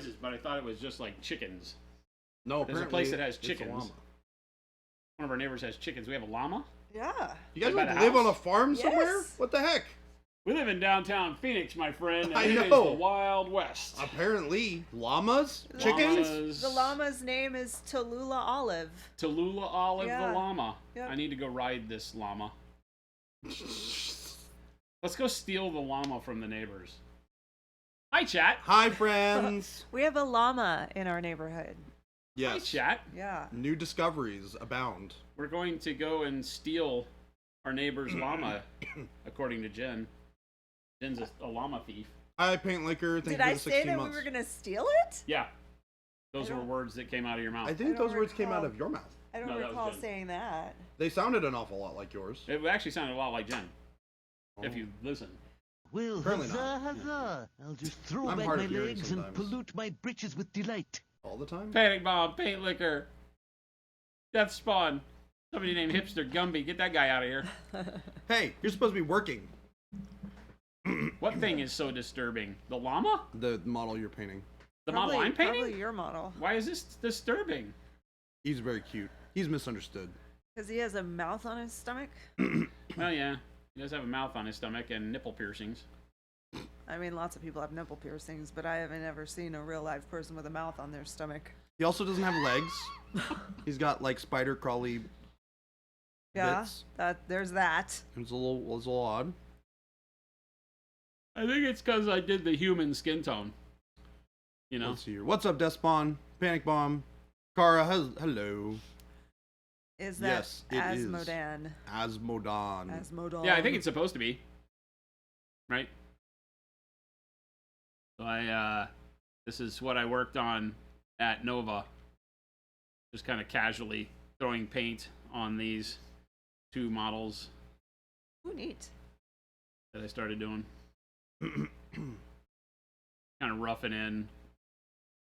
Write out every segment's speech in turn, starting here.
noises, but I thought it was just like chickens. No, there's a place that has it's a chickens. llama. One of our neighbors has chickens. We have a llama. Yeah. You guys Like by the live house? on a farm somewhere? Yes. What the heck? We live in downtown Phoenix, my friend, and I it is know. the Wild West. Apparently, llamas, chickens. Llamas. The llama's name is Tallulah Olive. Tallulah Olive Yeah. the llama. Yep. I need to go ride this llama. Let's go steal the llama from the neighbors. Hi, chat. Hi, friends. We have a llama in our neighborhood. Hi, Yes. chat. Yeah. New discoveries abound. We're going to go and steal our neighbor's llama, according to Jen. Jen's a llama thief. Hi, Paint Liquor. Thank Did you for I the say 16 that months. we were going to steal it? Yeah. Those I were don't- words that came out of your mouth. I think don't those words came out recall. of your mouth. I don't No, that was recall Jen. saying that. They sounded an awful lot like yours. It actually sounded a lot like Jen, if Oh. you listen. Well, Apparently huzzah, not. huzzah! I'll just throw I'm back hard my of hearing legs and sometimes. pollute my britches with delight. All the time? Panic Bomb, Paint Liquor, Death Spawn, somebody named Hipster Gumby. Get that guy out of here. Hey, you're supposed to be working. What thing is so disturbing? The llama? The model you're painting. The model I'm painting? Probably your model. Why is this disturbing? He's very cute. He's misunderstood. Because he has a mouth on his stomach. Well, yeah. He does have a mouth on his stomach and nipple piercings. I mean, lots of people have nipple piercings, but I haven't ever seen a real live person with a mouth on their stomach. He also doesn't have legs. He's got like spider crawly Yeah, bits. there's that. It's a little odd. I think it's because I did the human skin tone. You know? Let's see here. What's up, Despon? Panic Bomb. Kara, hello. Is that Yes, it is. Asmodan? Asmodon. Asmodon. Yeah, I think it's supposed to be. Right? So this is what I worked on at Nova. Just kind of casually throwing paint on these two models Ooh, neat. that I started doing. Kind of roughing in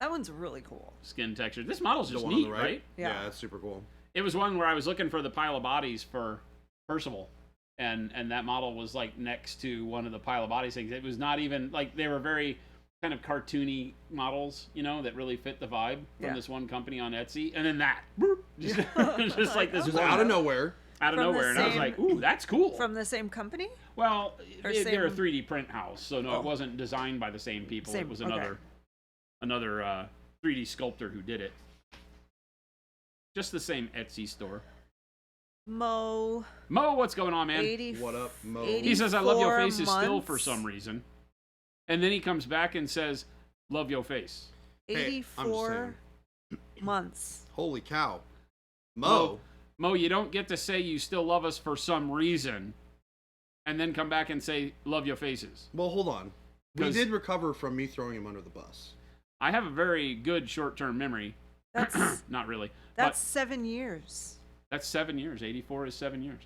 That one's really cool. skin texture. This model's The just one on neat, the right? Yeah. Yeah, that's super cool. It was one where I was looking for the pile of bodies for Percival. And that model was like next to one of the pile of bodies things. It was not even like they were very kind of cartoony models, you know, that really fit the vibe from Yeah. this one company on Etsy. And then that, just, just like this Just one out of nowhere. out of From the nowhere, and I was same- like, "Ooh, that's cool." From the same company? Well, Or they're a same- 3D print house, so no, Oh. it wasn't designed by the same people. Same- It was okay. another 3D sculptor who did it. Just the same Etsy store. Mo. Mo, what's going on, man? 80, What up, Mo? He says, "I love your 84 face" is still for months. some reason, and then he comes back and says, "Love your face." Hey, I'm just 84 months. Holy cow. Mo. Mo, you don't get to say you still love us for some reason, and then come back and say, "Love your faces." Well, hold on. We 'Cause- did recover from me throwing him under the bus. I have a very good short-term memory. That's Not really. that's 7 years. That's 7 years. 84 is 7 years.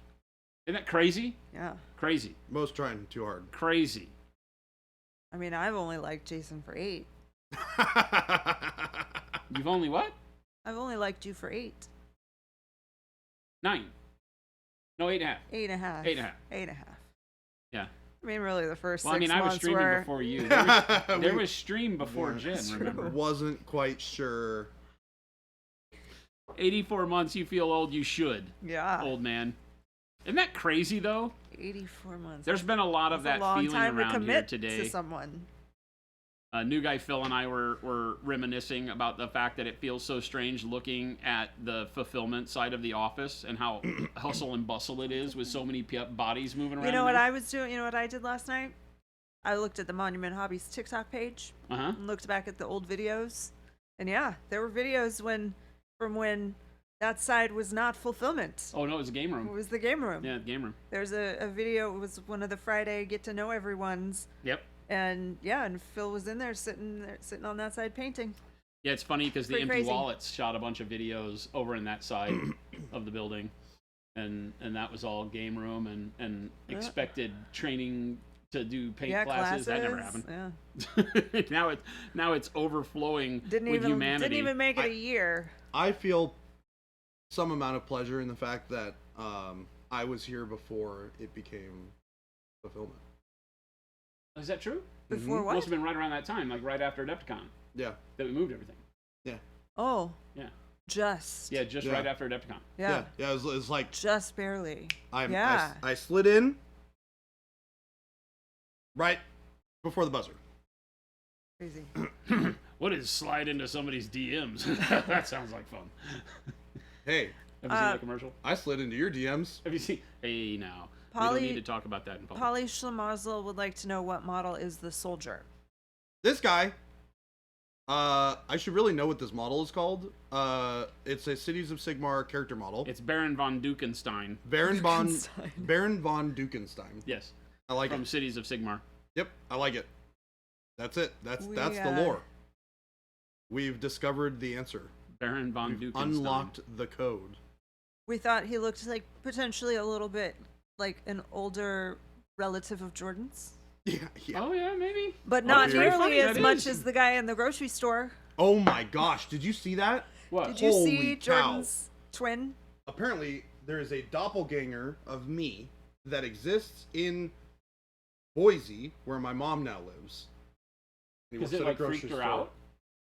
Isn't that crazy? Yeah. Crazy. Mo's trying too hard. Crazy. I mean, I've only liked Jason for 8. You've only what? I've only liked you for 8. 9. No, 8.5. 8.5. 8.5. 8.5. Yeah. I mean, really, the first Well, I 6 mean, I was months streaming were... before you. There We was stream before Jen, True. remember? wasn't quite sure. 84 months, you feel old, you should, Yeah. old man. Isn't that crazy, though? 84 months. There's been a lot of That's that a long feeling time to around here commit today. to someone. New Guy Phil and I were reminiscing about the fact that it feels so strange looking at the fulfillment side of the office and how hustle and bustle it is with so many bodies moving around. You know in what there. I was doing? You know what I did last night? I looked at the Monument Hobbies TikTok page Uh-huh. and looked back at the old videos. And yeah, there were videos from when that side was not fulfillment. Oh, no, it was a game It room. was the game room. Yeah, the game room. There's a video, it was one of the Friday get to know everyone's. Yep. And yeah, and Phil was in there sitting on that side painting. Yeah, it's funny because the Pretty Empty crazy. Wallets shot a bunch of videos over in that side of the building. And that was all game room and Yeah. expected training to do paint Yeah, classes. That never happened. Yeah. now it's overflowing Didn't with even humanity. didn't even make it a year. I feel some amount of pleasure in the fact that I was here before it became fulfillment. Is that true? Before Mhm. what? Must have been right around that time, like right after Adepticon. Yeah. that we moved everything. Oh. Yeah. Just. Yeah, just Yeah. right after Adepticon. Yeah. Yeah. It was like Just barely. I slid in right before the buzzer. Crazy. What is slide into somebody's DMs? That sounds like fun. Hey, Have you seen that commercial? I slid into your DMs. Have you seen? Hey, now. We Polly- don't need to talk about that in public. Polly Schlemazel would like to know what model is the soldier. This guy. I should really know what this model is called. It's a Cities of Sigmar character model. It's Baron von Dukenstein. Baron von Dukenstein. Dukenstein. Yes. I like From it. Cities of Sigmar. Yep, I like it. That's it. That's We, the lore. We've discovered the answer. Baron von We've Dukenstein. unlocked the code. We thought he looked like potentially a little bit like an older relative of Jordan's, Yeah, yeah. Oh, yeah, maybe. but Oh, not that's very nearly funny, as that much is. as the guy in the grocery store. Oh my gosh, did you see that? What? Did you see Holy cow. Jordan's twin? Apparently, there is a doppelganger of me that exists in Boise, where my mom now lives. He Is works it at a like grocery freaked her store. out?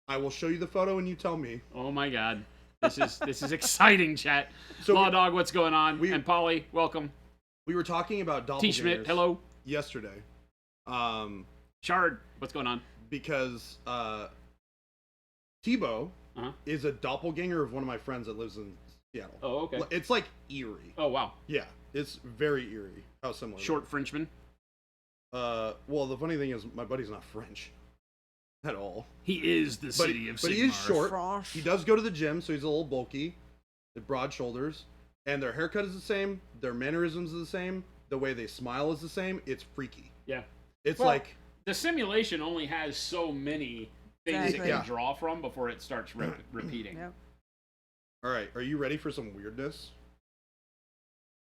I will show you the photo and you tell me. Oh my God. This is exciting, chat. So Law we- Dog, what's going on? we- And Polly, welcome. We were talking about T. Schmidt, doppelgangers hello. yesterday. Shard, what's going on? Because Tebow Uh-huh. is a doppelganger of one of my friends that lives in Seattle. Oh, okay. It's like eerie. Oh, wow. Yeah, it's very eerie. How similar. they Short Frenchman. are. Well, the funny thing is, my buddy's not French at all. He is the But, city of Sigmar. but he is short. Frosh. He does go to the gym, so he's a little bulky, with broad shoulders, and their haircut is the same. Their mannerisms are the same. The way they smile is the same. It's freaky. Yeah. It's Well, like The simulation only has so many things Exactly. it can Yeah. draw from before it starts repeating. Yep. all right. Are you ready for some weirdness?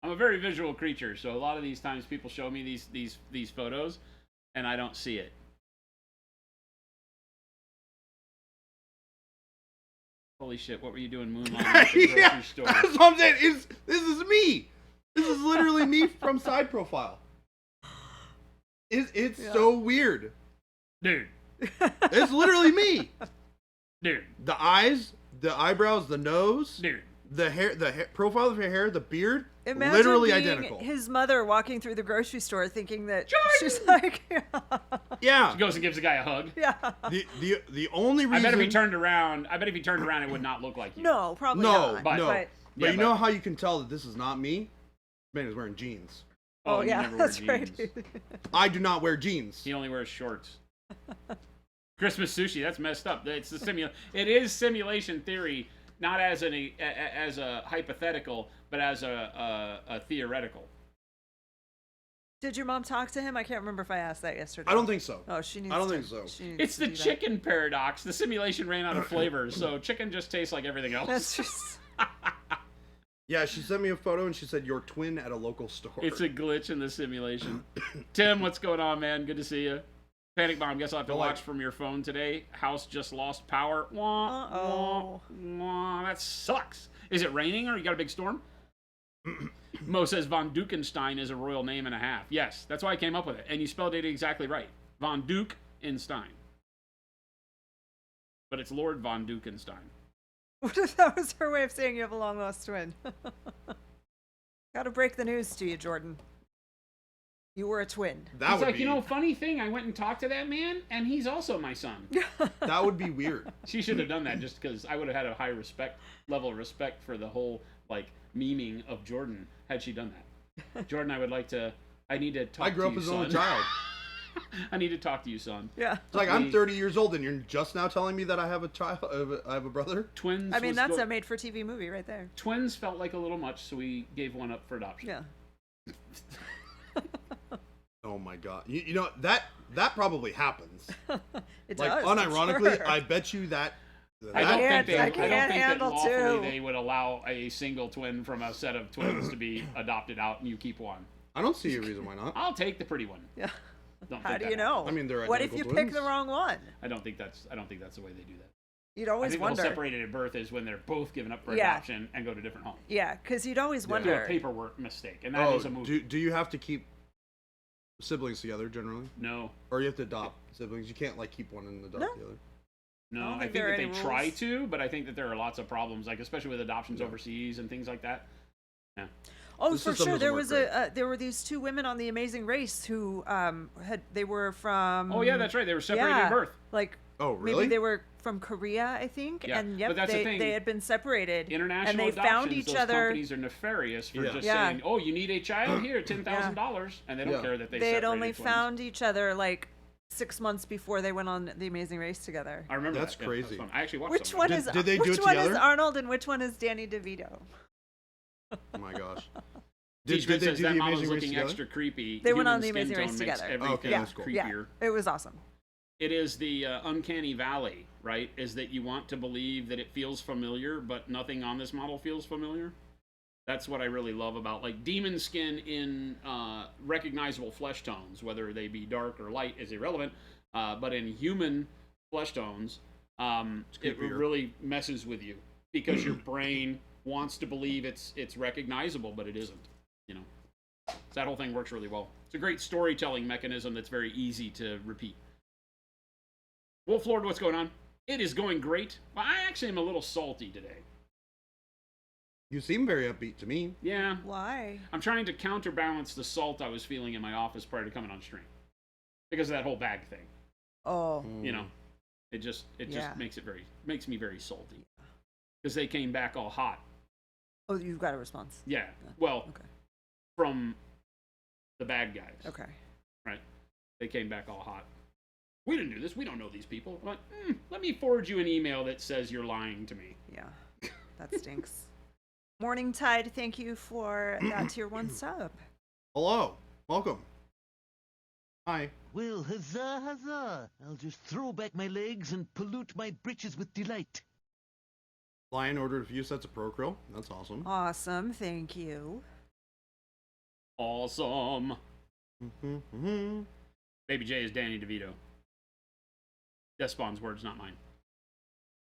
I'm a very visual creature, so a lot of these times people show me these photos, and I don't see it. Holy shit! What were you doing moonlighting at the grocery Yeah, store? that's what I'm saying. This is me. This is literally me from side profile. It's Yeah. so weird. Dude, It's literally me. dude, The eyes, the eyebrows, the nose, dude. the hair, profile of your hair, the beard, Imagine literally being identical. his mother walking through the grocery store thinking that she's like, Yeah. She goes and gives the guy a hug. yeah. The only reason I bet if he turned around, it would not look like you. No, probably no, not. but- no. But, But Yeah, you know how you can tell that this is not me? Man is wearing jeans. oh, you yeah, never wear that's right. jeans. I do not wear jeans. He only wears shorts. Christmas sushi, that's messed up. It's the It is simulation theory, not as a hypothetical, but as a theoretical. Did your mom talk to him? I can't remember if I asked that yesterday. I don't think so. Oh, she needs I don't to- think so. she needs It's to the do that. chicken paradox. The simulation ran out of flavors, so chicken just tastes like everything else. That's just. Yeah, she sent me a photo and she said your twin at a local store. It's a glitch in the simulation. Tim, what's going on, man? Good to see you. Panic Bomb, guess I'll have to Don't watch like- from your phone today. House just lost power. Wah, Uh-oh. wah, wah. That sucks. Is it raining or you got a big storm? Mo says Von Dukenstein is a royal name and a half. Yes, that's why I came up with it. And you spelled it exactly right. Von Duke in Stein. But it's Lord Von Dukenstein. What if that was her way of saying you have a long lost twin? Gotta break the news to you, Jordan. You were a twin. that He's would like, be you know, funny thing, I went and talked to that man, and he's also my son. that would be weird. She should have done that just because I would have had a high level of respect for the whole, like, memeing of Jordan had she done that. Jordan, I need to talk I grew to up you, as an only son. child. I need to talk to you, son. Yeah. It's like I'm 30 years old and you're just now telling me that I have a child. I have a brother. Twins. I mean, was that's a made for TV movie right there. Twins felt like a little much, so we gave one up for adoption. Yeah. Oh my god. You know that probably happens. It Like does. I'm unironically, sure. I bet you that. I don't can't- think I I don't can't think that handle lawfully two. they would allow a single twin from a set of twins to be adopted out, and you keep one. I don't see a reason why not. I'll take the pretty one. Yeah. Don't How think do that you know? I mean, they're What if you identical pick twins. the wrong one? I don't think that's the way they do that. You'd I always think wonder. the whole separated at birth is when they're both given up for Yeah. adoption and go to different homes. Yeah, because you'd always Do a wonder. paperwork mistake, and that is Oh, a movie. do you have to keep siblings together generally, No, or you have to adopt siblings? You can't like keep one and adopt No. the other. No, don't I think think there that are they any try rules. to, but I think that there are lots of problems, like especially with adoptions overseas and things like that. Yeah. Oh, The for system sure. doesn't There work was there were these two women on The Amazing Race who they were from. Oh yeah, that's right. They were separated yeah, at birth. like Oh, maybe really? they were from Korea, I think. Yeah, And yep, but that's the they thing. they had been separated. International and they adoptions, found each those other. companies are nefarious for Yeah. just Yeah. saying, "Oh, you need a child here, $10,000," and they don't Yeah. care that They they had only separated twins. found each other like 6 months before they went on The Amazing Race together. I remember That's that. Yeah, that was crazy. fun. I actually watched Which some of one that. is Did they do which it one is together? Arnold and which one is Danny DeVito? Oh my gosh. T-Schmidt they says do that the model's Amazing Race looking together? extra creepy. They went Human on The skin Amazing tone Race makes together. everything Okay, that's cool. Yeah, creepier. it was awesome. It is the uncanny valley, right? Is that you want to believe that it feels familiar, but nothing on this model feels familiar. That's what I really love about like demon skin in recognizable flesh tones, whether they be dark or light, is irrelevant. But in human flesh tones, it creepier. really messes with you because your brain wants to believe it's recognizable, but it isn't. You know, so that whole thing works really well. It's a great storytelling mechanism that's very easy to repeat. Wolf Lord, what's going on? It is going great. Well, I actually am a little salty today. You seem very upbeat to me. Yeah, Why? I'm trying to counterbalance the salt I was feeling in my office prior to coming on stream because of that whole bag thing. Oh, You know, it just Yeah. makes me very salty because they came back all hot. oh, you've got a response. Yeah, well, Okay. from the bad guys, Okay. right? They came back all hot. We didn't do this. We don't know these people. I'm like, let me forward you an email that says you're lying to me. Yeah, that stinks. Morning Tide, thank you for that tier 1 sub. Hello. Welcome. Hi. Well, huzzah, huzzah! I'll just throw back my legs and pollute my britches with delight. Lion ordered a few sets of Acryl. That's awesome. Awesome, thank you. Awesome. Mm-hmm. Baby J is Danny DeVito. Despawn's words, not mine.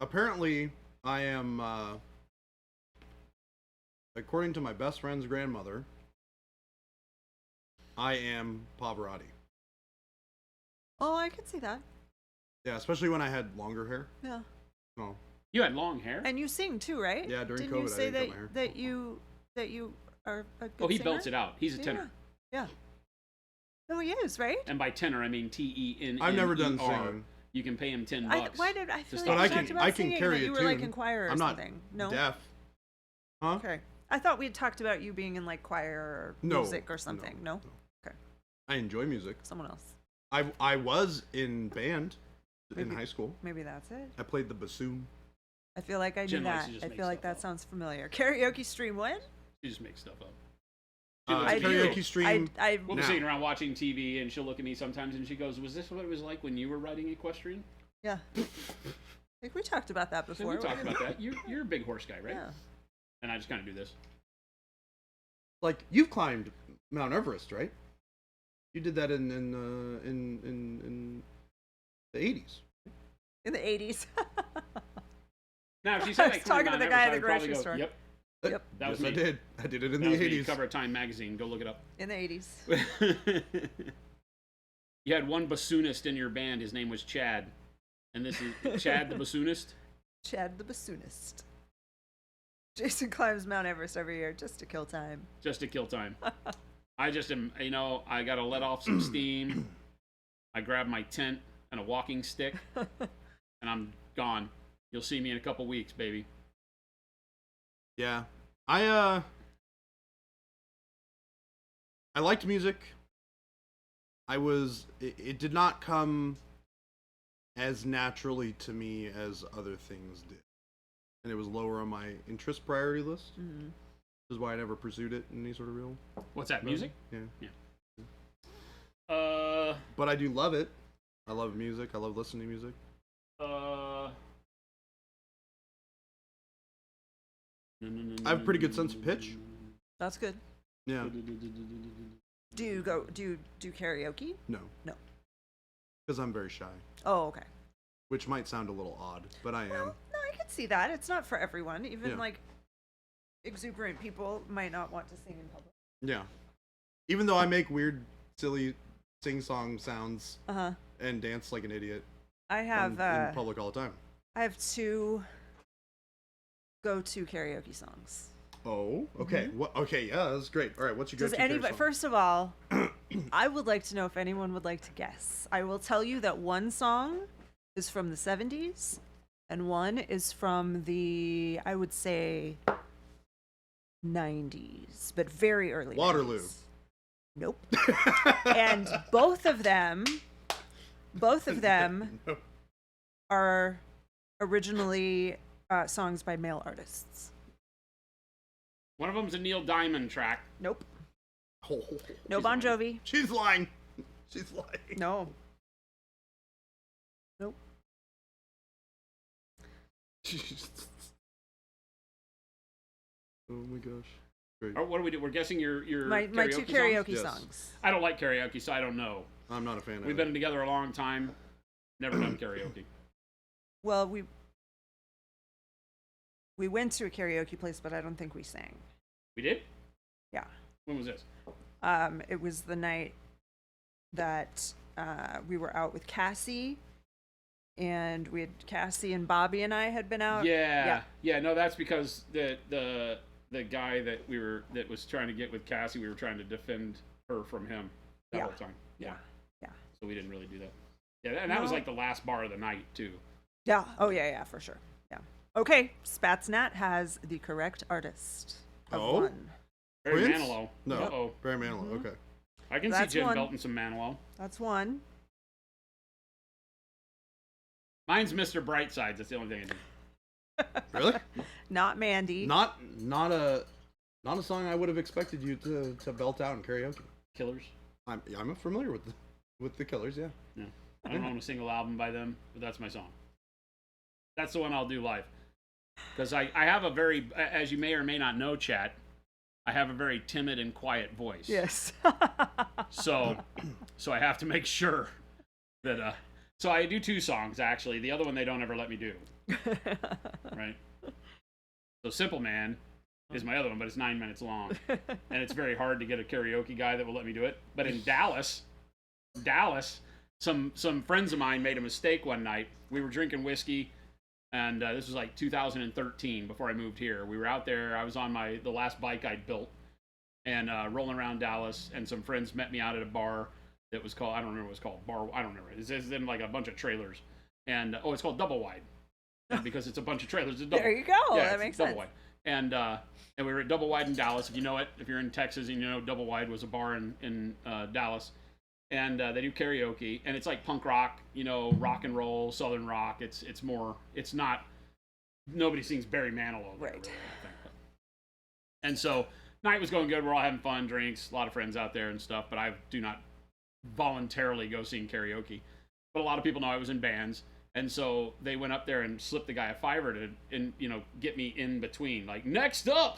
Apparently, I am, according to my best friend's grandmother, I am Pavarotti. Oh, I can see that. Yeah, especially when I had longer hair. Yeah. Oh, You had long hair? And you sing too, right? Yeah, during Didn't COVID, you I say didn't cut my hair. that you are a good Oh, he singer? belts it out. He's a tenor. Yeah. No, he is, right? And by tenor, I mean TEN. I've never done singing. You can pay him $10. Why did I feel stop like we singing. talked about I can singing, carry that a you were like tune. in choir or I'm not something? No. deaf. Huh? Okay. I thought we had talked about you being in like choir or No, music or something. No? Okay. I enjoy music. Someone else. I was in band in Maybe- high school. Maybe that's it. I played the bassoon. I feel like I knew Jen likes that. to just I make feel like stuff that up. sounds familiar. Karaoke stream when? She just makes stuff up. I do. Karaoke stream. I We'll be Now. sitting around watching TV, and she'll look at me sometimes, and she goes, "Was this what it was like when you were riding equestrian?" yeah. I think we talked about that So before. we talked about that. You're a big horse guy, right? Yeah. And I just kind of do this. Like you've climbed Mount Everest, right? You did that in the 80s. In the 80s. Now, if she I said was I climbed talking to Mount the guy at Everest, the I would probably grocery go, store. Yep, Yep. that was yes, me. I did. I did it in That was the me. 80s. Cover of Time magazine. Go look it up. In the 80s. You had one bassoonist in your band. His name was Chad, and this is Chad the bassoonist. Chad the bassoonist. Jason climbs Mount Everest every year just to kill time. Just to kill time. I just am, I got to let off some steam. I grab my tent and a walking stick, and I'm gone. You'll see me in a couple weeks, baby. Yeah. I liked music. It did not come as naturally to me as other things did. And it was lower on my interest priority list. Mm-hmm. Which is why I never pursued it in any sort of real. What's that, music? Yeah. But But I do love it. I love music. I love listening to music. I have a pretty good sense of pitch. That's good. Yeah. Do you do karaoke? No. No. Because I'm very shy. Oh, okay. Which might sound a little odd, but I am. Well, no, I can see that. It's not for everyone. Even Yeah. like exuberant people might not want to sing in public. Yeah. Even though I make weird, silly sing-song sounds Uh huh. and dance like an idiot I have in public all the time. I have two go-to karaoke songs. Oh, okay. What? Okay, yeah, that's great. All right, what's your Does go-to anybody? song? First of all, I would like to know if anyone would like to guess. I will tell you that one song is from the 70s, and one is from the, I would say, 90s, but very early. Waterloo. 90s. Nope. And both of them Nope. are originally songs by male artists. One of them's a Neil Diamond track. Nope. Oh, No Bon Jovi. she's lying. She's lying. No. Nope. Oh my gosh. Great. Or what do we do? We're guessing your My karaoke two songs? karaoke Yes. songs. I don't like karaoke, so I don't know. I'm not a fan of We've it. been together a long time. Never done karaoke. Well, we went to a karaoke place, but I don't think we sang. We did? Yeah. When was this? It was the night that we were out with Cassie, and Cassie and Bobby and I had been out. Yeah. No, that's because the guy that was trying to get with Cassie, we were trying to defend her from him that whole time. Yeah. So we didn't really do that. Yeah, and that was like the last bar of the night too. Yeah. Oh, yeah, for sure. Yeah. Okay, Spatsnat has the correct artist of Oh? one. Barry Prince? Manilow. No. Uh-oh. Barry Manilow. Okay. I can That's see Jim one. belting some Manilow. That's one. Mine's Mr. Brightside. That's the only thing I do. Really? Not Mandy. Not a song I would have expected you to belt out in karaoke. Killers. I'm familiar with the Killers. Yeah. Yeah. I don't own a single album by them, but that's my song. That's the one I'll do live. Because I have a very, as you may or may not know, chat, I have a very timid and quiet voice. Yes. So I have to make sure that, so I do two songs, actually. The other one they don't ever let me do. Right? So Simple Man is my other one, but it's 9 minutes long. And it's very hard to get a karaoke guy that will let me do it. But in Dallas, some friends of mine made a mistake one night. We were drinking whiskey, and this was like 2013 before I moved here. We were out there. I was on the last bike I'd built, and rolling around Dallas. And some friends met me out at a bar that was called, I don't remember what it was called. Bar, I don't remember. It's in like a bunch of trailers, and it's called Double Wide, and because it's a bunch of trailers. It's double, There you go. yeah, That it's makes Double sense. Wide. And we were at Double Wide in Dallas. If you know it, if you're in Texas and you know Double Wide was a bar in Dallas. And they do karaoke, and it's like punk rock, rock and roll, southern rock. It's not, nobody sings Barry Manilow there, Right. really, I think. And so, night was going good. We're all having fun, drinks, a lot of friends out there and stuff, but I do not voluntarily go sing karaoke. But a lot of people know I was in bands, and so they went up there and slipped the guy a $5 to get me in between. Like, next up,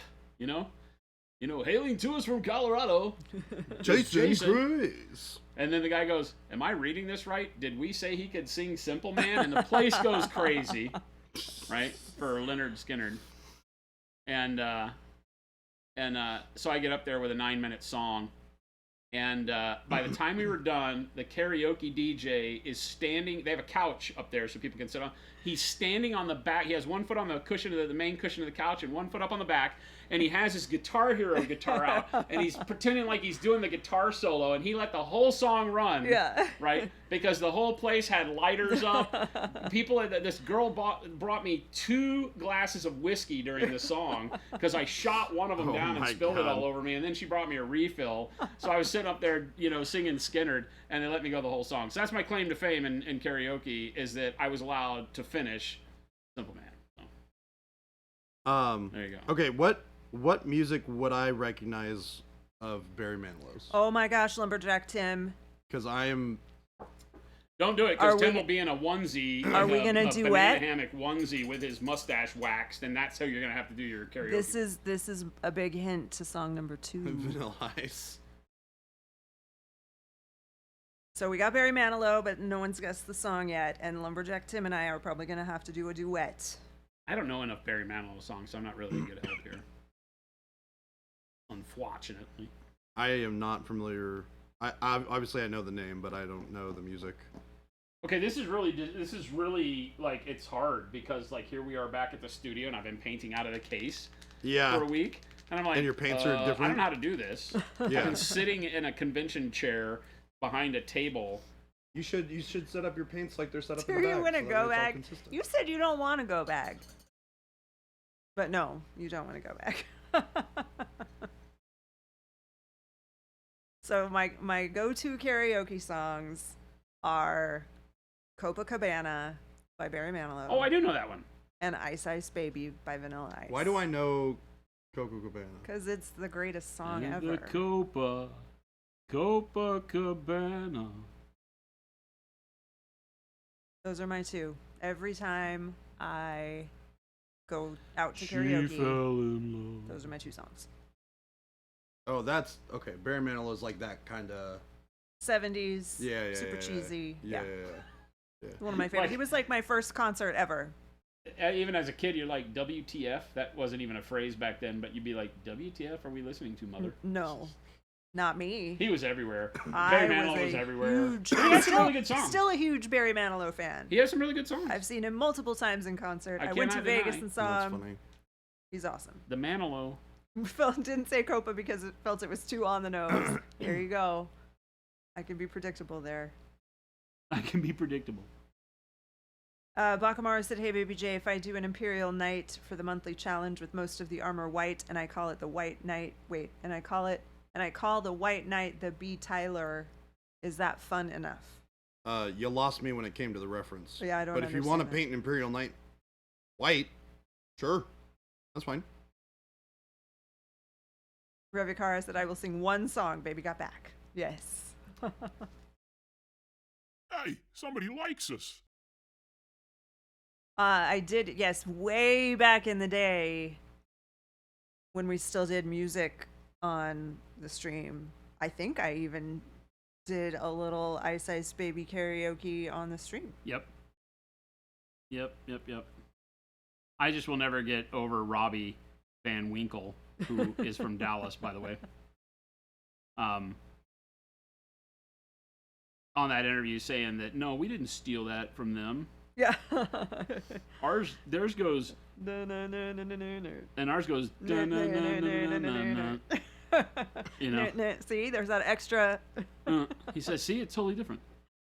hailing to us from Colorado, Jason Cruz. and then the guy goes, "Am I reading this right? Did we say he could sing Simple Man?" And the place goes crazy, right, for Leonard Skinner. And so I get up there with a 9-minute song, and by the time we were done, the karaoke DJ is standing. They have a couch up there so people can sit on. He's standing on the back. He has one foot on the cushion of the main cushion of the couch and one foot up on the back. And he has his Guitar Hero guitar out, and he's pretending like he's doing the guitar solo, and he let the whole song run, Yeah. right? Because the whole place had lighters up. This girl brought me 2 glasses of whiskey during the song, because I shot one of them Oh down and my spilled it God. all over me, and then she brought me a refill. So I was sitting up there, singing Skinnerd, and they let me go the whole song. So that's my claim to fame in karaoke, is that I was allowed to finish Simple Man. So, there you go. Okay, what music would I recognize of Barry Manilow's? Oh my gosh, Lumberjack Tim. Because I am. Don't do it, Are because we- Tim will be in a onesie. Are we gonna a duet? banana hammock onesie with his mustache waxed, and that's how you're gonna have to do your karaoke. This is a big hint to song number 2. Vanilla Ice. So we got Barry Manilow, but no one's guessed the song yet, and Lumberjack Tim and I are probably gonna have to do a duet. I don't know enough Barry Manilow songs, so I'm not really a good help here. Unfortunately. I am not familiar. I obviously I know the name, but I don't know the music. Okay, this is really like it's hard because like here we are back at the studio and I've been painting out of the case for a week, and I'm like, And your paints are different? I don't know how to do this. Yeah. I've been sitting in a convention chair behind a table. You should set up your paints like they're set up Do in the bag. you want to so that go it's all back? consistent. You said you don't want to go back. But no, you don't want to go back. So my go-to karaoke songs are Copacabana by Barry Manilow. Oh, I do know that one. And Ice Ice Baby by Vanilla Ice. Why do I know Coco Cabana? Because it's the greatest song In ever. the Copacabana. Those are my two. Every time I go out to She karaoke, fell in love. those are my two songs. Oh, that's okay. Barry Manilow is like that kind of 70s, yeah, super yeah, cheesy. yeah. One of my favorite. Like- He was like my first concert ever. Even as a kid, you're like, WTF? That wasn't even a phrase back then, but you'd be like, WTF are we listening to, mother? No, not me. He was everywhere. I Barry Manilow was a everywhere. huge- He had some really good songs. Still a huge Barry Manilow fan. He has some really good songs. I've seen him multiple times in concert. I I went to cannot Vegas deny. and saw That's him. funny. He's awesome. The Manilow. Phil didn't say Copa because it felt it was too on the nose. Here you go. I can be predictable there. I can be predictable. Bakamara said, "Hey, Baby J, if I do an Imperial Knight for the monthly challenge with most of the armor white, and I call it the White Knight, and I call the White Knight the B. Tyler, is that fun enough?" You lost me when it came to the reference. Yeah, I don't But if you want to understand that. paint an Imperial Knight white, sure, that's fine. Revikara said, "I will sing one song, Baby Got Back." Yes. Hey, somebody likes us. I did, yes, way back in the day when we still did music on the stream. I think I even did a little Ice Ice Baby karaoke on the stream. Yep. I just will never get over Robbie Van Winkle, who is from Dallas, by the way. On that interview saying that, no, we didn't steal that from them. Yeah. Theirs goes, No, no, no, no, no, no, no. and ours goes, No, no, no, no, no, no, no, no. you know. See, there's that extra. He says, see, it's totally different.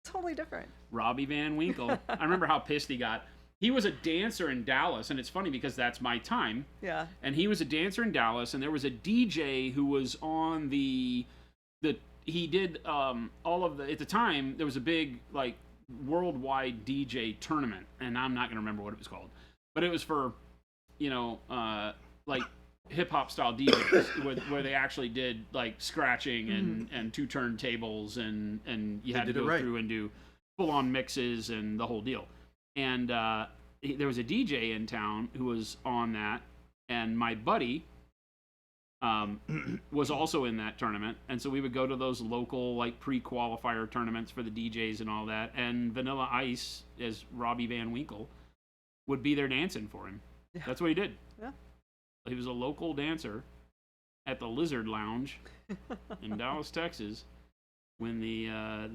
Totally different. Robbie Van Winkle. I remember how pissed he got. He was a dancer in Dallas, and it's funny because that's my time. Yeah. And he was a dancer in Dallas, and there was a DJ who was on he did all of the, at the time, there was a big, like, worldwide DJ tournament, and I'm not going to remember what it was called. But it was for, like, hip-hop style DJs, where they actually did, like, scratching and two turntables, and you had to go through and do full-on mixes and the whole deal. And there was a DJ in town who was on that, and my buddy was also in that tournament, and so we would go to those local, like, pre-qualifier tournaments for the DJs and all that, and Vanilla Ice, as Robbie Van Winkle, would be there dancing for him. Yeah. That's what he did. Yeah. He was a local dancer at the Lizard Lounge in Dallas, Texas, when the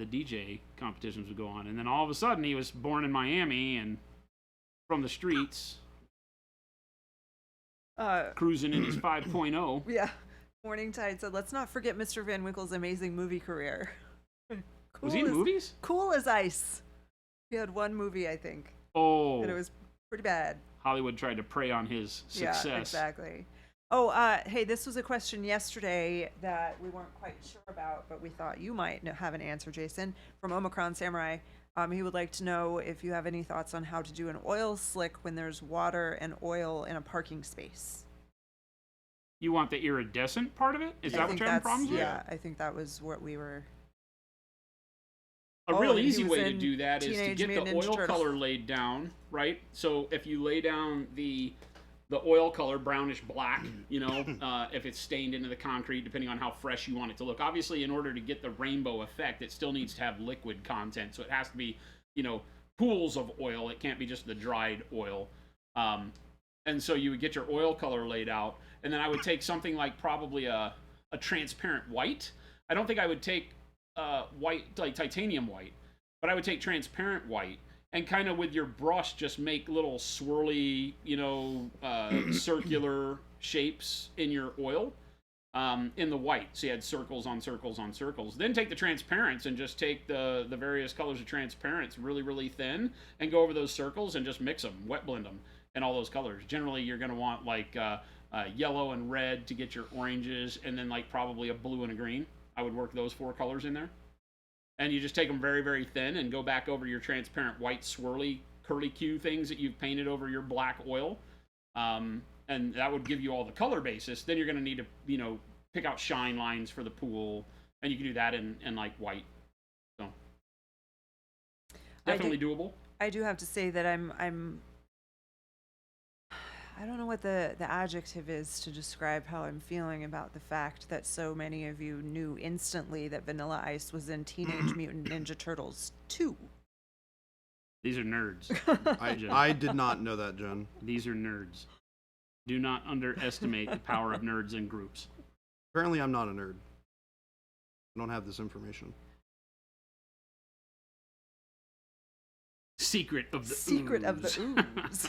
DJ competitions would go on. And then all of a sudden, he was born in Miami and from the streets, cruising in his 5.0. Yeah. Morning Tide said, "Let's not forget Mr. Van Winkle's amazing movie career." Was he in movies? Cool as ice. He had one movie, I think, Oh, and it was pretty bad. Hollywood tried to prey on his success. Yeah, exactly. Oh, hey, this was a question yesterday that we weren't quite sure about, but we thought you might have an answer, Jason, from Omicron Samurai. He would like to know if you have any thoughts on how to do an oil slick when there's water and oil in a parking space. You want the iridescent part of it? Is I that what think you're having that's- problems with? Yeah, I think that was what we were. A Oh, real and he easy was way to in do that is to Teenage get the Mutant Ninja oil Turtles. color laid down, right? So if you lay down the oil color, brownish black, if it's stained into the concrete, depending on how fresh you want it to look. Obviously, in order to get the rainbow effect, it still needs to have liquid content. So it has to be, pools of oil. It can't be just the dried oil. And so you would get your oil color laid out. And then I would take something like probably a transparent white. I don't think I would take white, like titanium white. But but I would take transparent white and kind of with your brush just make little swirly, circular shapes in your oil in the white. So you had circles on circles on circles. Then take the transparents and just take the various colors of transparents really, really thin and go over those circles and just mix them, wet blend them in all those colors. Generally, you're going to want like yellow and red to get your oranges, and then like probably a blue and a green. I would work those 4 colors in there. And you just take them very, very thin and go back over your transparent white swirly curly Q things that you've painted over your black oil. And that would give you all the color basis. Then you're going to need to, pick out shine lines for the pool. And you can do that in like white. So definitely doable. I do have to say that I don't know what the adjective is to describe how I'm feeling about the fact that so many of you knew instantly that Vanilla Ice was in Teenage Mutant Ninja Turtles 2. These are nerds. I did not know that, Jen. These are nerds. Do not underestimate the power of nerds in groups. Apparently, I'm not a nerd. I don't have this information. Secret of the Secret ooze. of the ooze.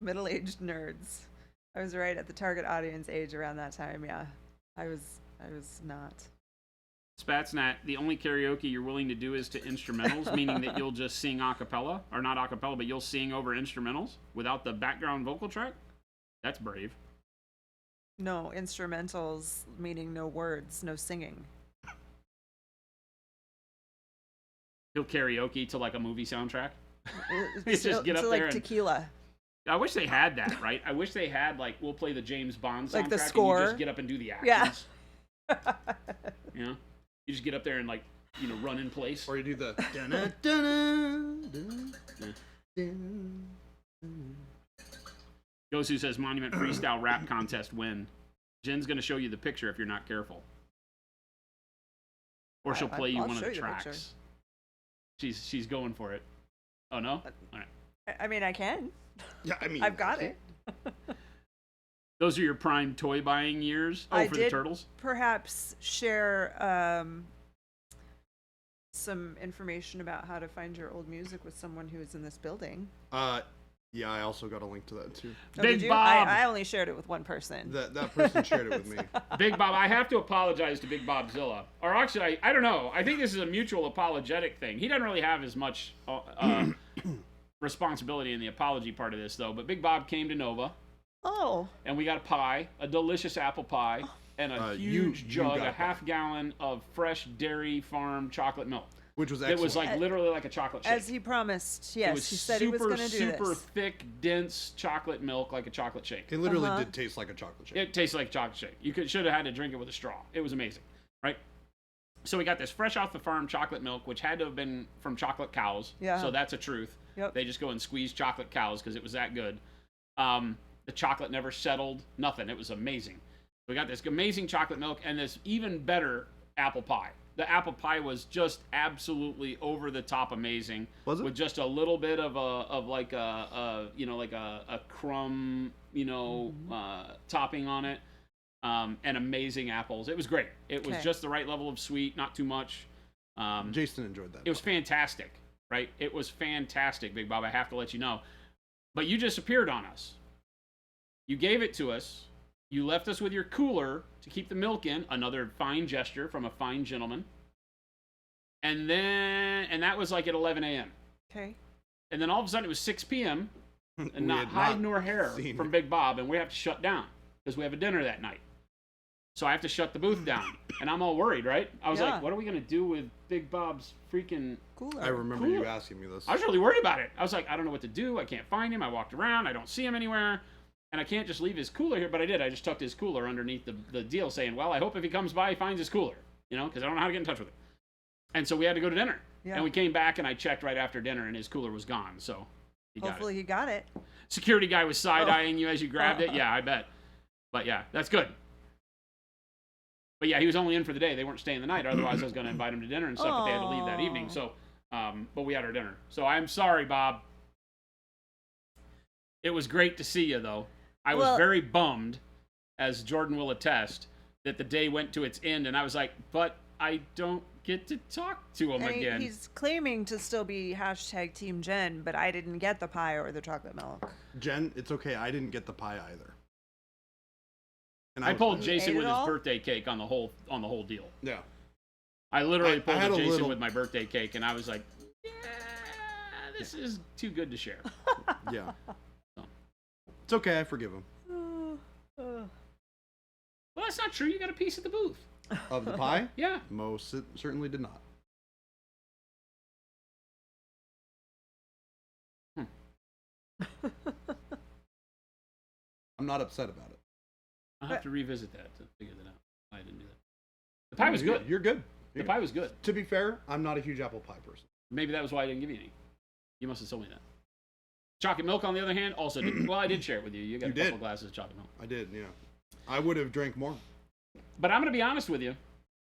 Middle-aged nerds. I was right at the target audience age around that time. Yeah, I was not. Spatsnat, the only karaoke you're willing to do is to instrumentals, meaning that you'll just sing a cappella, or not a cappella, but you'll sing over instrumentals without the background vocal track? That's brave. No, instrumentals, meaning no words, no singing. He'll karaoke to like a movie soundtrack. It's just get up to there like and- tequila. I wish they had that, right? I wish they had, like, we'll play the James Bond soundtrack, Like the and score? you just get up and do the actions. Yeah. You know? You just get up there and, like, run in place. Or you do the. Gosu says, Monument Freestyle Rap Contest win. Jen's going to show you the picture if you're not careful. Or she'll play you I'll one of show the you the picture. tracks. She's going for it. Oh, no? All right. I mean, I can. Yeah, I mean, I've got it. Those are your prime toy buying years? Oh, I for did the turtles? Perhaps share some information about how to find your old music with someone who is in this building. Yeah, I also got a link to that too. Oh, Big did you? Bob! I only shared it with one person. That person shared it with me. Big Bob, I have to apologize to Big Bobzilla. Or actually, I don't know. I think this is a mutual apologetic thing. He doesn't really have as much responsibility in the apology part of this, though. But Big Bob came to Nova, Oh. and we got a pie, a delicious apple pie, and a huge you jug, got a a half gallon of fresh dairy farm chocolate milk. Which was It excellent. was like literally like a chocolate shake. As he promised, It yes, was he said he was going to do super this. thick, dense chocolate milk, like a chocolate shake. It literally Uh-huh. did taste like a chocolate chip. It tastes like chocolate shake. You should have had to drink it with a straw. It was amazing, right? So we got this fresh off the farm chocolate milk, which had to have been from chocolate cows. Yeah. So that's a truth. Yep. They just go and squeeze chocolate cows because it was that good. The chocolate never settled. Nothing. It was amazing. We got this amazing chocolate milk and this even better apple pie. The apple pie was just absolutely over the top amazing. Was it? With just a little bit of a crumb, topping on it, and amazing apples. It was great. It was Okay. just the right level of sweet, not too much. Jason enjoyed that. It was fantastic, right? It was fantastic, Big Bob. I have to let you know. But you just appeared on us. You gave it to us. You left us with your cooler to keep the milk in. Another fine gesture from a fine gentleman. And that was like at 11 a.m. Okay. And then all of a sudden it was 6 p.m. and We not had hide nor hair seen from it. Big Bob, and we have to shut down because we have a dinner that night. So I have to shut the booth down, and I'm all worried, right? I was Yeah. like, what are we going to do with Big Bob's freaking... Cooler. I remember Cool. you asking me this. I was really worried about it. I was like, I don't know what to do. I can't find him. I walked around. I don't see him anywhere. And I can't just leave his cooler here, but I did. I just tucked his cooler underneath the deal saying, well, I hope if he comes by, he finds his cooler, because I don't know how to get in touch with him. And so we had to go to dinner. Yeah. And we came back, and I checked right after dinner, and his cooler was gone. So he got it. Hopefully he got it. Security guy was side-eyeing you as you grabbed it. Yeah, I bet. But yeah, that's good. But yeah, he was only in for the day. They weren't staying the night. Otherwise, I was going to invite him to dinner and stuff, but they had to leave that evening. So, but we had our dinner. So I'm sorry, Bob. It was great to see you, though. I was Well- very bummed, as Jordan will attest, that the day went to its end, and I was like, but I don't get to talk to him And again. he's claiming to still be hashtag Team Jen, but I didn't get the pie or the chocolate milk. Jen, it's okay. I didn't get the pie either. And I pulled You Jason ate with it his all? birthday cake on the whole deal. Yeah. I literally I pulled had a a Jason little- with my birthday cake, and I was like, yeah, this is too good to share. Yeah. It's okay. I forgive him. Well, that's not true. You got a piece of the booth. Of the pie? Yeah. Most certainly did not. I'm not upset about it. I'll have to revisit that to figure that out. I didn't do that. The pie was You're good. You're good. The pie was good. To be fair, I'm not a huge apple pie person. Maybe that was why I didn't give you any. You must have told me that. Chocolate milk, on the other hand, also didn't. Well, I did share it with you. You got You a couple did. glasses of chocolate milk. I did, yeah. I would have drank more. But I'm going to be honest with you.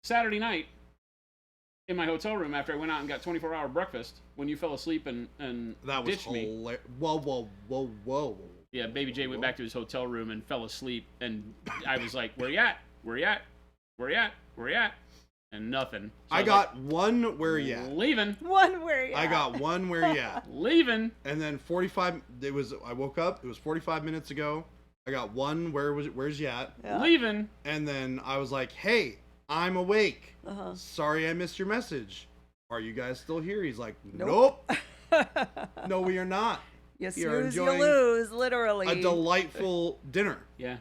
Saturday night, in my hotel room, after I went out and got 24-hour breakfast, when you fell asleep and That was ditched me. hilarious. Whoa. Yeah, Baby J went back to his hotel room and fell asleep, and I was like, where you at? Where you at? Where you at? Where you at? And nothing. So I was got one where like, you at. Leaving. One where you I got one where you at. Leaving. And then 45, I woke up, it was 45 minutes ago. I got one, where's you at? Yeah. Leaving. And then I was like, hey, I'm awake. Uh-huh. Sorry I missed your message. Are you guys still here? He's like, Nope. no, we are not. You You're snooze, you enjoying lose, literally. A delightful dinner. Yeah.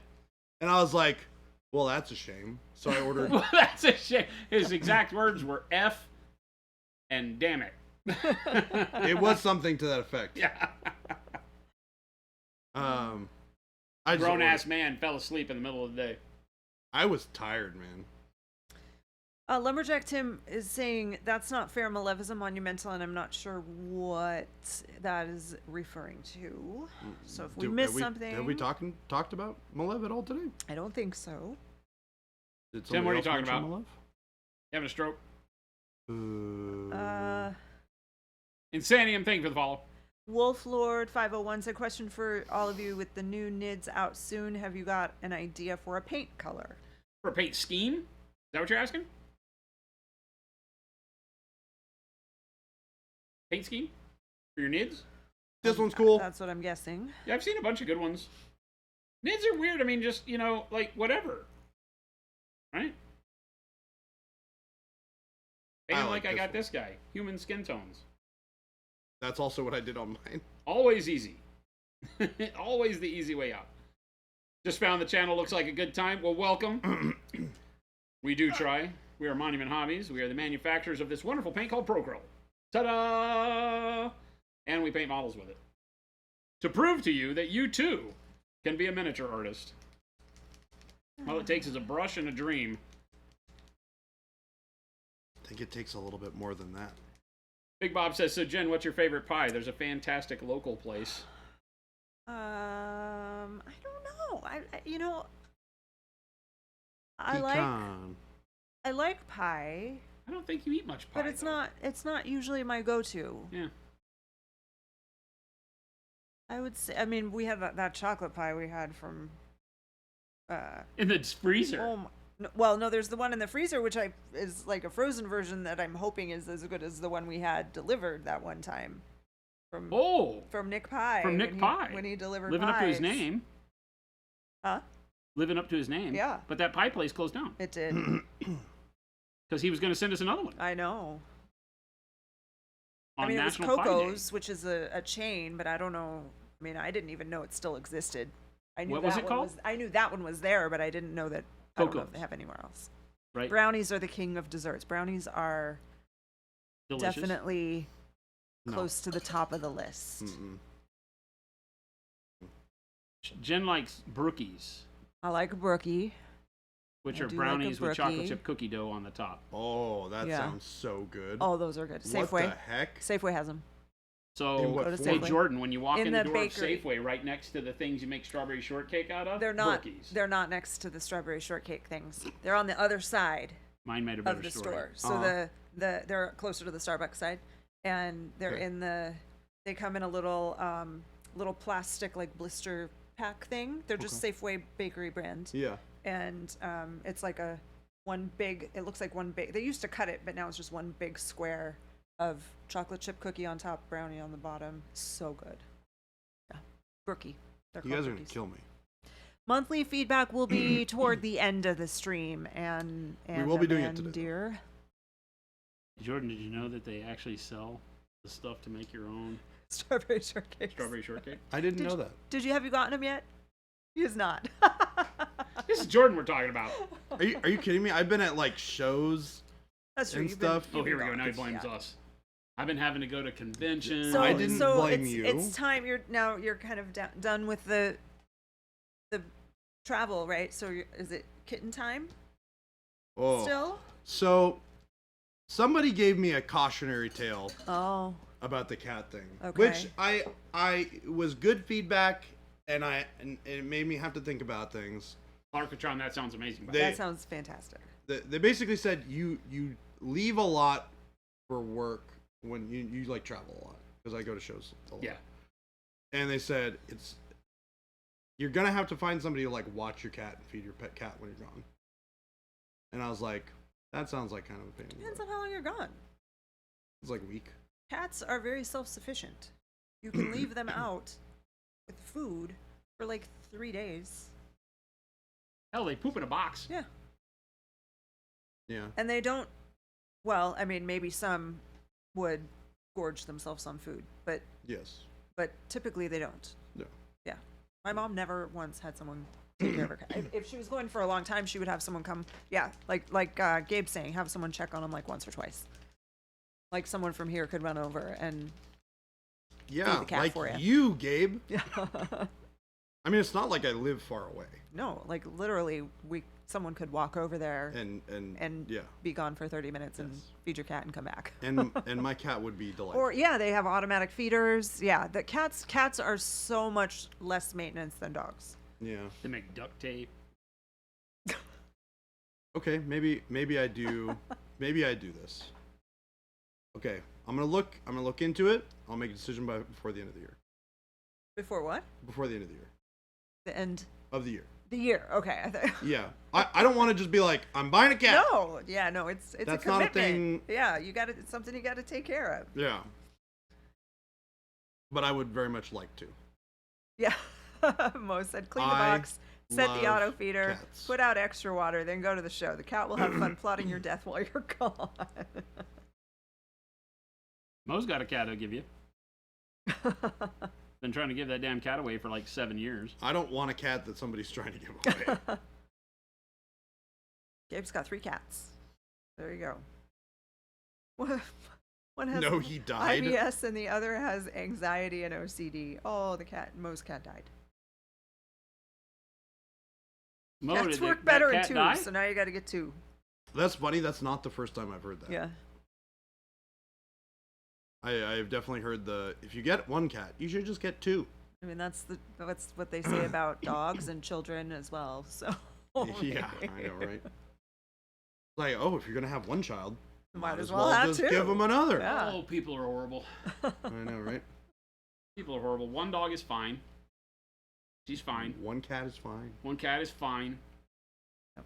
And I was like, well, that's a shame. So I ordered. Well, that's a shame. His exact words were F and damn it. It was something to that effect. Yeah. I just Grown ordered- ass man fell asleep in the middle of the day. I was tired, man. Lumberjack Tim is saying that's not fair. Malev is a monumental, and I'm not sure what that is referring to. So if we missed something, Have we talked about Malev at all today? I don't think so. Did Tim, what are you somebody talking else about? You having a stroke? mention Malev? Insanium, thank you for the follow. Wolf Lord 501 said, question for all of you: with the new NIDS out soon, have you got an idea for a paint color? For a paint scheme? Is that what you're asking? Paint scheme? For your NIDS? This one's cool. That's what I'm guessing. Yeah, I've seen a bunch of good ones. NIDS are weird. I mean, just, like, whatever. Right? Paint like I this got one. this guy. Human skin tones. That's also what I did on mine. Always easy. Always the easy way out. Just found the channel looks like a good time. Well, welcome. We do try. We are Monument Hobbies. We are the manufacturers of this wonderful paint called Acryl. Ta-da! And we paint models with it. To prove to you that you, too, can be a miniature artist. All it takes is a brush and a dream. I think it takes a little bit more than that. Big Bob says, so Jen, what's your favorite pie? There's a fantastic local place. I don't know. Pecan. I like pie, I don't think you eat much pie, but it's though. not usually my go-to. Yeah. I would say, we had that chocolate pie we had from In the freezer. oh no, there's the one in the freezer which is like a frozen version that I'm hoping is as good as the one we had delivered that one time from Nick Pie. From Nick Pie. when he delivered Living up to his pies. name. Huh? Living up to his name. Yeah. But that pie place closed down It did. because he was going to send us another one I know. on it was National Pie Day. Coco's, which is a chain, but I don't know. I didn't even know it still existed. I knew What was that it one called? I knew that one was there, but I didn't know that. I don't know if Coco's. they have anywhere else. Right. Brownies are the king of desserts. Brownies are Delicious. definitely No. close to the top of the list. Mm-mm. Jen likes brookies, I like a brookie. which I are do like a brownies with chocolate brookie. chip cookie dough on the top. Oh, that Yeah. sounds so good. Oh, those are good. what Safeway. the heck? Safeway has them. So, In what Go to hey Safeway. Jordan, when you walk In in the the door bakery. of Safeway, right next to the things you make strawberry shortcake out of, They're not. brookies. They're not next to the strawberry shortcake things. They're on the other side Mine made a better of the story. store. So Uh-huh. they're closer to the Starbucks side, and they're Okay. in the. They come in a little plastic like blister pack thing. They're just Safeway bakery brand. Yeah. And it's like a one big, it looks like one big, they used to cut it, but now it's just one big square of chocolate chip cookie on top, brownie on the bottom. So good. Yeah. Brookie. They're You called guys are gonna Brookies. kill me. Monthly feedback will be toward the end of the stream, and We will be doing it today. dear. Jordan, did you know that they actually sell the stuff to make your own Strawberry shortcake. strawberry shortcake? I didn't know that. Have you gotten them yet? He has not. This is Jordan we're talking about. Are you kidding me? I've been at like shows. That's true. And you've been- stuff. Oh, you've here been we go. Now he gone. blames Yeah. us. I've been having to go to conventions. So, I didn't so blame it's, you. It's time. You're kind of done with the travel, right? So is it kitten time Oh. still? So somebody gave me a cautionary tale Oh, about the cat thing, Okay. which I was good feedback, and it made me have to think about things. Larkatron, that sounds amazing. by the They- way. that sounds fantastic. They basically said you leave a lot for work when you like travel a lot, because I go to shows a lot. Yeah. And they said you're gonna have to find somebody to like watch your cat and feed your pet cat when you're gone. And I was like, that sounds like kind of a pain in the Depends butt. on how long you're gone. It's like a week. Cats are very self-sufficient. You can leave them out with food for like 3 days. Hell, they poop in a box. Yeah. Yeah. And they don't, well, I mean, maybe some would gorge themselves on food, but Yes. typically they don't. No. Yeah. My mom never once had someone take care of her cat. If she was going for a long time, she would have someone come, yeah, like Gabe's saying, have someone check on them like once or twice. Like someone from here could run over and, Yeah, the cat like for ya. you, Gabe. yeah. I mean, it's not like I live far away, No, like literally someone could walk over there and yeah, be gone for 30 minutes and Yes. feed your cat and come back. and my cat would be delightful. Or yeah, they have automatic feeders. Yeah, the cats are so much less maintenance than dogs. Yeah. They make duct tape. Okay, maybe I do. Maybe I do this. Okay, I'm gonna look into it. I'll make a decision before the end of the year. Before what? Before the end of the year. The end. Of the year. The year. Okay. Yeah. I don't want to just be like, I'm buying a cat. No. Yeah. No. It's That's a not a commitment. thing. Yeah. It's something you got to take care of. Yeah. But I would very much like to. Yeah. Mo said, clean the I box, set the love auto feeder, cats. put out extra water, then go to the show. The cat will have fun plotting your death while you're gone. Mo's got a cat I'll give you. Been trying to give that damn cat away for like 7 years. I don't want a cat that somebody's trying to give away. Gabe's got 3 cats. There you go. One has No, he died. IBS and the other has anxiety and OCD. Oh, Mo's cat died. Mo, Cats did work that better in cat 2, die? so now you got to get 2. That's funny. That's not the first time I've heard that. Yeah. I've definitely heard if you get 1 cat, you should just get 2. I mean, that's what they say about dogs and children as well. So Yeah, I know, right? Like, oh, if you're gonna have 1 child, might as well have just 2. give them another. Yeah. Oh, people are horrible. I know, right? People are horrible. 1 dog is fine. She's fine. 1 cat is fine. 1 cat is fine.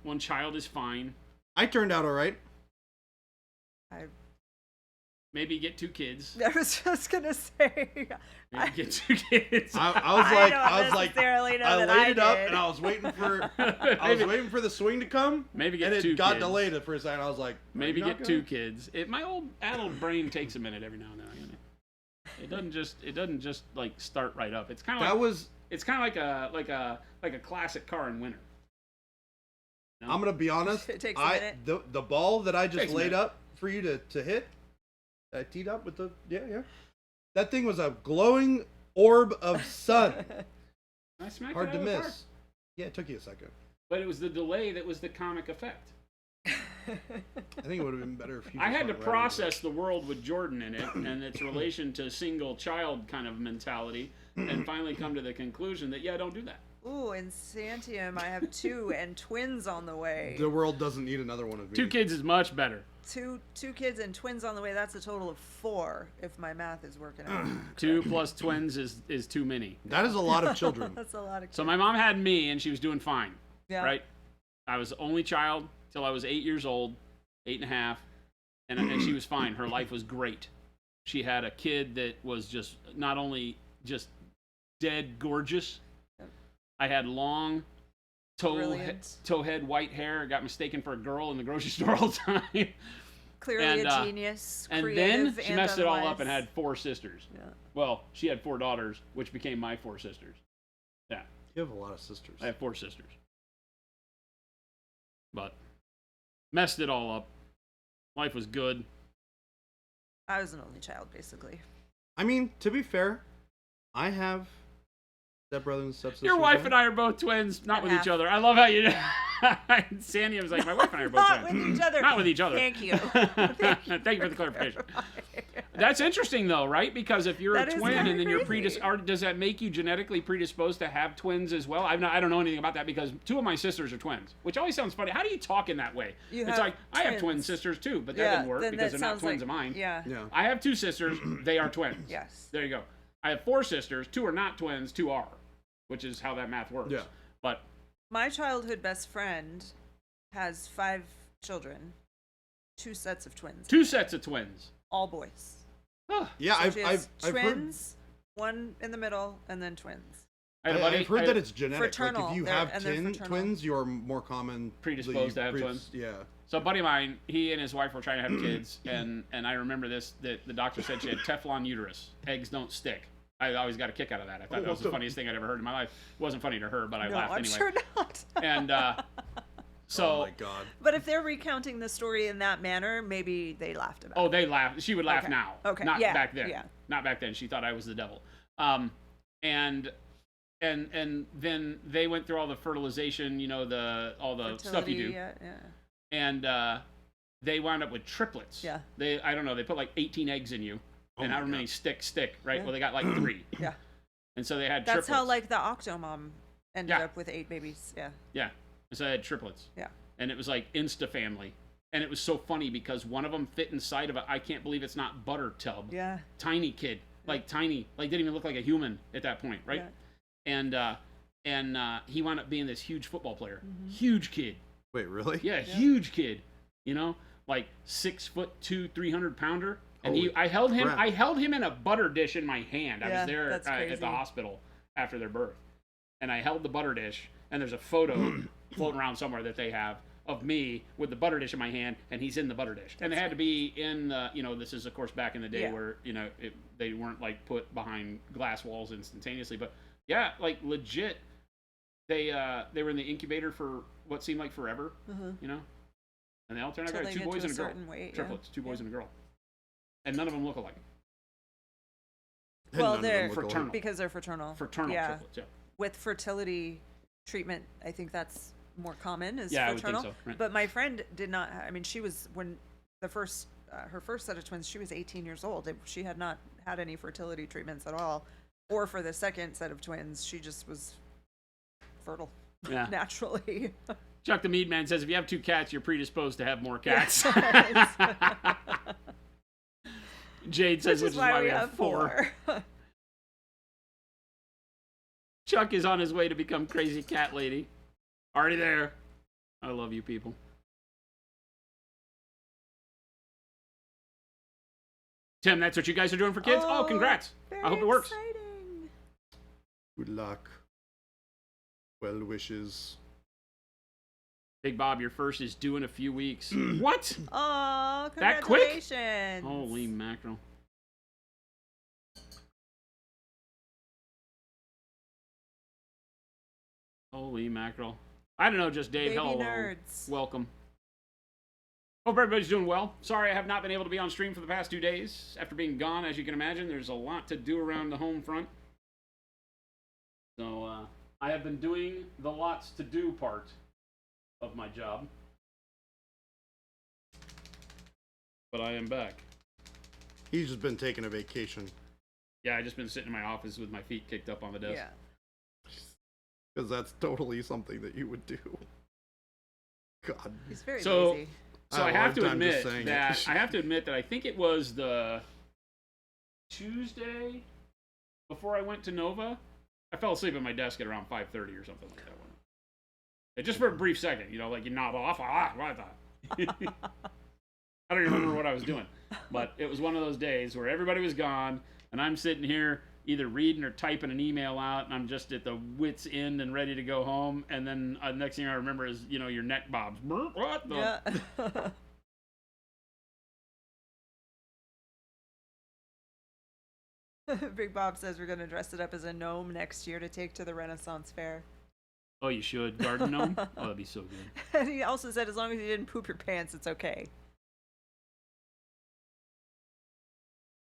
1 child is fine. I turned out all right. Maybe get 2 kids. I was just gonna say. Maybe get 2 kids. I was like, necessarily know I that laid it up, did. and I was waiting for the swing to come, Maybe get and 2 it got kids. delayed for a second. I was like, Maybe "Are you not get gonna-" 2 kids. My old adult brain takes a minute every now and then. It doesn't just like start right up. It's kind of That like, was. it's kind of like a classic car in winter. No? I'm gonna be honest. It takes a minute. The ball that I just Takes a laid minute. up for you to hit, I teed up with the yeah. That thing was a glowing orb of sun. I smacked Hard it to out of the miss. park. Yeah, it took you a second. But it was the delay that was the comic effect. I think it would have been better if you. I just had to went right into process the world with Jordan in it and its relation to single child kind of mentality, and finally come to the conclusion that don't do that. Ooh, in Santiam, I have 2 and twins on the way. The world doesn't need another one of me. 2 kids is much better. Two kids and twins on the way. That's a total of 4, if my math is working out. 2 plus twins is too many. That is a lot of children. That's a lot of kids. So my mom had me, and she was doing fine. Yeah. Right? I was the only child till I was 8 years old, 8.5, and she was fine. Her life was great. She had a kid that was just not only just dead gorgeous. Yep. I had long Brilliant. towhead white hair. Got mistaken for a girl in the grocery store all the time. Clearly and, a genius, And creative, then she messed it all up otherwise. and had 4 sisters. Yeah. Well, she had 4 daughters, which became my 4 sisters. Yeah, You have a lot of sisters. I have 4 sisters. But messed it all up. Life was good. I was an only child, basically. I mean, to be fair, I have stepbrothers and stepsisters. Your wife and I are both twins, not And with half. each other. I love how you. Sandy was like, my wife and I are both Not twins. with each other. Not with each other. Thank you. Thank you for the clarification. That's interesting, though, right? Because if you're That a is twin very and then you're crazy. does that make you genetically predisposed to have twins as well? I don't know anything about that because 2 of my sisters are twins, which always sounds funny. How do you talk in that way? You It's have like I have twin twins. sisters too, but that Yeah, didn't work then because that they're not sounds twins like- of mine. Yeah. Yeah. I have 2 sisters. They are twins. Yes. There you go. I have 4 sisters. 2 are not twins. 2 are, which is how that math works. Yeah. But My childhood best friend has 5 children, 2 sets of twins, 2 sets of twins. all boys. Huh. Yeah, So she has I've heard. twins, one in the middle, and then twins. I had a buddy- I've heard I- that it's genetic. Fraternal, Like if you they're- have and they're fraternal. twins, you're more common Predisposed to have twins? Yeah. So a buddy of mine, he and his wife were trying to have kids, and I remember this, that the doctor said she had Teflon uterus. Eggs don't stick. I always got a kick out of that. I thought that was the funniest thing I'd ever heard in my life. It wasn't funny to her, but I No, laughed I'm anyway. sure not. And so, Oh my god. But if they're recounting the story in that manner, maybe they laughed about it. they laughed. She would laugh Okay. now. Okay. Not Yeah, back then. yeah. Not back then. She thought I was the devil. And then they went through all the fertilization, all the stuff you do. Yeah, yeah. And they wound up with triplets. Yeah. I don't know, they put like 18 eggs in you, and my however many God. stick, right? Yeah. Well, they got like 3. Yeah. And so they had That's triplets. how like the Octomom ended Yeah. up with 8 babies. Yeah. Yeah. And so they had triplets. Yeah. And it was like Insta family. And it was so funny because one of them fit inside of I can't believe it's not butter tub. Yeah. Tiny kid. Like tiny. Like didn't even look like a human at that point, right? Yeah. And he wound up being this huge football player. Huge kid. Wait, really? Yeah, huge kid. Like 6'2", 300-pounder. And Holy I held him. crap. I held him in a butter dish in my hand. I Yeah, was there that's at crazy. the hospital after their birth, and I held the butter dish. And there's a photo floating around somewhere that they have of me with the butter dish in my hand, and he's in the butter dish. And it had to be in the. This is of course back in the day Yeah. where they weren't like put behind glass walls instantaneously, but yeah, like legit. They were in the incubator for what seemed like forever, and they all turned out Till great. they 2 get boys to and a a girl. certain weight, yeah. Triplets, 2 boys and a girl, and none of them look alike. And Well, none of them they're look alike. fraternal. because they're fraternal. Fraternal Yeah. triplets, yeah. With fertility treatment, I think that's more common is Yeah, I would think fraternal. so, right. But my friend did not. I mean, she was when the first her first set of twins. She was 18 years old. She had not had any fertility treatments at all, or for the second set of twins, she just was fertile Yeah. naturally. Chuck the Meat Man says if you have 2 cats, you're predisposed to have more cats. Yes. Jade says Which is why we have 4. Chuck is on his way to become crazy cat lady. Already there. I love you people. Tim, that's what you guys are doing for kids? Oh, congrats. I hope it works. Exciting. Good luck. Well wishes. Big Bob, your first is due in a few weeks. What? Oh, That quick? congratulations. Holy mackerel. Holy mackerel. I don't know, just Dave. Baby Hello. nerds. Welcome. Hope everybody's doing well. Sorry I have not been able to be on stream for the past 2 days. After being gone, as you can imagine, there's a lot to do around the home front. So, I have been doing the lots to do part of my job. But I am back. He's just been taking a vacation. Yeah, I just been sitting in my office with my feet kicked up on the desk. Yeah. Because that's totally something that you would do. God. He's very So- lazy. So I I have a have hard to time admit just saying that it. I have to admit that I think it was the Tuesday before I went to Nova. I fell asleep at my desk at around 5:30 or something like that one. Just for a brief second, you know, like you nod off. What I thought. I don't even remember what I was doing, but it was one of those days where everybody was gone, and I'm sitting here either reading or typing an email out, and I'm just at the wit's end and ready to go home. And then next thing I remember is, you know, your neck bobs. What the? Yeah. Big Bob says we're gonna dress it up as a gnome next year to take to the Renaissance Fair. Oh, you should. Garden gnome? Oh, that'd be so good. And he also said as long as you didn't poop your pants, it's okay.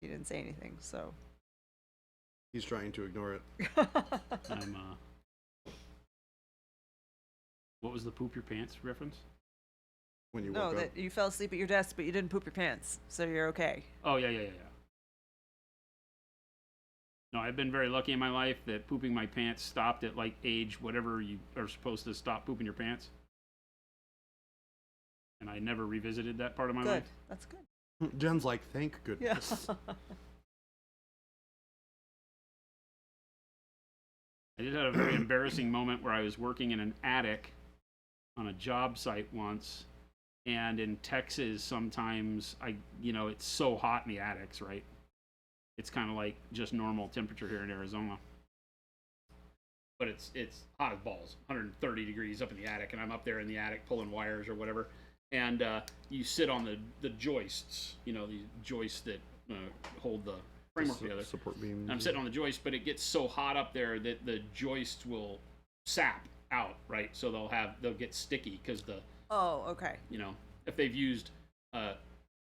He didn't say anything, so. He's trying to ignore it. I'm, what was the poop your pants reference? When you No, woke that up. you fell asleep at your desk, but you didn't poop your pants, so you're okay. Oh, yeah. No, I've been very lucky in my life that pooping my pants stopped at like age whatever you are supposed to stop pooping your pants. And I never revisited that part of my Good. life. That's good. Jen's like, thank Yeah. goodness. I did have a very embarrassing moment where I was working in an attic on a job site once, and in Texas sometimes it's so hot in the attics, right? It's kind of like just normal temperature here in Arizona. But it's hot as balls, 130 degrees up in the attic, and I'm up there in the attic pulling wires or whatever. And you sit on the joists, you know, these joists that hold the framework together. Support beams. I'm sitting on the joist, but it gets so hot up there that the joists will sap out, right? So they'll get sticky because Oh, okay. you know, if they've used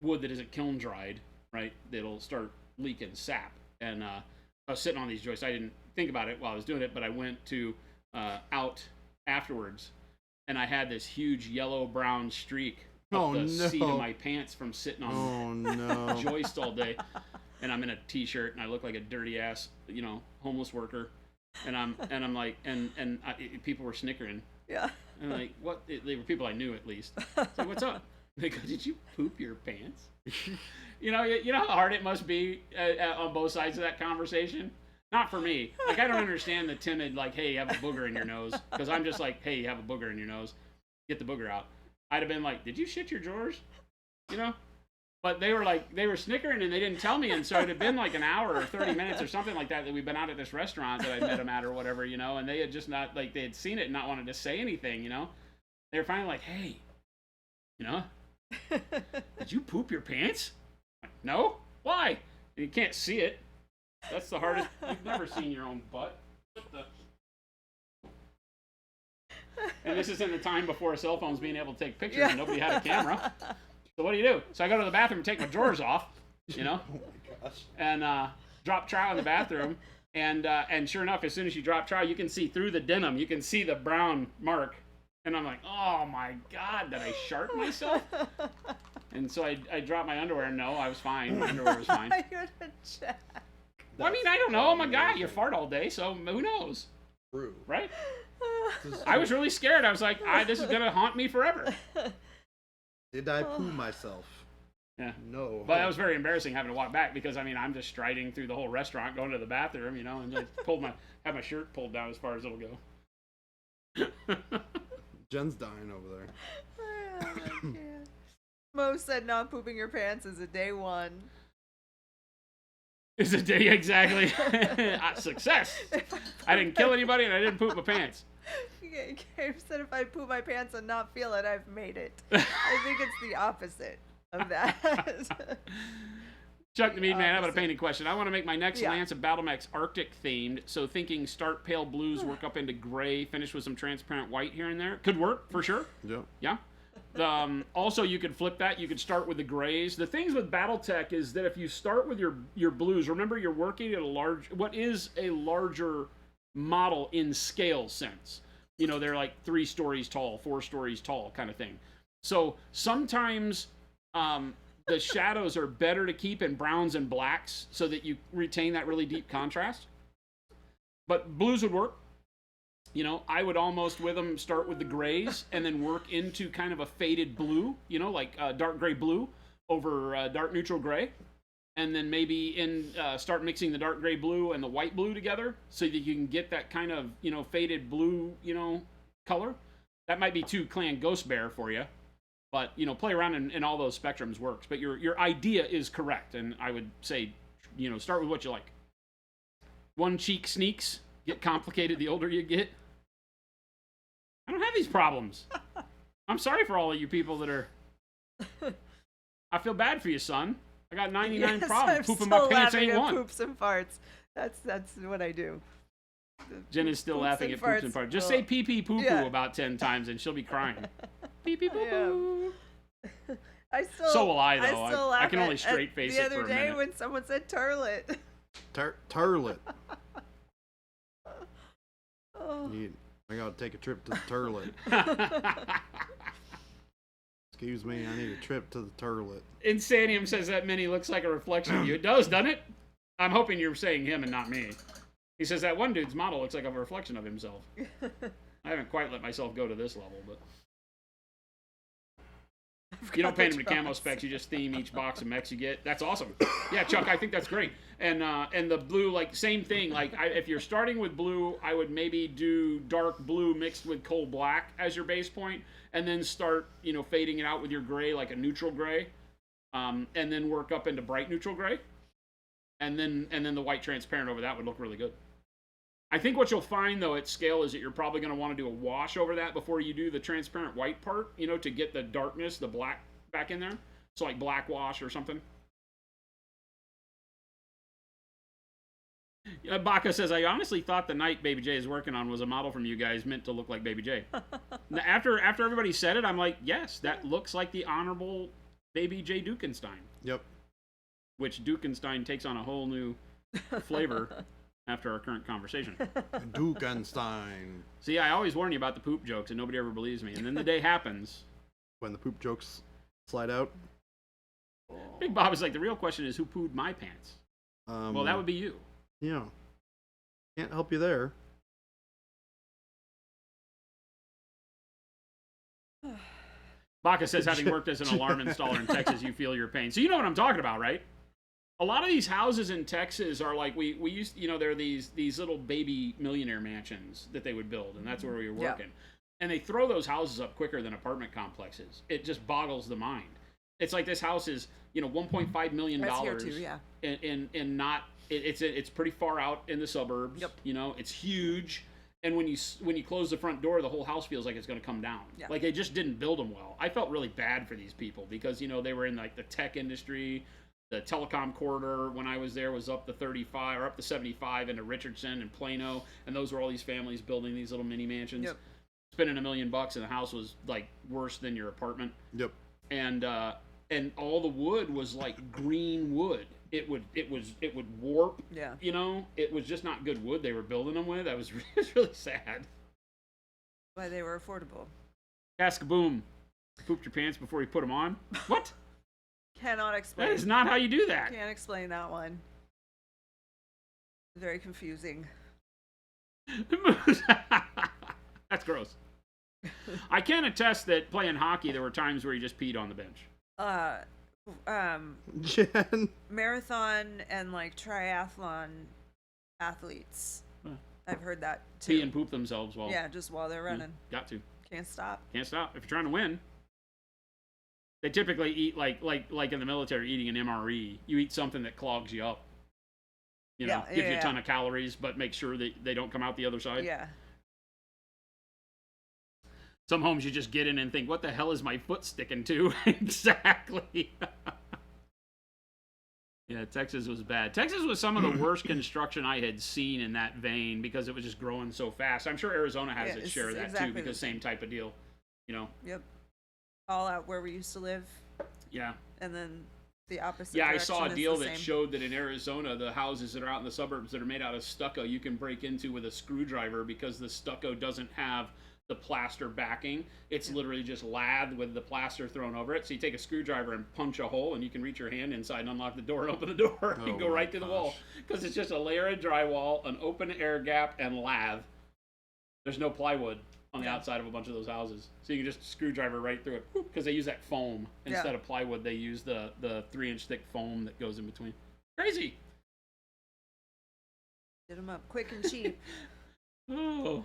wood that isn't kiln dried, right, it'll start leaking sap. And I was sitting on these joists. I didn't think about it while I was doing it, but I went to out afterwards, and I had this huge yellow-brown streak up the seat of my pants from sitting on no. joist all day. And I'm in a t-shirt and I look like a dirty ass, you know, homeless worker. And I'm like, people were snickering. Yeah. And like, what? They were people I knew at least. It's like, what's up? They go, did you poop your pants? You know how hard it must be on both sides of that conversation. Not for me. Like, I don't understand the timid, like, hey, you have a booger in your nose. Because I'm just like, hey, you have a booger in your nose. Get the booger out. I'd have been like, did you shit your drawers? You know? But they were snickering and they didn't tell me. And so it had been like an hour or 30 minutes or something like that we've been out at this restaurant that I met them at or whatever, you know, and they had just not, like, they had seen it and not wanted to say anything, you know. They were finally like, hey, you know, did you poop your pants? Like, no? Why? And you can't see it. That's the hardest. You've never seen your own butt. What the? And this is in the time before cell phones being able to take pictures and nobody had a camera. So what do? So I go to the bathroom and take my drawers off, you know, Oh my gosh. and drop trow in the bathroom. And sure enough, as soon as you drop trow, you can see through the denim. You can see the brown mark. And I'm like, oh my God, did I shart myself? And so I dropped my underwear. No, I was fine. My underwear was fine. You're a jack. Well, I mean, I don't know. I'm a guy. You fart all day, so who knows, True. right? I was really scared. I was like, this is going to haunt me forever. Did I poo myself? Yeah. No. But that was very embarrassing having to walk back because, I mean, I'm just striding through the whole restaurant, going to the bathroom, you know, and just had my shirt pulled down as far as it'll go. Jen's dying over there. Mo said not pooping your pants is a day one. It's a day exactly. Success. I didn't kill anybody and I didn't poop my pants. Gabe said if I poop my pants and not feel it, I've made it. I think it's the opposite of that. Chuck the Meat Man, I have a painting question. I want to make my next Yeah. Lance of Battle Max Arctic themed, so thinking start pale blues, work up into gray, finish with some transparent white here and there. Could work, for sure. Yeah. Yeah. Also, you could flip that. You could start with the grays. The things with BattleTech is that if you start with your blues, remember you're working at what is a larger model in scale sense. You know, they're like 3 stories tall, 4 stories tall kind of thing. So sometimes the shadows are better to keep in browns and blacks so that you retain that really deep contrast. But blues would work. You know, I would almost with them start with the grays and then work into kind of a faded blue, you know, like dark gray blue over dark neutral gray. And then maybe start mixing the dark gray blue and the white blue together so that you can get that kind of, you know, faded blue, you know, color. That might be too clan Ghost Bear for you. But, you know, play around in all those spectrums works. But your idea is correct. And I would say, you know, start with what you like. One cheek sneaks. Get complicated the older you get. I don't have these problems. I'm sorry for all of you people that are... I feel bad for you, son. I got 99 problems. Pooping my pants ain't one. Poops and farts. That's what I do. Jen is still laughing at poops and farts. Just say pee pee poo poo about 10 times and she'll be crying. Pee pee poo poo. So will I, though. I can only straight face it for a minute. The other day when someone said turlet. Turlet. I gotta take a trip to the turlet. Excuse me, I need a trip to the turlet. Insanium says that mini looks like a reflection of you. It does, doesn't it? I'm hoping you're saying him and not me. He says that one dude's model looks like a reflection of himself. I haven't quite let myself go to this level, but... You don't paint them to camo specs, you just theme each box of mechs you get. That's awesome. Yeah, Chuck, I think that's great. And the blue, like, same thing. Like, if you're starting with blue, I would maybe do dark blue mixed with coal black as your base point, and then start, you know, fading it out with your gray, like a neutral gray, and then work up into bright neutral gray. And then the white transparent over that would look really good. I think what you'll find, though, at scale is that you're probably going to want to do a wash over that before you do the transparent white part, you know, to get the darkness, the black back in there. So like black wash or something. Baca says, I honestly thought the knight Baby J is working on was a model from you guys meant to look like Baby J. after everybody said it, I'm like, yes, that looks like the Honorable Baby J Dukenstein. Yep. Which Dukenstein takes on a whole new flavor after our current conversation. Dukenstein. See, I always warn you about the poop jokes, and nobody ever believes me. And then the day happens. When the poop jokes slide out. Big Bob is like, the real question is, who pooed my pants? Well, that would be you. Yeah. Can't help you there. Baca says, having worked as an alarm installer in Texas, you feel your pain. So you know what I'm talking about, right? A lot of these houses in Texas are like, we used, you know, there are these little baby millionaire mansions that they would build, and that's where we were working. Yeah. And they throw those houses up quicker than apartment complexes. It just boggles the mind. It's like this house is, you know, $1.5 million. That's here too, yeah. And not, it's pretty far out in the suburbs. Yep. You know, it's huge. And when you close the front door, the whole house feels like it's going to come down. Yeah. Like, they just didn't build them well. I felt really bad for these people because, you know, they were in like the tech industry. The telecom corridor when I was there was up to 35 or up to 75 into Richardson and Plano, and those were all these families building these little mini mansions. Yep. Spending $1 million, and the house was like worse than your apartment. Yep. And all the wood was like green wood. It would warp. Yeah. You know, it was just not good wood they were building them with. It was really sad. Why they were affordable. Cascaboom, pooped your pants before you put them on. What? Cannot explain. That is not how you do that. Can't explain that one. Very confusing. That's gross. I can attest that playing hockey, there were times where you just peed on the bench. Jen. Marathon and like triathlon athletes. I've heard that too. Pee and poop themselves while. Yeah, just while they're running. Got to. Can't stop. Can't stop. If you're trying to win. They typically eat like in the military, eating an MRE. You eat something that clogs you up. You know, gives you a ton of calories, but make sure that they don't come out the other side. Yeah. Some homes you just get in and think, what the hell is my foot sticking to? Exactly. Yeah, Texas was bad. Texas was some of the worst construction I had seen in that vein because it was just growing so fast. I'm sure Arizona has its share of that too, because same type of deal. You know? Yep. All out where we used to live. Yeah. And then the opposite. Yeah, I saw a deal that showed that in Arizona, the houses that are out in the suburbs that are made out of stucco, you can break into with a screwdriver because the stucco doesn't have the plaster backing. It's literally just lath with the plaster thrown over it. So you take a screwdriver and punch a hole, and you can reach your hand inside and unlock the door and open the door. You can go right to the wall because it's just a layer of drywall, an open air gap, and lath. There's no plywood on the Yeah. outside of a bunch of those houses, so you can just screwdriver right through it because they use that foam instead of plywood. They use the 3-inch thick foam that goes in between. Crazy. Get them up quick and cheap. Oh,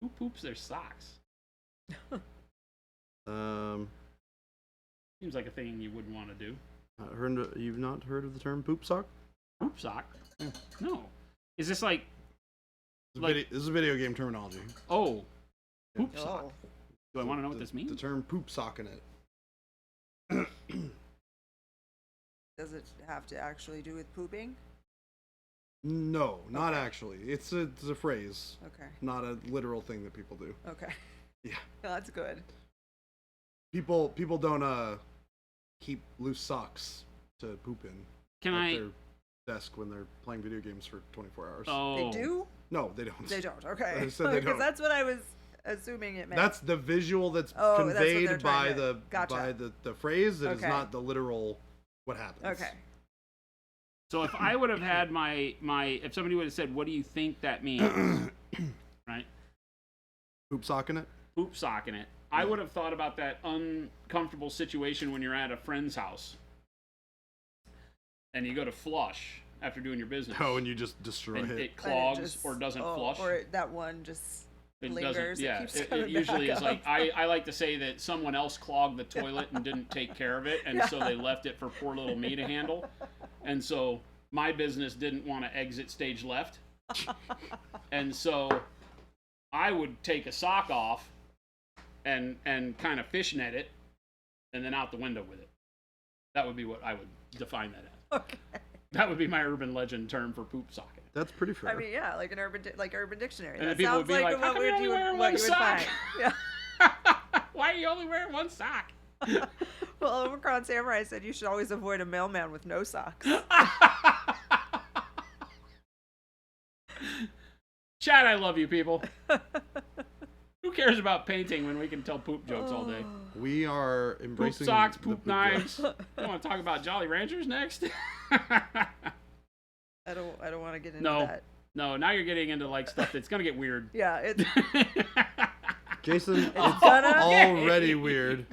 who poops their socks? Seems like a thing you wouldn't want to do. You've not heard of the term poop sock? Poop sock? No. Is this like? This is video game terminology. Oh, poop Oh. sock. Do I want to know what this means? The term poop sock in it. Does it have to actually do with pooping? No, not actually. It's a phrase, Okay. not a literal thing that people do. Okay. Yeah. No, that's good. People don't keep loose socks to poop in Can at I? their desk when they're playing video games for 24 hours. Oh, They do? No, they don't. They don't. Okay. I said they Because don't. that's what I was assuming it meant. That's the visual that's Oh, that's what they're conveyed by trying to- Gotcha. by the phrase. It is Okay. not the literal what happens. Okay. so if I would have had if somebody would have said, "What do you think that means?" Right? Poop sock in it. Poop sock in it. I would have thought about that uncomfortable situation when you're at a friend's house and you go to flush after doing your business. Oh, and you just destroy and it. it clogs just- or doesn't oh, flush. Or that one just It lingers. doesn't. Yeah, keeps it coming usually back is like up. I like to say that someone else clogged the toilet and didn't take care of it, and so they left it for poor little me to handle, and so my business didn't want to exit stage left, and so I would take a sock off and kind of fishnet it, and then out the window with it. That would be what I would define that as. Okay. That would be my urban legend term for poop socket. That's pretty fair. I mean, yeah, like an urban dictionary. And that then people sounds would be like, "How what come you only you would, wear what one you would sock?" find. Yeah. Why are you only wearing one sock? Well, Omicron Samurai said you should always avoid a mailman with no socks. Chad, I love you, people. Who cares about painting when we can tell poop jokes all day? we are Poop embracing socks, the poop jokes. knives. You want to talk about Jolly Ranchers next? I don't want to get into No. that. No, now you're getting into like stuff that's gonna get weird. Yeah, it's Jason, it's gonna- already weird.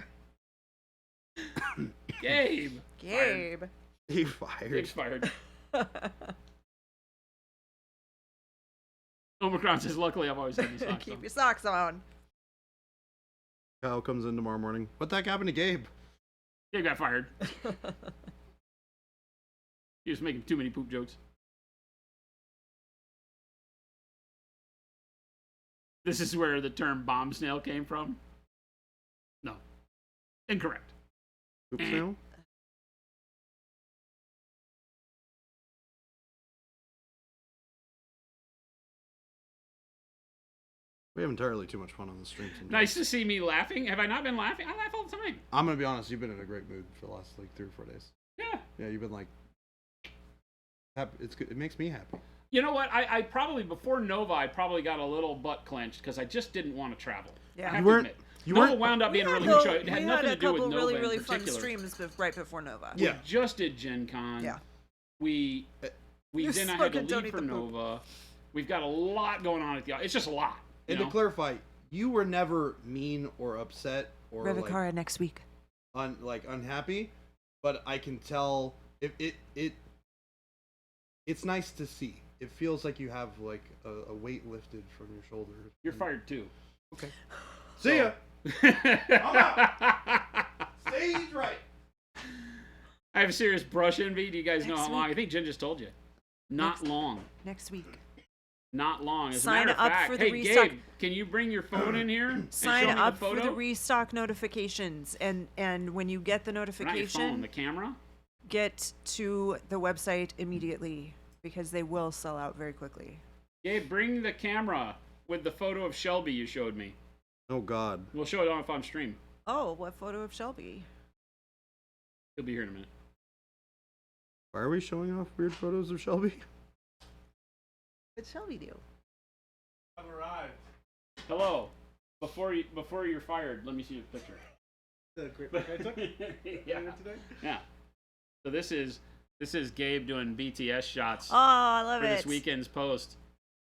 Gabe. Gabe. He fired. Gabe's fired. Omicron says, luckily I've always had these socks Keep on. your socks on. Kyle comes in tomorrow morning. What the heck happened to Gabe? Gabe got fired. He was making too many poop jokes. This is where the term bomb snail came from? No. Incorrect. Poop snail? We have entirely too much fun on the stream sometimes. Nice to see me laughing. Have I not been laughing? I laugh all the time. I'm gonna be honest, you've been in a great mood for the last like 3 or 4 days. Yeah. Yeah, you've been like happy. It's good. It makes me happy. You know what? I probably, before Nova, I probably got a little butt clenched because I just didn't want to travel. Yeah. I have You to weren't- admit. you Nova weren't- wound up being a really We good show. It had had nothing a to do with couple Nova really in fun particular. streams right before Nova. Yeah. We just did Gen Con. Yeah. We You then I suck had to and don't leave eat for the poop. Nova. We've got a lot going on at the. It's just a lot. You And know? to clarify, you were never mean or upset or like Revikara next week. unhappy, but I can tell it's nice to see. It feels like you have like a weight lifted from your shoulders. You're fired too. Okay. See ya. Stage right. I have serious brush envy. Do you guys know Next how long? week. I think Jen just told you. Not Next- long. Next week. Not long. As Sign a matter of up fact, for the hey restock. Gabe, can you bring your phone in here and Sign show me up the for photo? the restock notifications, and when you get the Not your phone, notification, the camera. get to the website immediately because they will sell out very quickly. Gabe, bring the camera with the photo of Shelby you showed me. Oh God. We'll show it on stream. Oh, what photo of Shelby? He'll be here in a minute. Why are we showing off weird photos of Shelby? What'd Shelby do? I've arrived. Hello. Before you're fired, let me see your picture. The great look I took Yeah. today. Yeah. So this is Gabe doing BTS shots Oh, I love for it. this weekend's post.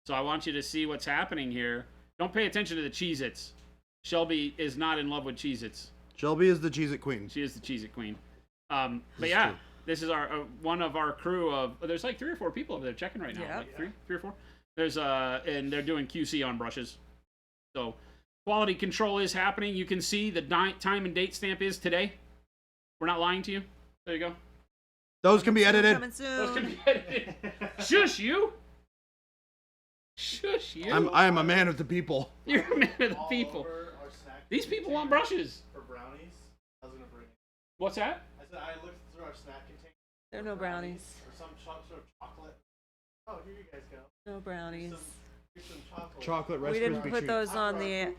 So I want you to see what's happening here. Don't pay attention to the Cheez-Its. Shelby is not in love with Cheez-Its. Shelby is the Cheez-It queen. She is the Cheez-It queen. But This is yeah, true. this is our one of our crew of. There's like 3 or 4 people over there checking right now. Yeah. Like three or four. There's and they're doing QC on brushes. So quality control is happening. You can see the time and date stamp is today. We're not lying to you. There you go. Those can be edited. Coming soon. Those can be edited. Shush you. Shush you. I am a man of the people. You're a man of the people. These people want brushes. For brownies, I was gonna bring. What's that? I said I looked through our snack container. There are no brownies. Or some sort of chocolate. Oh, here you guys go. No brownies. Here's some chocolate. Chocolate Rice We didn't Krispie put treats. those on the.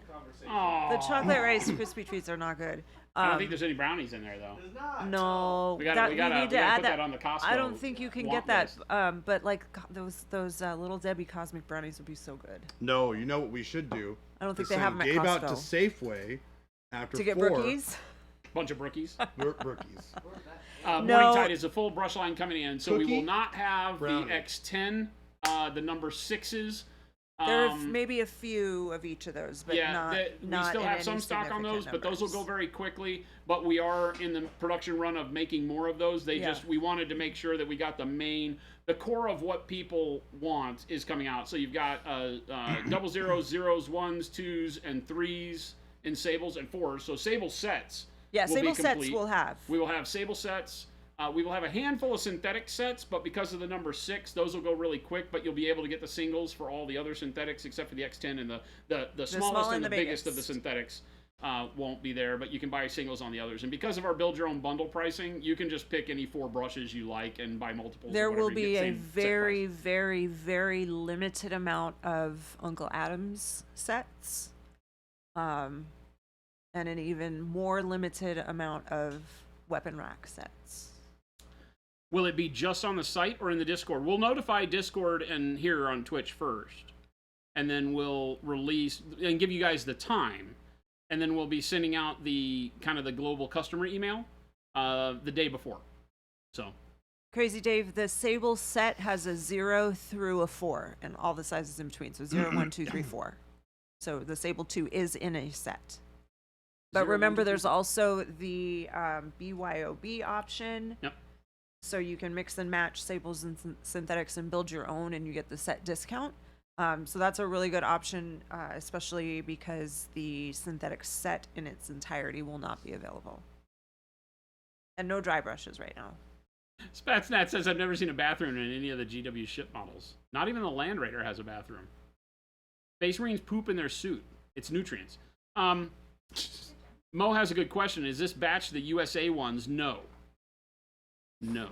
Aww. The chocolate Rice Krispie treats are not good. I don't think there's any brownies in there though. There's not. No, We gotta need put to that add that. on the Costco. I don't think you can want get that. list. But like those Little Debbie Cosmic brownies would be so good. No, you know what we should do? I don't think Is they have send them at Gabe out to Costco. Safeway after To get 4. brookies. Bunch of brookies. Rookies. No. Morning Tide is a full brush line coming in, so we Cookie? will not have Brownie. the X10, the number 6s. There are maybe a few of each of those, but yeah, not. we not still in have some any stock on those, significant but those will go numbers. very quickly. But we are in the production run of making more of those. Yeah. We wanted to make sure that we got the core of what people want is coming out. So you've got double zeros, zeros, ones, twos, and threes in sables and fours. So sable sets. Yeah, will be sable sets complete. we'll have. We will have sable sets. We will have a handful of synthetic sets, but because of the number 6, those will go really quick. But you'll be able to get the singles for all the other synthetics except for the X10 and the smallest small and and the the biggest of the biggest. synthetics won't be there. But you can buy singles on the others. And because of our build your own bundle pricing, you can just pick any 4 brushes you like and buy multiples. There or whatever. will You be get a same set very, price. very, very limited amount of Uncle Adam's sets, and an even more limited amount of weapon rack sets. Will it be just on the site or in the Discord? We'll notify Discord and here on Twitch first. And then we'll release and give you guys the time. And then we'll be sending out the kind of the global customer email the day before. So Crazy Dave, the Sable set has a 0 through a 4 and all the sizes in between. So 0, 1, 2, 3, 4. So the Sable 2 is in a set. But 0, 1, remember, 2, 3, there's 4. also the BYOB option. Yep. So you can mix and match sables and synthetics and build your own, and you get the set discount. So that's a really good option, especially because the synthetic set in its entirety will not be available. And no dry brushes right now. Spatsnat says I've never seen a bathroom in any of the GW ship models. Not even the Land Raider has a bathroom. Space Marines poop in their suit. It's nutrients. Mo has a good question. Is this batch the USA ones? No. No.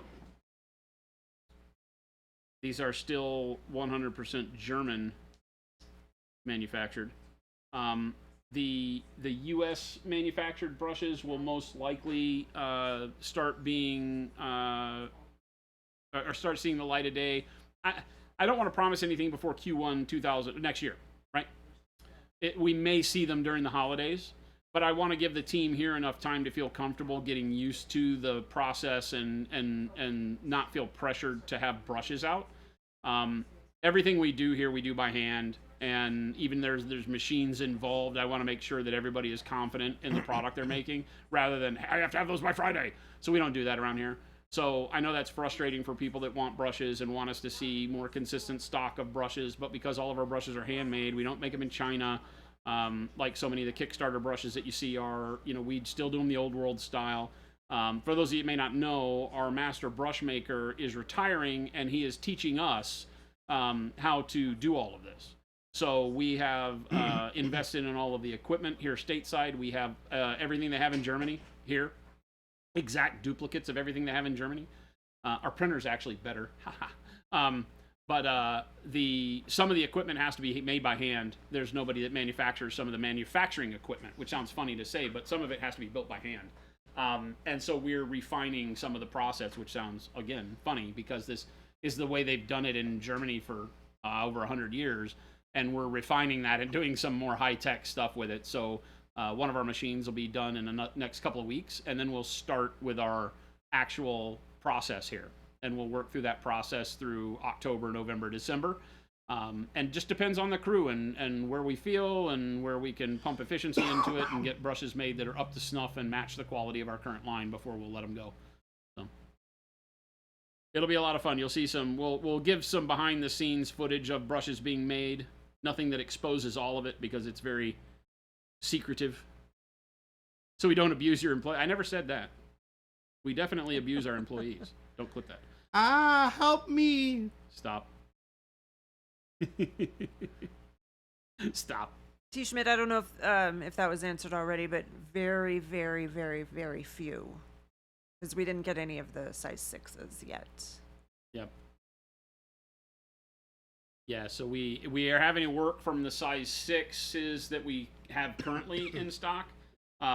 These are still 100% German manufactured. The US manufactured brushes will most likely start being or start seeing the light of day. I don't want to promise anything before Q1 2000 next year, right? We may see them during the holidays, but I want to give the team here enough time to feel comfortable getting used to the process and not feel pressured to have brushes out. Everything we do here, we do by hand, and even there's machines involved. I want to make sure that everybody is confident in the product they're making, rather than I have to have those by Friday. So we don't do that around here. So I know that's frustrating for people that want brushes and want us to see more consistent stock of brushes, but because all of our brushes are handmade, we don't make them in China. Like so many of the Kickstarter brushes that you see are, we still do them the old world style. For those of you that may not know, our master brush maker is retiring, and he is teaching us how to do all of this. So we have invested in all of the equipment here stateside. We have everything they have in Germany here. Exact duplicates of everything they have in Germany. Our printer's actually better. But some of the equipment has to be made by hand. There's nobody that manufactures some of the manufacturing equipment, which sounds funny to say, but some of it has to be built by hand. And so we're refining some of the process, which sounds, again, funny, because this is the way they've done it in Germany for over 100 years. And we're refining that and doing some more high-tech stuff with it. So one of our machines will be done in the next couple of weeks, and then we'll start with our actual process here. And we'll work through that process through October, November, December. And just depends on the crew and where we feel and where we can pump efficiency into it and get brushes made that are up to snuff and match the quality of our current line before we'll let them go. So it'll be a lot of fun. You'll see some. We'll give some behind the scenes footage of brushes being made. Nothing that exposes all of it because it's very secretive. So we don't abuse your employee. I never said that. We definitely abuse our employees. Don't clip that. Help me. Stop. Stop. T. Schmidt, I don't know if that was answered already, but very, very, very, very few. Because we didn't get any of the size 6s yet. Yep. Yeah, so we are having to work from the size 6s that we have currently in stock,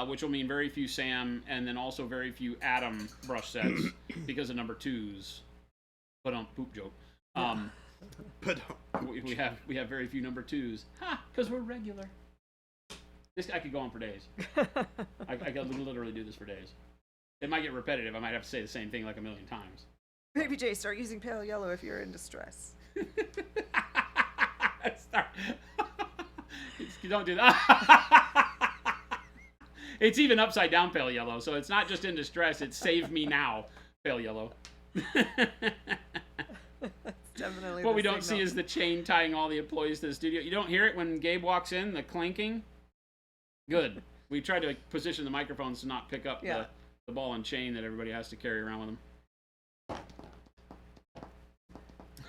which will mean very few Sam and then also very few Adam brush sets because of number 2s. But poop joke. But We have very few number 2s. Ha! Because we're regular. I could go on for days. I could literally do this for days. It might get repetitive. I might have to say the same thing like a million times. Baby J, start using pale yellow if you're in distress. Don't do that. It's even upside down pale yellow, so it's not just in distress. It's save me now pale yellow. Definitely. What we don't see is the chain tying all the employees to the studio. You don't hear it when Gabe walks in, the clanking. Good. We tried to position the microphones to not pick up the ball and chain that everybody has to carry around with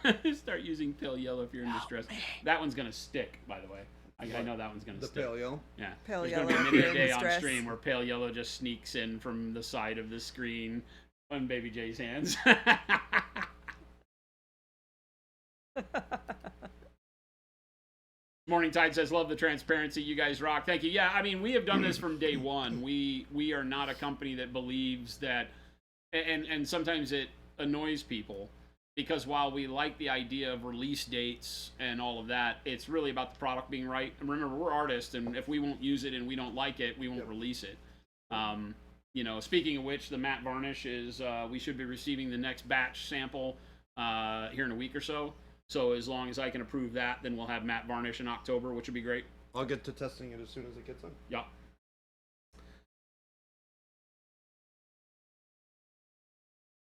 them. Start using pale yellow if you're in distress. That one's gonna stick, by the way. I know that one's gonna stick. the pale yellow. Yeah. Pale There's yellow gonna if be a you're in day on distress. stream where pale yellow just sneaks in from the side of the screen on Baby J's hands. Morning Tide says, love the transparency. You guys rock. Thank you. Yeah, I mean, we have done this from day one. We are not a company that believes that, and sometimes it annoys people because while we like the idea of release dates and all of that, it's really about the product being right. And remember, we're artists, and if we won't use it and we don't like it, we won't release it. You know, speaking of which, the matte varnish is, we should be receiving the next batch sample here in a week or so. So as long as I can approve that, then we'll have matte varnish in October, which would be great. I'll get to testing it as soon as it gets in. Yeah.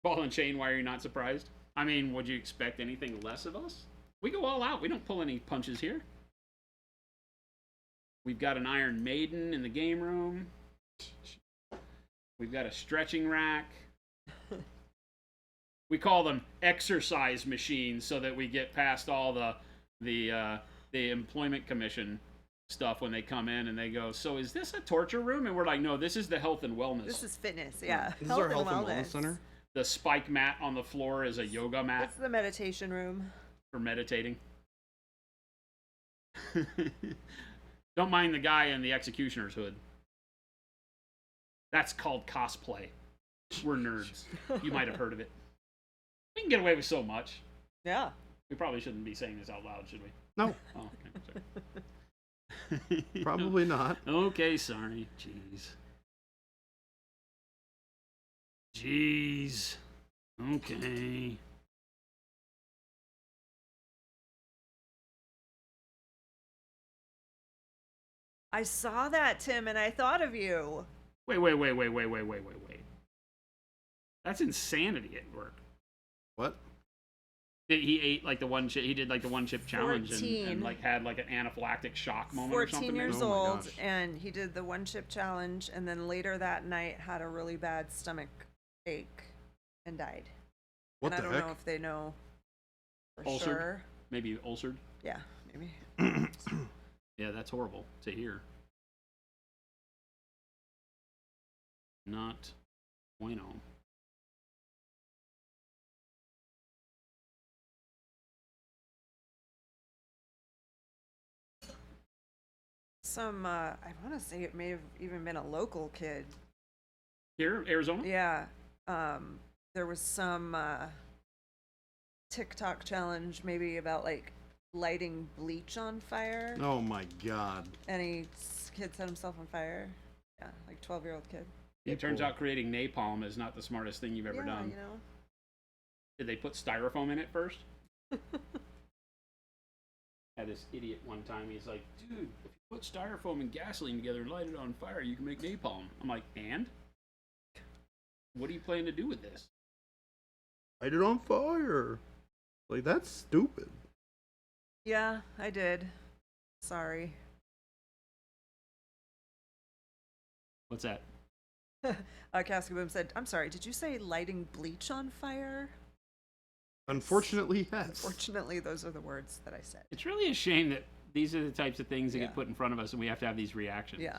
Ball and chain, why are you not surprised? I mean, would you expect anything less of us? We go all out. We don't pull any punches here. We've got an Iron Maiden in the game room. We've got a stretching rack. We call them exercise machines so that we get past all the employment commission stuff when they come in and they go, so is this a torture room? And we're like, no, this is the health and wellness. This is fitness, yeah. This is our health and wellness center. The spike mat on the floor is a yoga mat It's the meditation room. for meditating. Don't mind the guy in the executioner's hood. That's called cosplay. We're nerds. You might have heard of it. We can get away with so much. Yeah. We probably shouldn't be saying this out loud, should we? No, Oh, okay, sorry. probably not. Okay, sorry. Jeez. Okay. I saw that, Tim, and I thought of you. Wait. That's insanity at work. What? He ate like the one chip. He did like the one chip challenge and 14. like had like an anaphylactic shock moment or 14 something. years Oh my old, gosh. and he did the one chip challenge, and then later that night had a really bad stomach ache and died. What and the I don't heck? know if they know for Ulcered? sure. Maybe ulcered. Yeah, maybe. Yeah, that's horrible to hear. Not bueno. Some, I want to say it may have even been a local kid. Here, Arizona? Yeah. There was some TikTok challenge maybe about like lighting bleach on fire. Oh my god. And kid set himself on fire. Yeah, like 12-year-old kid. It turns People- out creating napalm is not the smartest thing you've ever yeah, done. you know. Did they put styrofoam in it first? Had this idiot one time. He's like, dude, if you put styrofoam and gasoline together and light it on fire, you can make napalm. I'm like, and? What do you plan to do with this? Light it on fire. Like, that's stupid. Yeah, I did. Sorry. What's that? Cascaboom said, I'm sorry, did you say lighting bleach on fire? Unfortunately, yes. Unfortunately, those are the words that I said. It's really a shame that these are the types of things that Yeah. get put in front of us and we have to have these reactions. Yeah.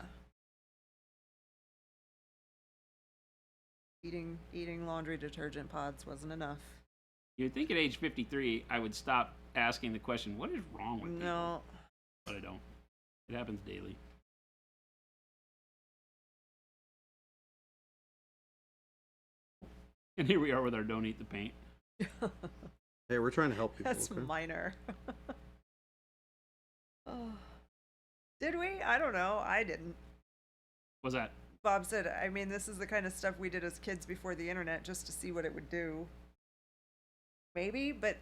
Eating laundry detergent pods wasn't enough. You'd think at age 53, I would stop asking the question, what is wrong with people? No. But I don't. It happens daily. And here we are with our don't eat the paint. Hey, we're trying to help people. That's okay? minor. Oh. Did we? I don't know. I didn't. What's that? Bob said, I mean, this is the kind of stuff we did as kids before the internet just to see what it would do. Maybe, but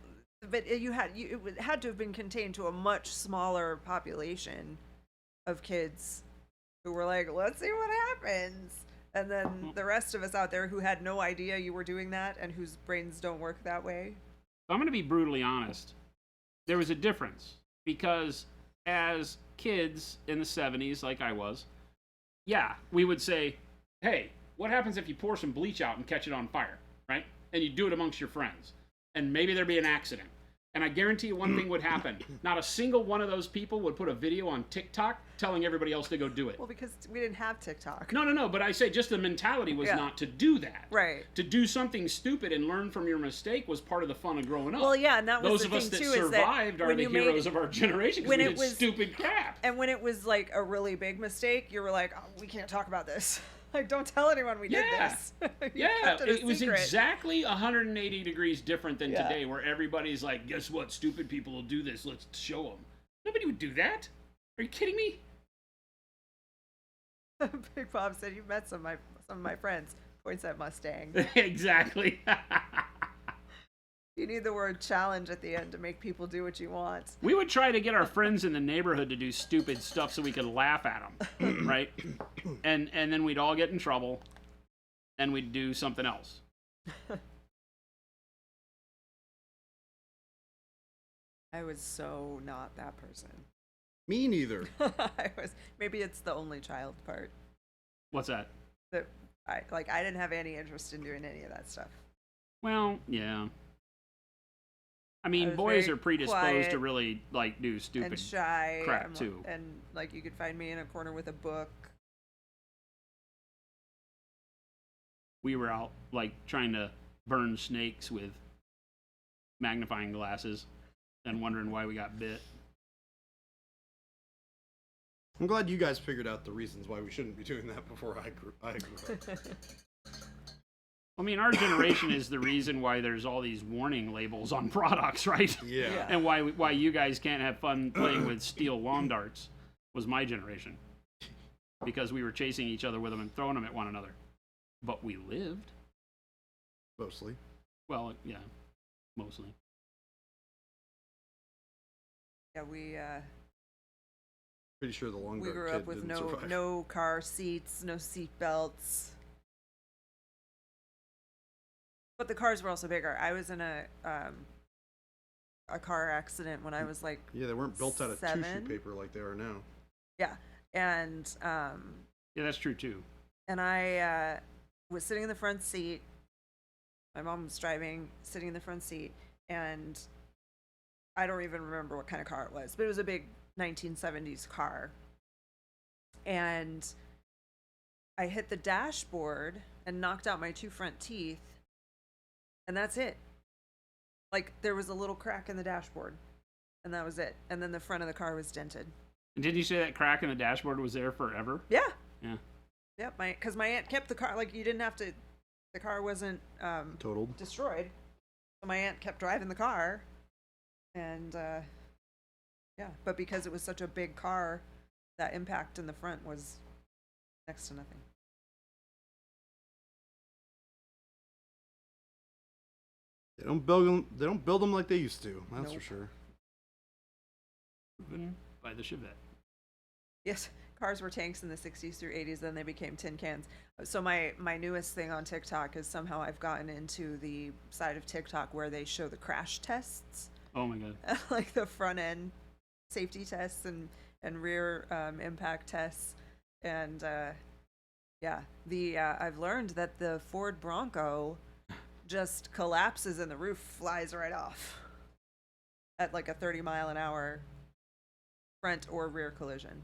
it had to have been contained to a much smaller population of kids who were like, let's see what happens. And then the rest of us out there who had no idea you were doing that and whose brains don't work that way. I'm going to be brutally honest. There was a difference because as kids in the 70s, like I was, yeah, we would say, hey, what happens if you pour some bleach out and catch it on fire, right? And you do it amongst your friends. And maybe there'd be an accident. And I guarantee you one thing would happen. Not a single one of those people would put a video on TikTok telling everybody else to go do it. Well, because we didn't have TikTok. No, but I say just the mentality was not to do that. Right. To do something stupid and learn from your mistake was part of the fun of growing up. Well, yeah, and that was those the of us thing, that too, is that survived are when the you heroes made- of our generation because when we it did was- stupid crap. And when it was like a really big mistake, you were like, oh, we can't talk about this. Like, don't tell anyone we did Yeah. this. You Yeah, kept it a it was secret. exactly 180 degrees different than Yeah. today, where everybody's like, guess what? Stupid people will do this. Let's show them. Nobody would do that. Are you kidding me? Big Bob said, you've met some of my friends. Points at Mustang. Exactly. You need the word challenge at the end to make people do what you want. We would try to get our friends in the neighborhood to do stupid stuff so we could laugh at them, right? And then we'd all get in trouble, and we'd do something else. I was so not that person. Me neither. Maybe it's the only child part. What's that? That I didn't have any interest in doing any of that stuff. Well, yeah. I I mean, was boys very are predisposed quiet to really like do stupid And shy. crap I'm- too. And like you could find me in a corner with a book. We were out like trying to burn snakes with magnifying glasses and wondering why we got bit. I'm glad you guys figured out the reasons why we shouldn't be doing that before I grew up. I mean, our generation is the reason why there's all these warning labels on products, right? Yeah. Yeah. And why you guys can't have fun playing with steel lawn darts was my generation. Because we were chasing each other with them and throwing them at one another. But we lived. Mostly. Well, yeah, mostly. Yeah, we Pretty sure the long we dart grew kid up with didn't survive. no car seats, no seat belts. But the cars were also bigger. I was in a car accident when I was like Yeah, they weren't built out of tissue 7. paper like they are now. Yeah, and Yeah, that's true too. I was sitting in the front seat. My mom was driving, sitting in the front seat, and I don't even remember what kind of car it was, but it was a big 1970s car. And I hit the dashboard and knocked out my 2 front teeth, and that's it. Like, there was a little crack in the dashboard, and that was it. And then the front of the car was dented. And didn't you say that crack in the dashboard was there forever? Yeah. Yeah. Yep, because my aunt kept the car, like, you didn't have to, the car wasn't Totaled. destroyed. So my aunt kept driving the car, and yeah, but because it was such a big car, that impact in the front was next to nothing. They don't build them. They don't build them like they used to. That's for Nope. sure. By the Chevette. Yes, cars were tanks in the 60s through 80s, then they became tin cans. So my newest thing on TikTok is somehow I've gotten into the side of TikTok where they show the crash tests, Oh my god. like the front end safety tests and rear impact tests. And yeah, I've learned that the Ford Bronco just collapses and the roof flies right off at like a 30-mile-an-hour front or rear collision.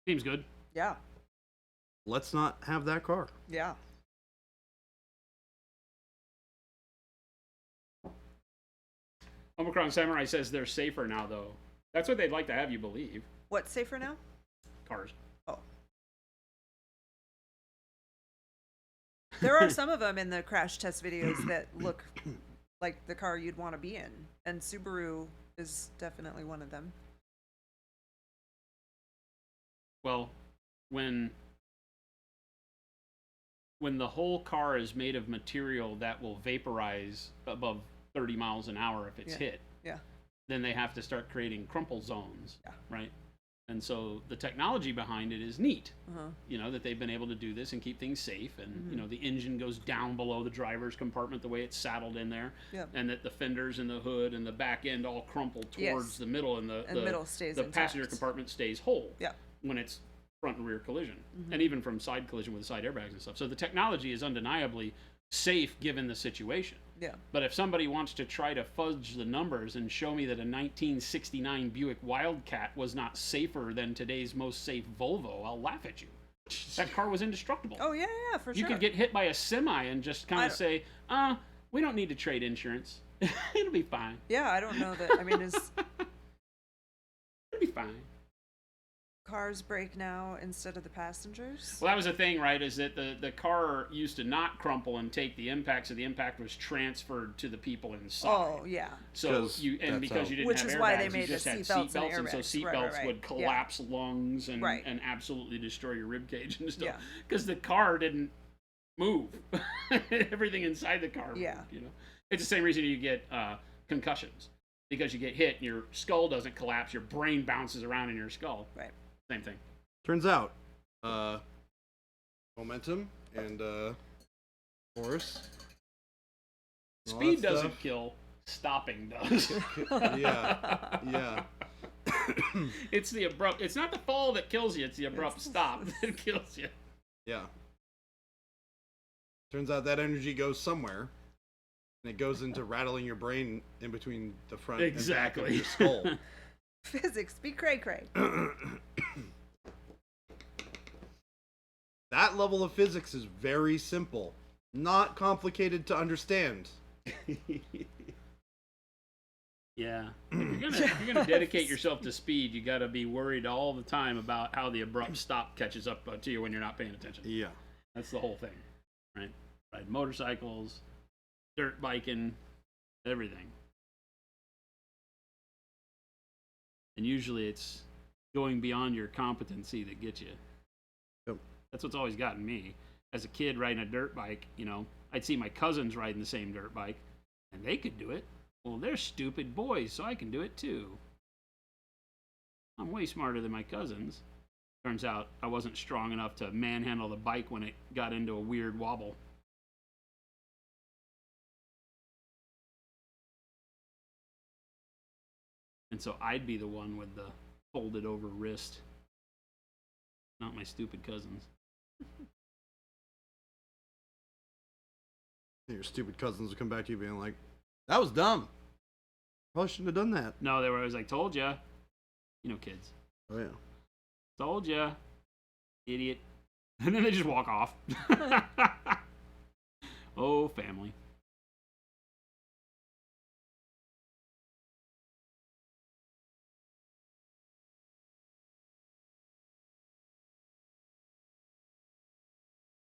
Seems good. Yeah, Let's not have that car. yeah. Omicron Samurai says they're safer now, though. That's what they'd like to have you believe. What's safer now? Cars. Oh. There are some of them in the crash test videos that look like the car you'd want to be in, and Subaru is definitely one of them. Well, when the whole car is made of material that will vaporize above 30 miles an hour if it's hit, Yeah. then they have to start creating crumple zones, Yeah. right? And so the technology behind it is neat, Uh-huh. you know, that they've been able to do this and keep things safe. And, you know, the engine goes down below the driver's compartment the way it's saddled in there. Yep. And that the fenders and the hood and the back end all crumple towards Yes. the middle, and the middle stays the passenger intact. compartment stays whole Yeah. when it's front and rear collision, Mm-hmm. and even from side collision with the side airbags and stuff. So the technology is undeniably safe given the situation. Yeah. But if somebody wants to try to fudge the numbers and show me that a 1969 Buick Wildcat was not safer than today's most safe Volvo, I'll laugh at you. That car was indestructible. Oh yeah, for You sure. could get hit by a semi and just kind I of say, we don't need to trade insurance. It'll be fine. Yeah, I don't know that. I mean, is It'll be fine. cars brake now instead of the passengers? Well, that was the thing, right? Is that the car used to not crumple and take the impact, so the impact was transferred to the people inside. Oh yeah. So Because you that's because how- you didn't Which have is airbags, why they you made the just had seatbelts and seatbelts, and so airbags. seatbelts Right, right, would right. collapse lungs and Right. and absolutely destroy your rib cage and stuff. Yeah. Because the car didn't move. Everything inside the car moved, Yeah. you know. It's the same reason you get concussions. Because you get hit and your skull doesn't collapse, your brain bounces around in your skull. Right. Same thing. Turns out, momentum and force. and all Speed that doesn't stuff. kill, stopping does. Yeah. It's the abrupt. It's not the fall that kills you. It's the abrupt stop that kills you. Yeah. Turns out that energy goes somewhere, and it goes into rattling your brain in between the front and back of Exactly. your skull. Physics be cray cray. That level of physics is very simple, not complicated to understand. Yeah. If you're gonna dedicate yourself to speed, you got to be worried all the time about how the abrupt stop catches up to you when you're not paying attention. Yeah. That's the whole thing, right? Riding motorcycles, dirt biking, everything. And usually it's going beyond your competency that gets you. Yep. That's what's always gotten me. As a kid riding a dirt bike, you know, I'd see my cousins riding the same dirt bike, and they could do it. Well, they're stupid boys, so I can do it too. I'm way smarter than my cousins. Turns out I wasn't strong enough to manhandle the bike when it got into a weird wobble. And so I'd be the one with the folded over wrist, not my stupid cousins. Your stupid cousins will come back to you being like, that was dumb. Probably shouldn't have done that. No, they were always like, told ya. You know, kids. Oh, yeah. Told ya. Idiot. And then they just walk off. Oh, family.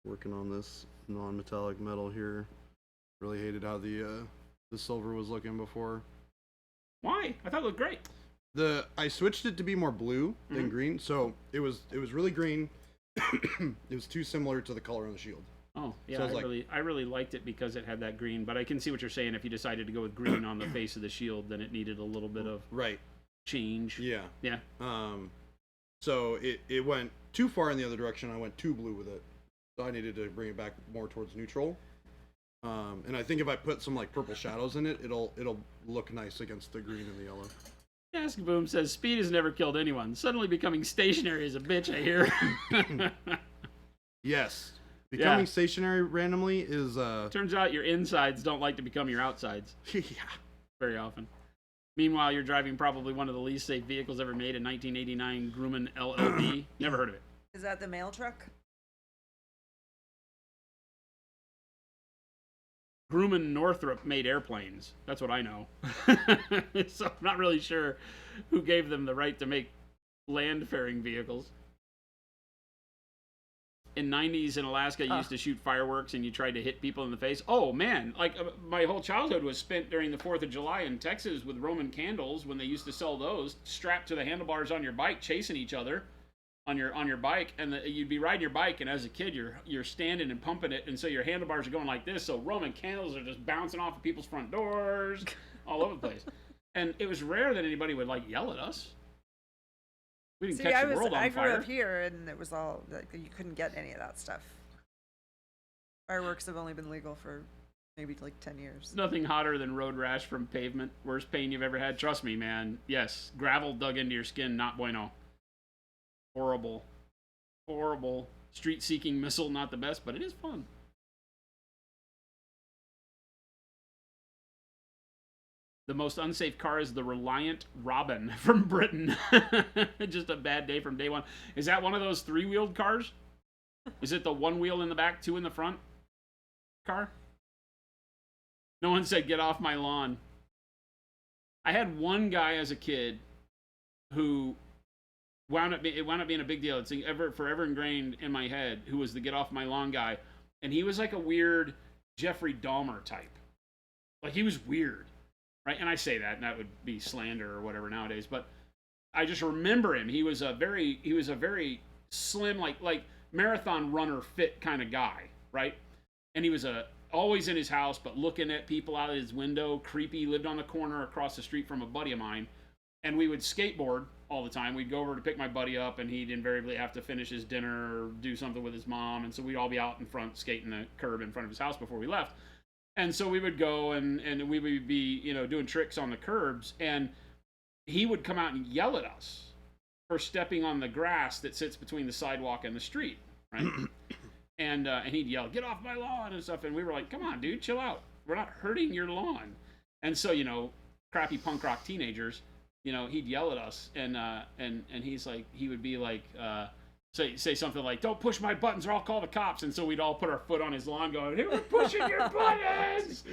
Working on this non-metallic metal here. Really hated how the silver was looking before. Why? I thought it looked great. I switched it to be more blue than Mhm. green, so it was really green. It was too similar to the color on the shield. Oh, yeah, So it's I really liked it because it had that green, but I can see what you're saying. If you decided to go with green on the face of the shield, then it needed a little bit of right. change. Yeah. Yeah. So it went too far in the other direction. I went too blue with it. So I needed to bring it back more towards neutral. And I think if I put some like purple shadows in it, it'll look nice against the green and the yellow. Boom says, speed has never killed anyone. Suddenly becoming stationary is a bitch, I hear. Yes. Becoming Yeah. stationary randomly is Turns out your insides don't like to become your outsides yeah. very often. Meanwhile, you're driving probably one of the least safe vehicles ever made, a 1989 Grumman LLB. Never heard of it. Is that the mail truck? Grumman Northrop made airplanes. That's what I know. So I'm not really sure who gave them the right to make land-faring vehicles. In 90s in Alaska, you used to shoot fireworks and you tried to hit people in the face. Oh, man. Like, my whole childhood was spent during the 4th of July in Texas with Roman candles when they used to sell those, strapped to the handlebars on your bike, chasing each other on your bike. And you'd be riding your bike, and as a kid, you're standing and pumping it, and so your handlebars are going like this, so Roman candles are just bouncing off of people's front doors, all over the place. And it was rare that anybody would, like, yell at us. We didn't catch the world on I grew fire. up here, and it was all like you couldn't get any of that stuff. Fireworks have only been legal for maybe like 10 years. Nothing hotter than road rash from pavement. Worst pain you've ever had. Trust me, man. Yes, gravel dug into your skin, not bueno. Horrible. Horrible. Street-seeking missile, not the best, but it is fun. The most unsafe car is the Reliant Robin from Britain. Just a bad day from day one. Is that one of those three-wheeled cars? Is it the one wheel in the back, two in the front car? No one said, get off my lawn. I had one guy as a kid who wound up being a big deal. It's forever ingrained in my head, who was the get off my lawn guy. And he was like a weird Jeffrey Dahmer type. Like, he was weird. Right? And I say that, and that would be slander or whatever nowadays, but I just remember him. He was a very slim, like marathon runner fit kind of guy, right? And he was always in his house, but looking at people out of his window, creepy. He lived on the corner across the street from a buddy of mine, and we would skateboard all the time. We'd go over to pick my buddy up, and he'd invariably have to finish his dinner or do something with his mom, and so we'd all be out in front skating the curb in front of his house before we left. And so we would go and we would be, doing tricks on the curbs, and he would come out and yell at us for stepping on the grass that sits between the sidewalk and the street, right? And he'd yell, get off my lawn and stuff. And we were like, come on, dude, chill out. We're not hurting your lawn. And so, crappy punk rock teenagers, he'd yell at us, and he's like, he would be like, say something like, don't push my buttons or I'll call the cops. And so we'd all put our foot on his lawn going, hey, we're pushing your buttons,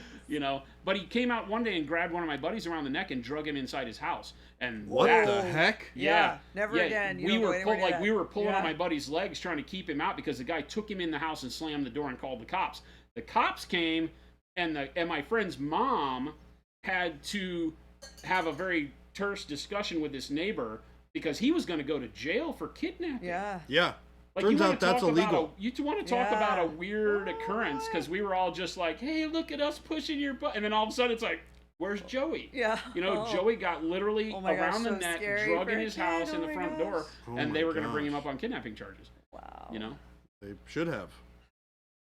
But he came out one day and grabbed one of my buddies around the neck and drug him inside his house. And What the heck? Yeah. Never again. You We don't go were anywhere near that. we were pulling Yeah. on my buddy's legs trying to keep him out because the guy took him in the house and slammed the door and called the cops. The cops came, and my friend's mom had to have a very terse discussion with this neighbor because he was going to go to jail for kidnapping. Yeah. Yeah. Like, Turns you wanna out that's talk about illegal. you want to talk Yeah. about a weird occurrence because we were all just like, hey, look at us pushing your butt. And then all of a sudden it's like, where's Joey? Yeah. Oh. Joey got literally Oh my gosh, around the so neck, scary drug for in a his kid. house in Oh the my front gosh. door, Oh and my they were going to bring him gosh. up on kidnapping charges. Wow. They should have.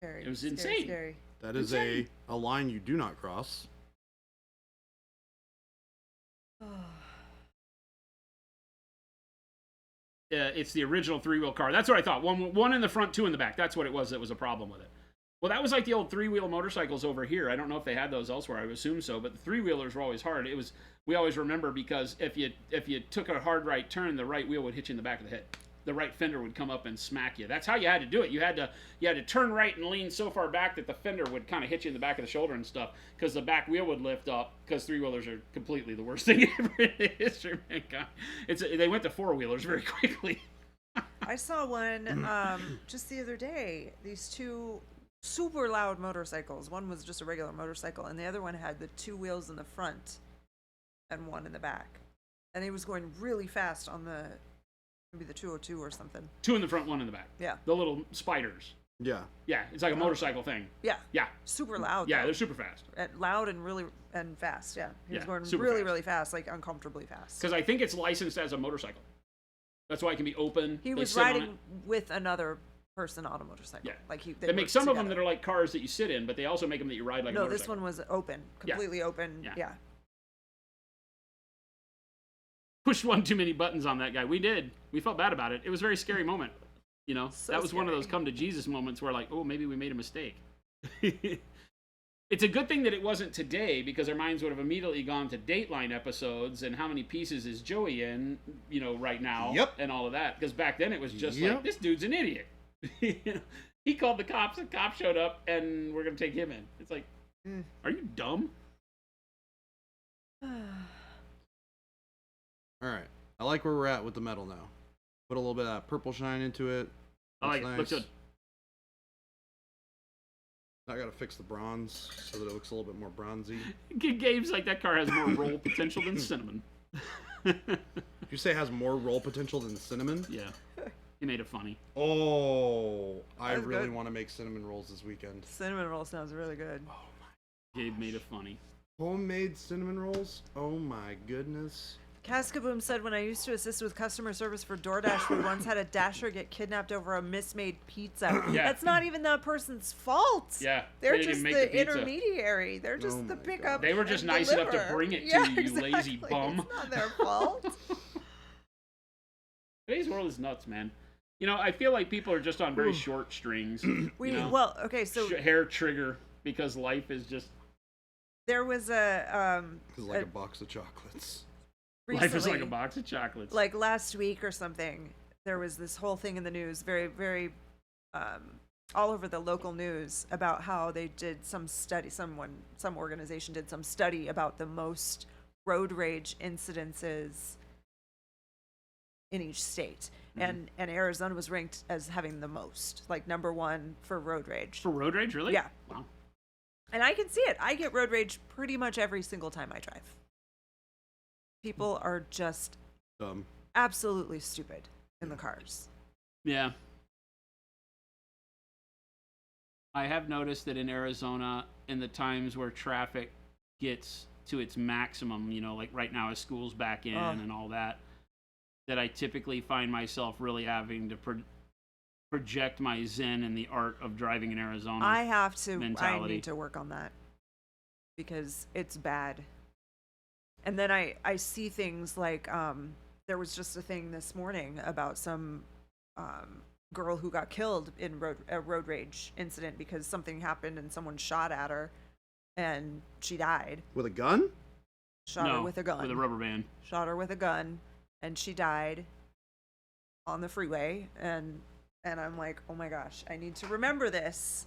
Scary. It was Scary, insane. Scary. That is Insane. a line you do not cross. It's the original three-wheel car. That's what I thought. One in the front, two in the back. That's what it was. That was a problem with it. Well, that was like the old three-wheel motorcycles over here. I don't know if they had those elsewhere. I would assume so. But the three-wheelers were always hard. We always remember because if you took a hard right turn, the right wheel would hit you in the back of the head. The right fender would come up and smack you. That's how you had to do it. You had to turn right and lean so far back that the fender would kind of hit you in the back of the shoulder and stuff, because the back wheel would lift up, because three-wheelers are completely the worst thing ever in the history of mankind. They went to four-wheelers very quickly. I saw one just the other day. These two super loud motorcycles. One was just a regular motorcycle, and the other one had the two wheels in the front and one in the back. And he was going really fast on maybe the 202 or something. Two in the front, one in the back. Yeah. The little spiders. Yeah. Yeah, it's like a motorcycle thing. Yeah. Yeah. Super loud. Yeah, though. they're super fast. Loud and really and fast. Yeah. He was Yeah, going super really, fast. really fast, like uncomfortably fast. Because I think it's licensed as a motorcycle. That's why it can be open. He They was sit on riding it. with another person on a motorcycle. Yeah. Like They make worked some of them together. that are like cars that you sit in, but they also make them that you ride like a No, motorcycle. this one was open, completely open. Yeah. Yeah. Pushed one too many buttons on that guy. We did. We felt bad about it. It was a very scary moment. You know, So that was one of those scary. come to Jesus moments where like, oh, maybe we made a mistake. It's a good thing that it wasn't today because our minds would have immediately gone to Dateline episodes and how many pieces is Joey in, you know, right now. Yep. And all of that. Because back then it was just Yep. like, this dude's an idiot. You know, he called the cops, the cops showed up, and we're going to take him in. It's like, are you dumb? All right. I like where we're at with the metal now. Put a little bit of that purple shine into it. I like it. Looks good. I gotta fix the bronze so that it looks a little bit more bronzy. Gabe's like, that car has more roll potential than cinnamon. You say it has more roll potential than cinnamon? Yeah. He made it funny. Oh, I That's really good. want to make cinnamon rolls this weekend. Cinnamon roll sounds really good. Gabe made it funny. Homemade cinnamon rolls? Oh my goodness. Cascaboom said, when I used to assist with customer service for DoorDash, we once had a dasher get kidnapped over a mismade pizza. Yeah. That's not even that person's fault. Yeah. They're they didn't just make the pizza. intermediary. They're just Oh the my pickup. God. They were just and nice enough to deliver. bring it to Yeah, you, you lazy exactly. bum. It's not their fault. Today's world is nuts, man. You know, I feel like people are just on very short strings. We you know? well, okay, so Hair trigger because life is just there was It's like a box of chocolates. life is like a recently, box of chocolates. like last week or something, there was this whole thing in the news, very, very, all over the local news about how they did some study, some organization did some study about the most road rage incidences in each state. And Arizona was ranked as having the most, like number one for road rage. For road rage, really? Yeah. Wow. And I can see it. I get road rage pretty much every single time I drive. People are just absolutely stupid in the cars. Yeah. I have noticed that in Arizona, in the times where traffic gets to its maximum, you know, like right now as school's back in and all that, that I typically find myself really having to project my zen and the art of driving in Arizona. I have to. I mentality. need to work on that because it's bad. And then I see things like there was just a thing this morning about some girl who got killed in a road rage incident because something happened and someone shot at her and she died. With a gun? Shot her with a gun. with a rubber band. Shot her with a gun and she died on the freeway and I'm like, oh my gosh, I need to remember this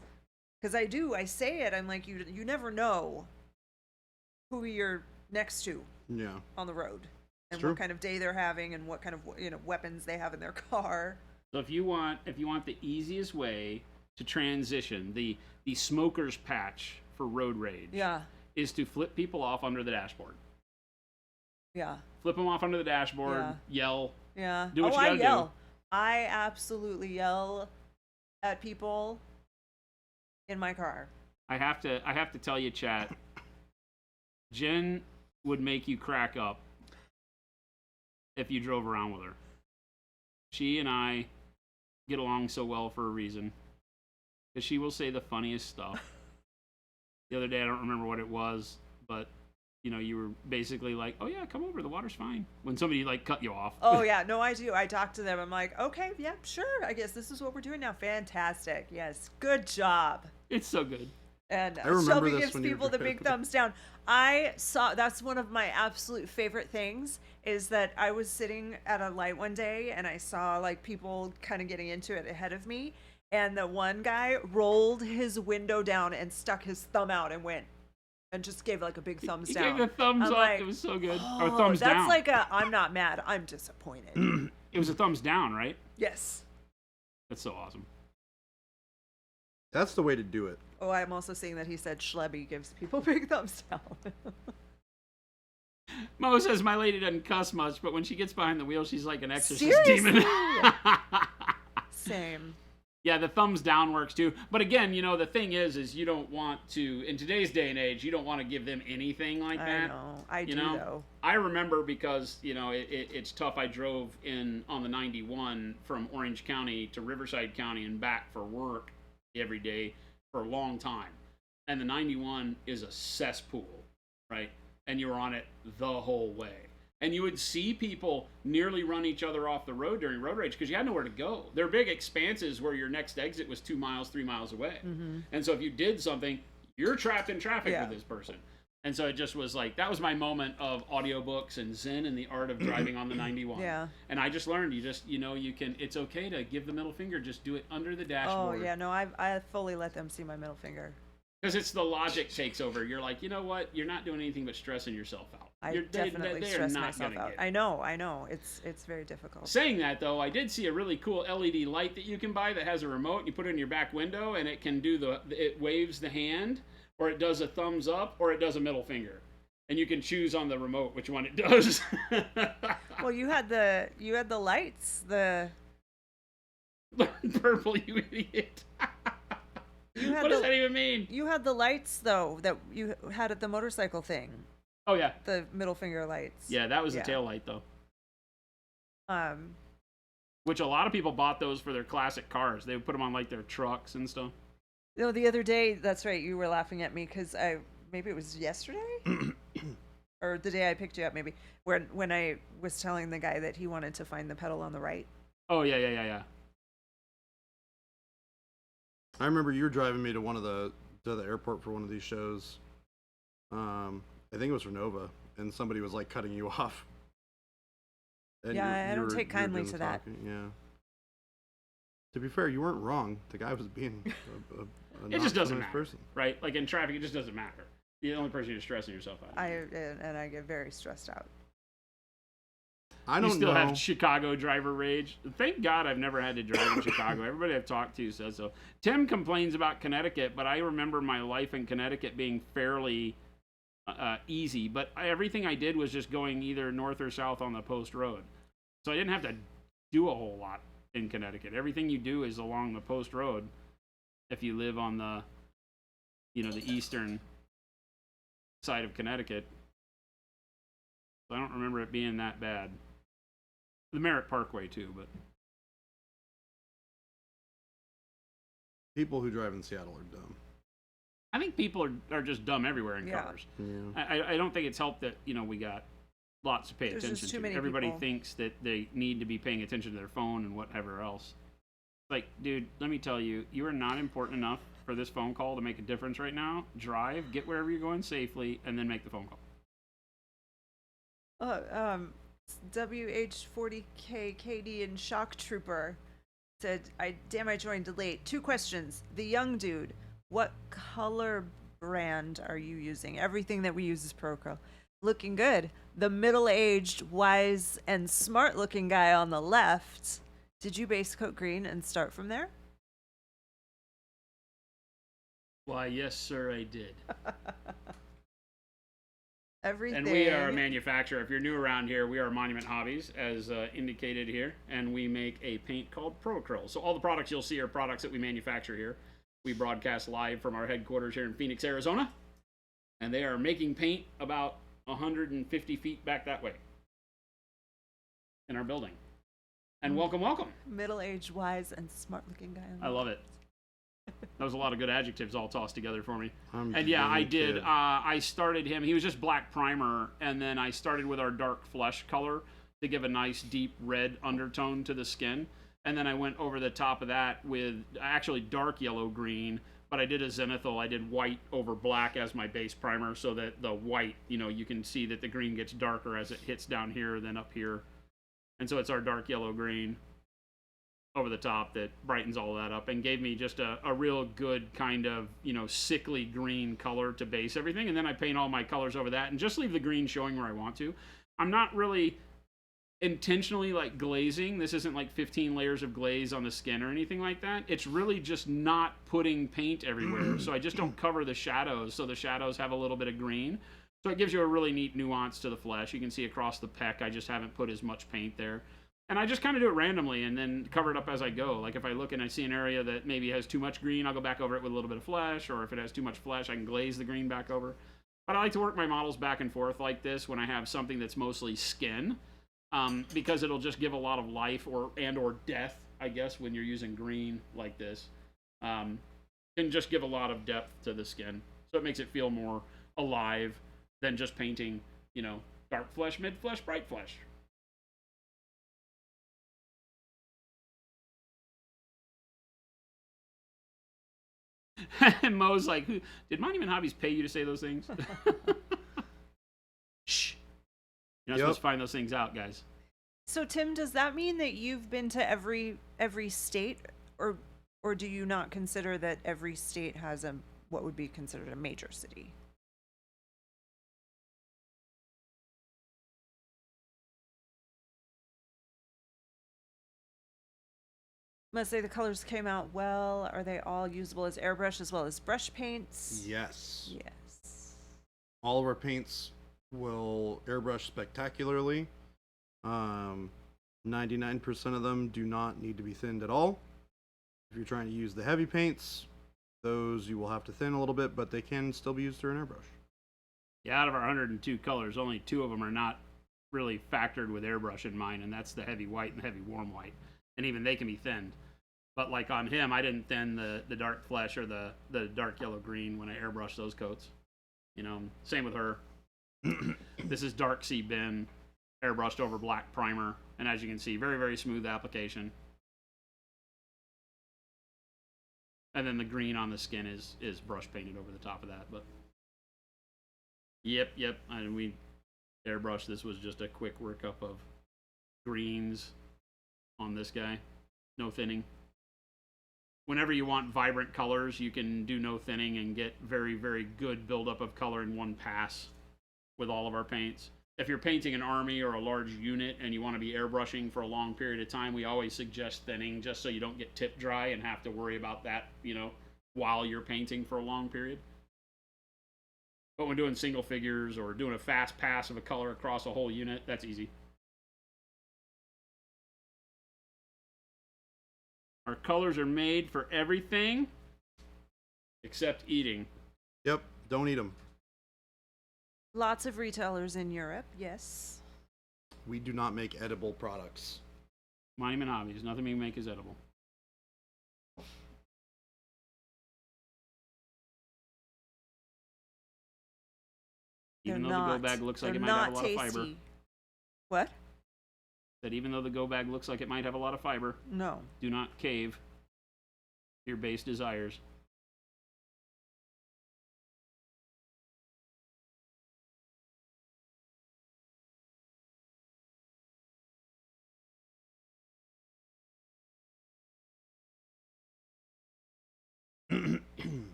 because I say it. I'm like, you never know who you're next to Yeah. on the road and true. what kind of day they're having and what kind of weapons they have in their car. So if you want the easiest way to transition, the smoker's patch for road rage Yeah, is to flip people off under the dashboard. yeah, Flip them off under the dashboard, Yeah. yell. yeah. Do what you I gotta do. yell. I absolutely yell at people in my car. I have to tell you, chat. Jen would make you crack up if you drove around with her. She and I get along so well for a reason. Because she will say the funniest stuff. The other day, I don't remember what it was, but you were basically like, "Oh yeah, come over. The water's fine." When somebody like cut you off. Oh yeah, no, I do. I talk to them. I'm like, okay, yeah, sure. I guess this is what we're doing now. Fantastic. Yes, good job. It's so good. And I remember Shelby this gives when you were people the big driving. thumbs down. That's one of my absolute favorite things is that I was sitting at a light one day and I saw like people kind of getting into it ahead of me. And the one guy rolled his window down and stuck his thumb out and went and just gave like a big thumbs He down. gave the thumbs I'm up. like, It was so good. Oh, Or thumbs that's down. like I'm not mad. I'm disappointed. It was a thumbs down, right? Yes. That's so awesome. That's the way to do it. Oh, I'm also seeing that he said Schlebby gives people big thumbs down. Mo says my lady doesn't cuss much, but when she gets behind the wheel, she's like an exorcist Seriously? demon. Same. Yeah, the thumbs down works too. But again, the thing is you don't want to, in today's day and age, you don't want to give them anything like that. I know. I do, though. I remember because, it's tough. I drove on the 91 from Orange County to Riverside County and back for work every day for a long time. And the 91 is a cesspool, right? And you were on it the whole way. And you would see people nearly run each other off the road during road rage because you had nowhere to go. There are big expanses where your next exit was 2 miles, 3 miles away. Mm-hmm. And so if you did something, you're trapped in traffic with this person. And so it just was like, that was my moment of audiobooks and Zen and the art of driving on the 91. Yeah. And I just learned, you can, it's okay to give the middle finger, just do it under the dashboard. Oh, yeah, no, I fully let them see my middle finger. Because it's the logic takes over. You're like, you know what? You're not doing anything but stressing yourself out. I definitely stress myself out. I know. It's very difficult. Saying that, though, I did see a really cool LED light that you can buy that has a remote. And you put it in your back window, and it can do it waves the hand, or it does a thumbs up, or it does a middle finger. And you can choose on the remote which one it does. Well, you had the lights, the purple, you idiot. What does that even mean? You had the lights, though, that you had at the motorcycle thing. Oh, yeah. The middle finger lights. Yeah, that was the tail light, though. Which a lot of people bought those for their classic cars. They would put them on, like, their trucks and stuff. No, the other day, that's right, you were laughing at me because maybe it was yesterday? Or the day I picked you up, maybe, when I was telling the guy that he wanted to find the pedal on the right. Oh, yeah. I remember you were driving me to the airport for one of these shows. I think it was for Nova, and somebody was like cutting you off. And I don't take kindly to that. Yeah. To be fair, you weren't wrong. The guy was being a it just doesn't matter, person. Right? Like in traffic, it just doesn't matter. You're the only person you're stressing yourself out. I get very stressed out. I don't you still know. have Chicago driver rage. Thank God I've never had to drive in Chicago. Everybody I've talked to says so. Tim complains about Connecticut, but I remember my life in Connecticut being fairly easy. But everything I did was just going either north or south on the post road. So I didn't have to do a whole lot in Connecticut. Everything you do is along the post road if you live on the eastern side of Connecticut. So I don't remember it being that bad. The Merritt Parkway too, but people who drive in Seattle are dumb. I think people are just dumb everywhere in Yeah. cars. Yeah. I don't think it's helped that we got lots to pay There's attention just too to. many Everybody people. thinks that they need to be paying attention to their phone and whatever else. Like, dude, let me tell you, you are not important enough for this phone call to make a difference right now. Drive, get wherever you're going safely, and then make the phone call. WH40K KD and Shock Trooper said, I joined late. 2 questions. The young dude, what color brand are you using? Everything that we use is Procurl. Looking good. The middle-aged, wise, and smart-looking guy on the left, did you base coat green and start from there? Why, yes, sir, I did. Everything. And we are a manufacturer. If you're new around here, we are Monument Hobbies, as indicated here, and we make a paint called Acryl. So all the products you'll see are products that we manufacture here. We broadcast live from our headquarters here in Phoenix, Arizona, and they are making paint about 150 feet back that way in our building. And welcome. Middle-aged, wise, and smart-looking guy on the I love it. That was a lot of good adjectives all tossed together for me. And yeah, I did. I started him. He was just black primer, and then I started with our dark flesh color to give a nice deep red undertone to the skin. And then I went over the top of that with actually dark yellow green, but I did a zenithal. I did white over black as my base primer so that the white, you can see that the green gets darker as it hits down here than up here. And so it's our dark yellow green over the top that brightens all that up and gave me just a real good kind of, sickly green color to base everything. And then I paint all my colors over that and just leave the green showing where I want to. I'm not really intentionally like glazing. This isn't like 15 layers of glaze on the skin or anything like that. It's really just not putting paint everywhere. So I just don't cover the shadows. So the shadows have a little bit of green. So it gives you a really neat nuance to the flesh. You can see across the pec, I just haven't put as much paint there. And I just kind of do it randomly and then cover it up as I go. Like if I look and I see an area that maybe has too much green, I'll go back over it with a little bit of flesh, or if it has too much flesh, I can glaze the green back over. But I like to work my models back and forth like this when I have something that's mostly skin, because it'll just give a lot of life or death, I guess, when you're using green like this. And just give a lot of depth to the skin. So it makes it feel more alive than just painting, you know, dark flesh, mid flesh, bright flesh. And Mo's like, did Monument Hobbies pay you to say those things? Shh. You're not supposed to find those things out, guys. So Tim, does that mean that you've been to every state, or do you not consider that every state has what would be considered a major city? Must say the colors came out well. Are they all usable as airbrush as well as brush paints? Yes. Yes. All of our paints will airbrush spectacularly. 99% of them do not need to be thinned at all. If you're trying to use the heavy paints, those you will have to thin a little bit, but they can still be used through an airbrush. Yeah, out of our 102 colors, only 2 of them are not really factored with airbrush in mine, and that's the heavy white and the heavy warm white. And even they can be thinned. But like on him, I didn't thin the dark flesh or the dark yellow green when I airbrushed those coats. You know, same with her. This is dark sea bin, airbrushed over black primer, and as you can see, very, very smooth application. And then the green on the skin is brush painted over the top of that. But yep, and we airbrushed. This was just a quick workup of greens on this guy. No thinning. Whenever you want vibrant colors, you can do no thinning and get very, very good buildup of color in one pass with all of our paints. If you're painting an army or a large unit and you want to be airbrushing for a long period of time, we always suggest thinning just so you don't get tip dry and have to worry about that, you know, while you're painting for a long period. But when doing single figures or doing a fast pass of a color across a whole unit, that's easy. Our colors are made for everything except eating. Yep, don't eat them. Lots of retailers in Europe, yes. We do not make edible products. Monument Hobbies, nothing we make is edible. Even though the go bag looks like it might have a lot of fiber. What? That even though the go bag looks like it might have a lot of fiber, No. do not cave your base desires.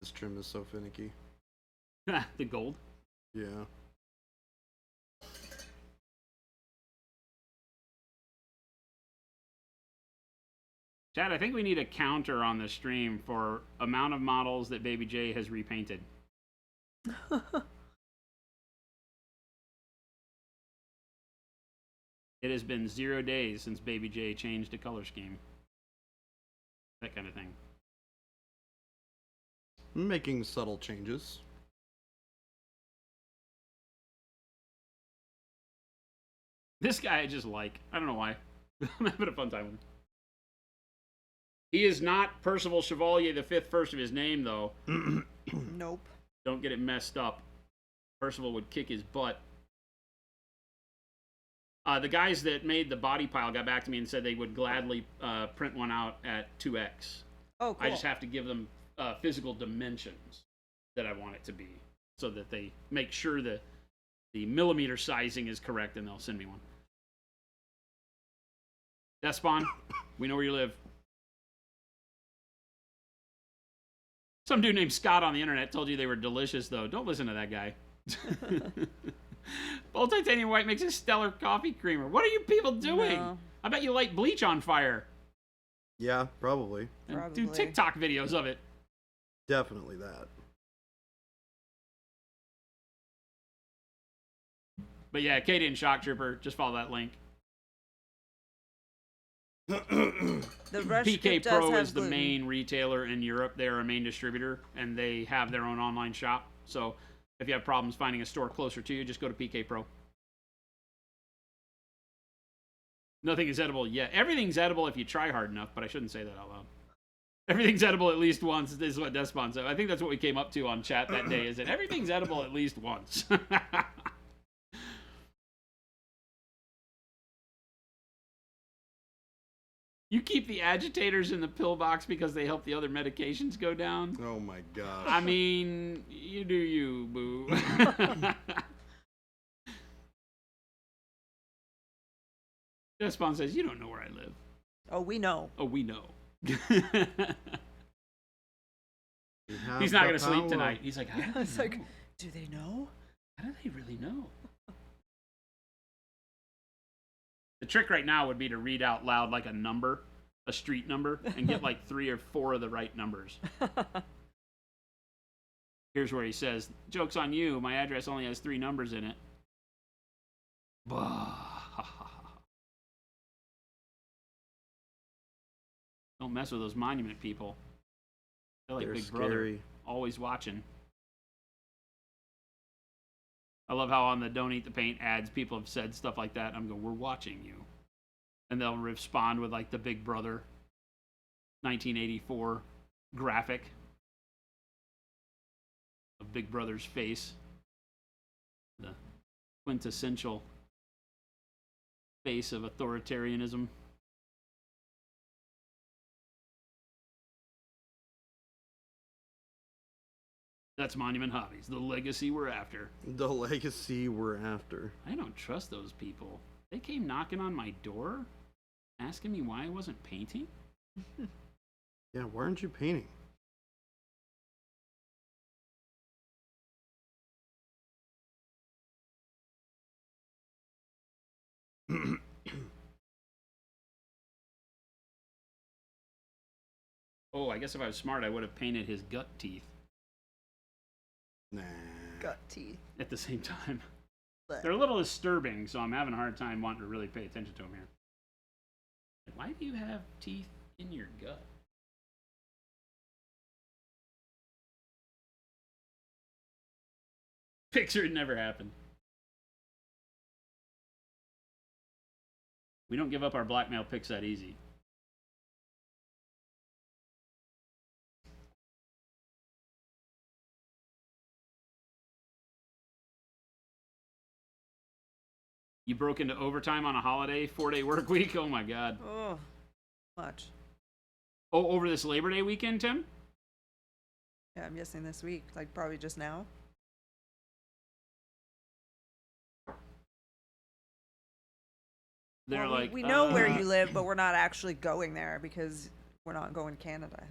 This trim is so finicky. The gold. Yeah. Chad, I think we need a counter on the stream for amount of models that Baby J has repainted. It has been 0 days since Baby J changed a color scheme. That kind of thing. I'm making subtle changes. This guy I just like. I don't know why. I'm having a fun time with him. He is not Percival Chevalier the Fifth, first of his name, though. Nope. Don't get it messed up. Percival would kick his butt. The guys that made the body pile got back to me and said they would gladly print one out at 2x. Oh, cool. I just have to give them physical dimensions that I want it to be, so that they make sure that the millimeter sizing is correct, and they'll send me one. Despon, we know where you live. Some dude named Scott on the internet told you they were delicious, though. Don't listen to that guy. Bold Titanium White makes a stellar coffee creamer. What are you people doing? No. I bet you light bleach on fire. Yeah, probably. And do Probably. TikTok videos of it. Definitely that. But yeah, Katie and Shock Trooper, just follow that link. The rush PK skip does Pro have is the gluten. main retailer in Europe. They're a main distributor, and they have their own online shop. So if you have problems finding a store closer to you, just go to PK Pro. Nothing is edible yet. Everything's edible if you try hard enough, but I shouldn't say that out loud. Everything's edible at least once, is what Despon said. I think that's what we came up to on chat that day, is that everything's edible at least once. You keep the agitators in the pill box because they help the other medications go down? Oh my gosh. I mean, you do you, boo. Despon says, you don't know where I live. Oh, we know. Oh, we know. We have He's not the going to sleep power. tonight. He's like, how do It's they like, know? do they know? How do they really know? The trick right now would be to read out loud like a number, a street number, and get like 3 or 4 of the right numbers. Here's where he says, joke's on you, my address only has 3 numbers in it. Bah. Don't mess with those monument people. They're like They're Big Brother, scary. always watching. I love how on the Don't Eat the Paint ads, people have said stuff like that. I'm going, we're watching you. And they'll respond with like the Big Brother 1984 graphic of Big Brother's face. The quintessential face of authoritarianism. That's Monument Hobbies, the legacy we're after. The legacy we're after. I don't trust those people. They came knocking on my door, asking me why I wasn't painting. Yeah, why aren't you painting? Oh, I guess if I was smart, I would have painted his gut teeth Nah. Gut teeth. at the same time. Blech. They're a little disturbing, so I'm having a hard time wanting to really pay attention to them here. Why do you have teeth in your gut? Picture it never happened. We don't give up our blackmail pics that easy. You broke into overtime on a holiday, 4-day work week? Oh my god. Oh, much. Oh, over this Labor Day weekend, Tim? Yeah, I'm guessing this week. Like, probably just now. They're Well, like, we know where you live, but we're not actually going there because we're not going to Canada.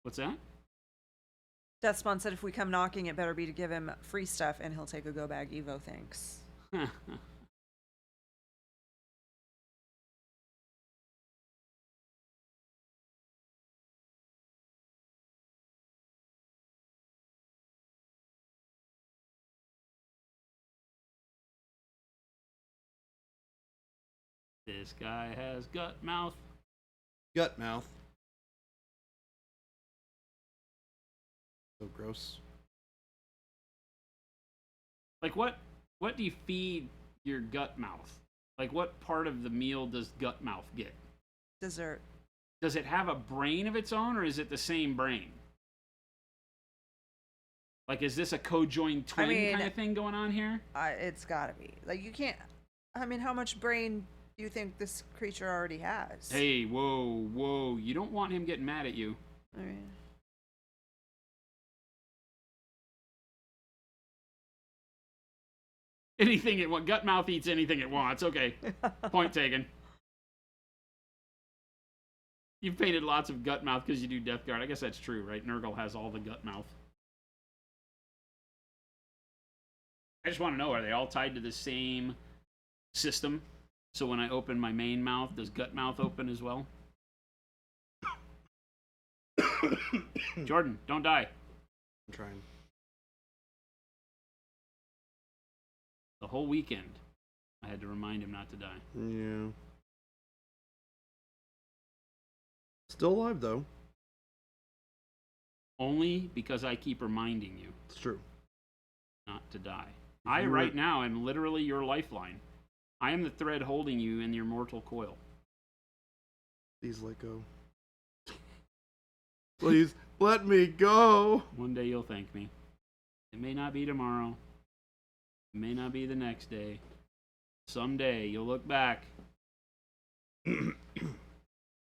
What's that? Deathspawn said if we come knocking, it better be to give him free stuff, and he'll take a go bag Evo. Thanks. This guy has gut mouth. Gut mouth. So gross. Like what do you feed your gut mouth? Like what part of the meal does gut mouth get? Dessert. Does it have a brain of its own, or is it the same brain? Like, is this a co-joined twin kind of thing going on here? It's gotta be. Like, you can't. I mean, how much brain do you think this creature already has? Hey, whoa. You don't want him getting mad at you. I mean, Anything it wants. Gut mouth eats anything it wants. Okay. Point taken. You've painted lots of gut mouth because you do Death Guard. I guess that's true, right? Nurgle has all the gut mouth. I just want to know, are they all tied to the same system? So when I open my main mouth, does gut mouth open as well? Jordan, don't die. I'm trying. The whole weekend. I had to remind him not to die. Yeah. Still alive though. Only because I keep reminding you It's true. not to die. If I, you were- right now, am literally your lifeline. I am the thread holding you in your mortal coil. Please let go. Please let me go. One day you'll thank me. It may not be tomorrow. It may not be the next day. Someday you'll look back.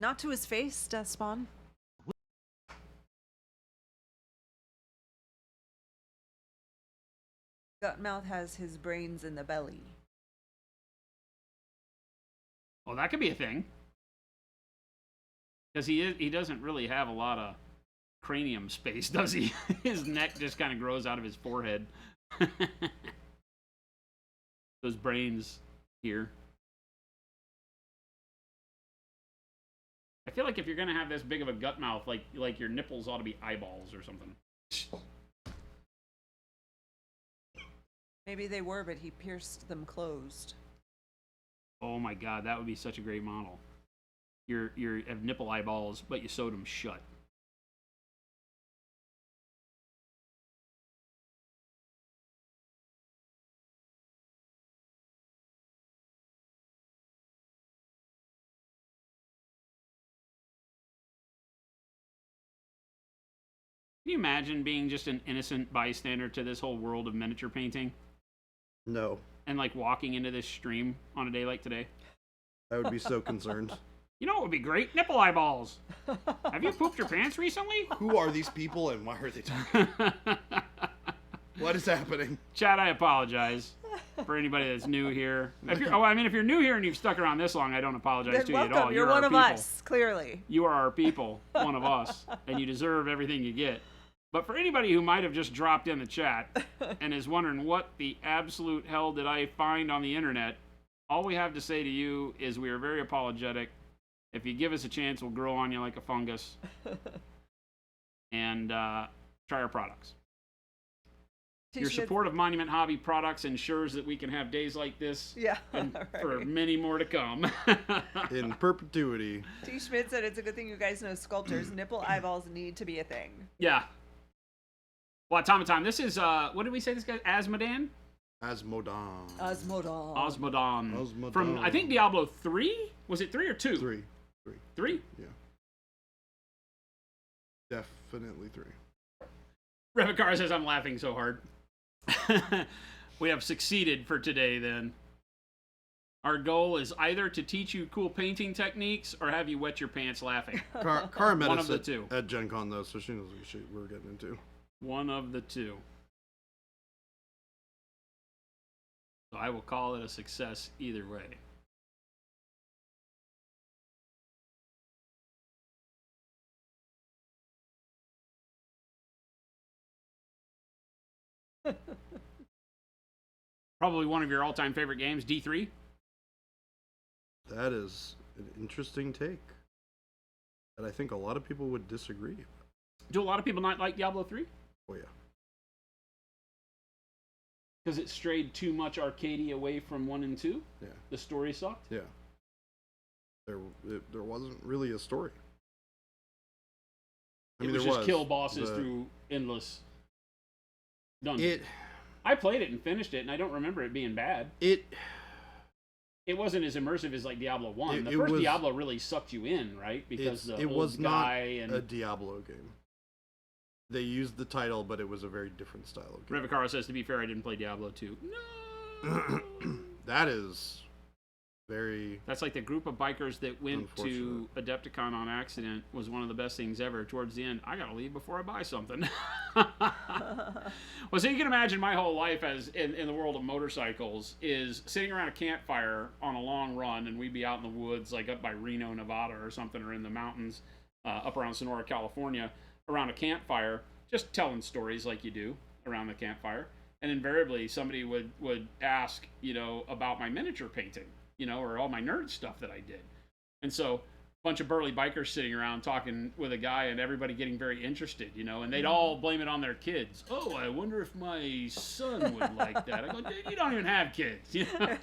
Not to his face, Despawn. Gutmouth has his brains in the belly. Well, that could be a thing. Because he doesn't really have a lot of cranium space, does he? His neck just kind of grows out of his forehead. Those brains here. I feel like if you're gonna have this big of a gut mouth, like your nipples ought to be eyeballs or something. Maybe they were, but he pierced them closed. Oh my god, that would be such a great model. You have nipple eyeballs, but you sewed them shut. Can you imagine being just an innocent bystander to this whole world of miniature painting? No. And like walking into this stream on a day like today? I would be so concerned. You know what would be great? Nipple eyeballs! Have you pooped your pants recently? Who are these people and why are they talking? What is happening? Chad, I apologize for anybody that's new here. If you're new here and you've stuck around this long, I don't apologize Then to you welcome. at all. You're our one of people. us, clearly. You are our people, one of us, and you deserve everything you get. But for anybody who might have just dropped in the chat and is wondering what the absolute hell did I find on the internet, all we have to say to you is we are very apologetic. If you give us a chance, we'll grow on you like a fungus and try our products. Your support of Monument Hobby products ensures that we can have days like this Yeah, and right. for many more to come. In perpetuity. T. Schmidt said it's a good thing you guys know sculptors. Nipple eyeballs need to be a thing. Yeah. Well, automaton. This is what did we say this guy? Asmodan? Asmodon. Osmodon. From I think Diablo 3? Was it 3 or 2? 3. 3? Yeah. Definitely 3. Revicar says I'm laughing so hard. We have succeeded for today then. Our goal is either to teach you cool painting techniques or have you wet your pants laughing. Cara met One us of the two. at Gen Con though, so she knows what shit we're getting into. One of the two. So I will call it a success either way. Probably one of your all-time favorite games, D3. That is an interesting take. And I think a lot of people would disagree. Do a lot of people not like Diablo 3? Oh yeah. Because it strayed too much arcadey away from 1 and 2? Yeah. The story sucked? Yeah. There wasn't really a story. I mean, it was there just kill bosses through endless dungeons. I played it and finished it, and I don't remember it being bad. It wasn't as immersive as like Diablo 1. The first Diablo really sucked you in, right? Because it was not a Diablo game. They used the title, but it was a very different style of game. Revicaro says, to be fair, I didn't play Diablo 2. No! That is very... That's like the group of bikers that went to Adepticon on accident was one of the best things ever. Towards the end, I gotta leave before I buy something. Well, so you can imagine my whole life as in the world of motorcycles is sitting around a campfire on a long run, and we'd be out in the woods, like up by Reno, Nevada or something, or in the mountains up around Sonora, California, around a campfire, just telling stories like you do around the campfire. And invariably somebody would ask, about my miniature painting, or all my nerd stuff that I did. And so bunch of burly bikers sitting around talking with a guy and everybody getting very interested, you know, and they'd all blame it on their kids. Oh, I wonder if my son would like that. I go, dude, you don't even have kids, you know?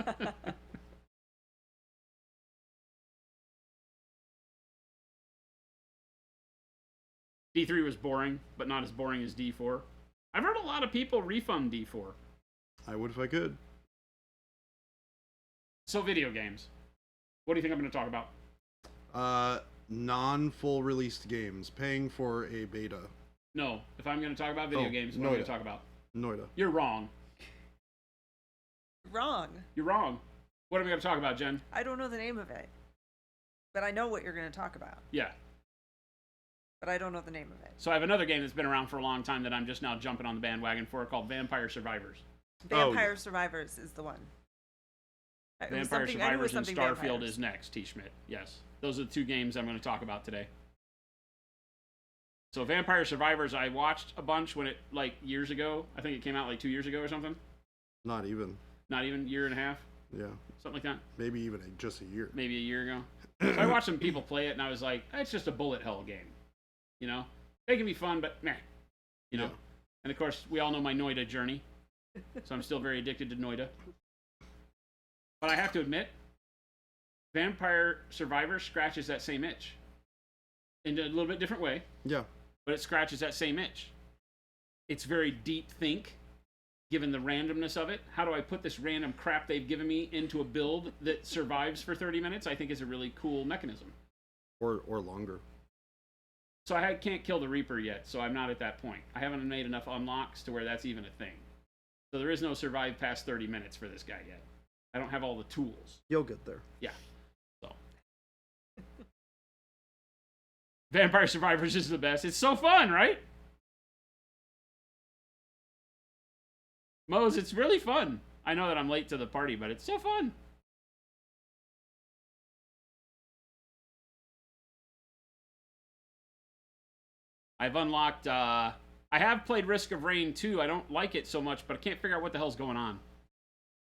D3 was boring, but not as boring as D4. I've heard a lot of people refund D4. I would if I could. So video games. What do you think I'm going to talk about? Non-full released games, paying for a beta. No, if I'm going to talk about video games, what am I going to talk about? Noida. You're wrong. Wrong. You're wrong. What am I going to talk about, Jen? I don't know the name of it, but I know what you're going to talk about. Yeah. But I don't know the name of it. So I have another game that's been around for a long time that I'm just now jumping on the bandwagon for called Vampire Survivors. Vampire Survivors is the one. Vampire Survivors and Starfield is next, T. Schmidt. Yes. Those are the two games I'm going to talk about today. So Vampire Survivors, I watched a bunch when it, like, years ago. I think it came out like 2 years ago or something. Not even. Not even, year and a half? Yeah. Something like that? Maybe even just a year. Maybe a year ago. So I watched some people play it, and I was like, it's just a bullet hell game. You know? They can be fun, but meh. You know? Yeah. And of course, we all know my Noida journey. So I'm still very addicted to Noida. But I have to admit, Vampire Survivor scratches that same itch. In a little bit different way. Yeah. But it scratches that same itch. It's very deep think, given the randomness of it. How do I put this random crap they've given me into a build that survives for 30 minutes? I think is a really cool mechanism. Or longer. So I can't kill the Reaper yet, so I'm not at that point. I haven't made enough unlocks to where that's even a thing. So there is no survive past 30 minutes for this guy yet. I don't have all the tools. You'll get there. Yeah. So. Vampire Survivors is the best. It's so fun, right? Mose, it's really fun. I know that I'm late to the party, but it's so fun. I've unlocked, I have played Risk of Rain 2. I don't like it so much, but I can't figure out what the hell's going on.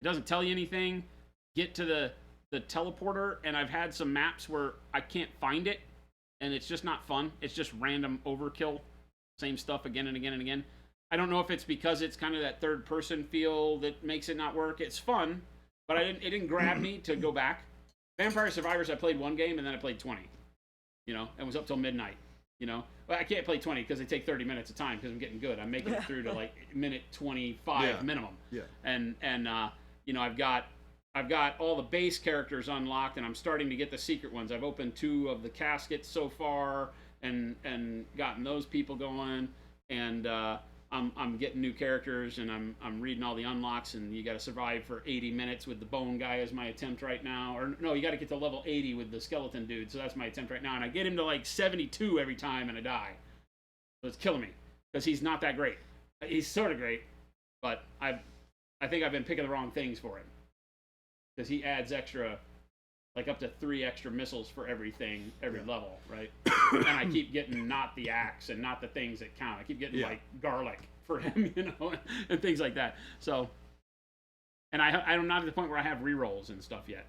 It doesn't tell you anything. Get to the teleporter, and I've had some maps where I can't find it, and it's just not fun. It's just random overkill. Same stuff again and again and again. I don't know if it's because it's kind of that third-person feel that makes it not work. It's fun, but it didn't grab me to go back. Vampire Survivors, I played one game, and then I played 20. You know, and was up till midnight. You know, well, I can't play 20 because they take 30 minutes of time because I'm getting good. I'm making it through to like minute 25 minimum. Yeah. And you know, I've got all the base characters unlocked, and I'm starting to get the secret ones. I've opened 2 of the caskets so far, and gotten those people going, and I'm getting new characters, and I'm reading all the unlocks, and you got to survive for 80 minutes with the bone guy as my attempt right now. Or no, you got to get to level 80 with the skeleton dude, so that's my attempt right now. And I get him to like 72 every time, and I die. So it's killing me because he's not that great. He's sort of great, but I think I've been picking the wrong things for him because he adds extra, like up to 3 extra missiles for everything, every level, right? And I keep getting not the axe and not the things that count. I keep getting like garlic for him, you know, and things like that. So, and I'm not at the point where I have rerolls and stuff yet.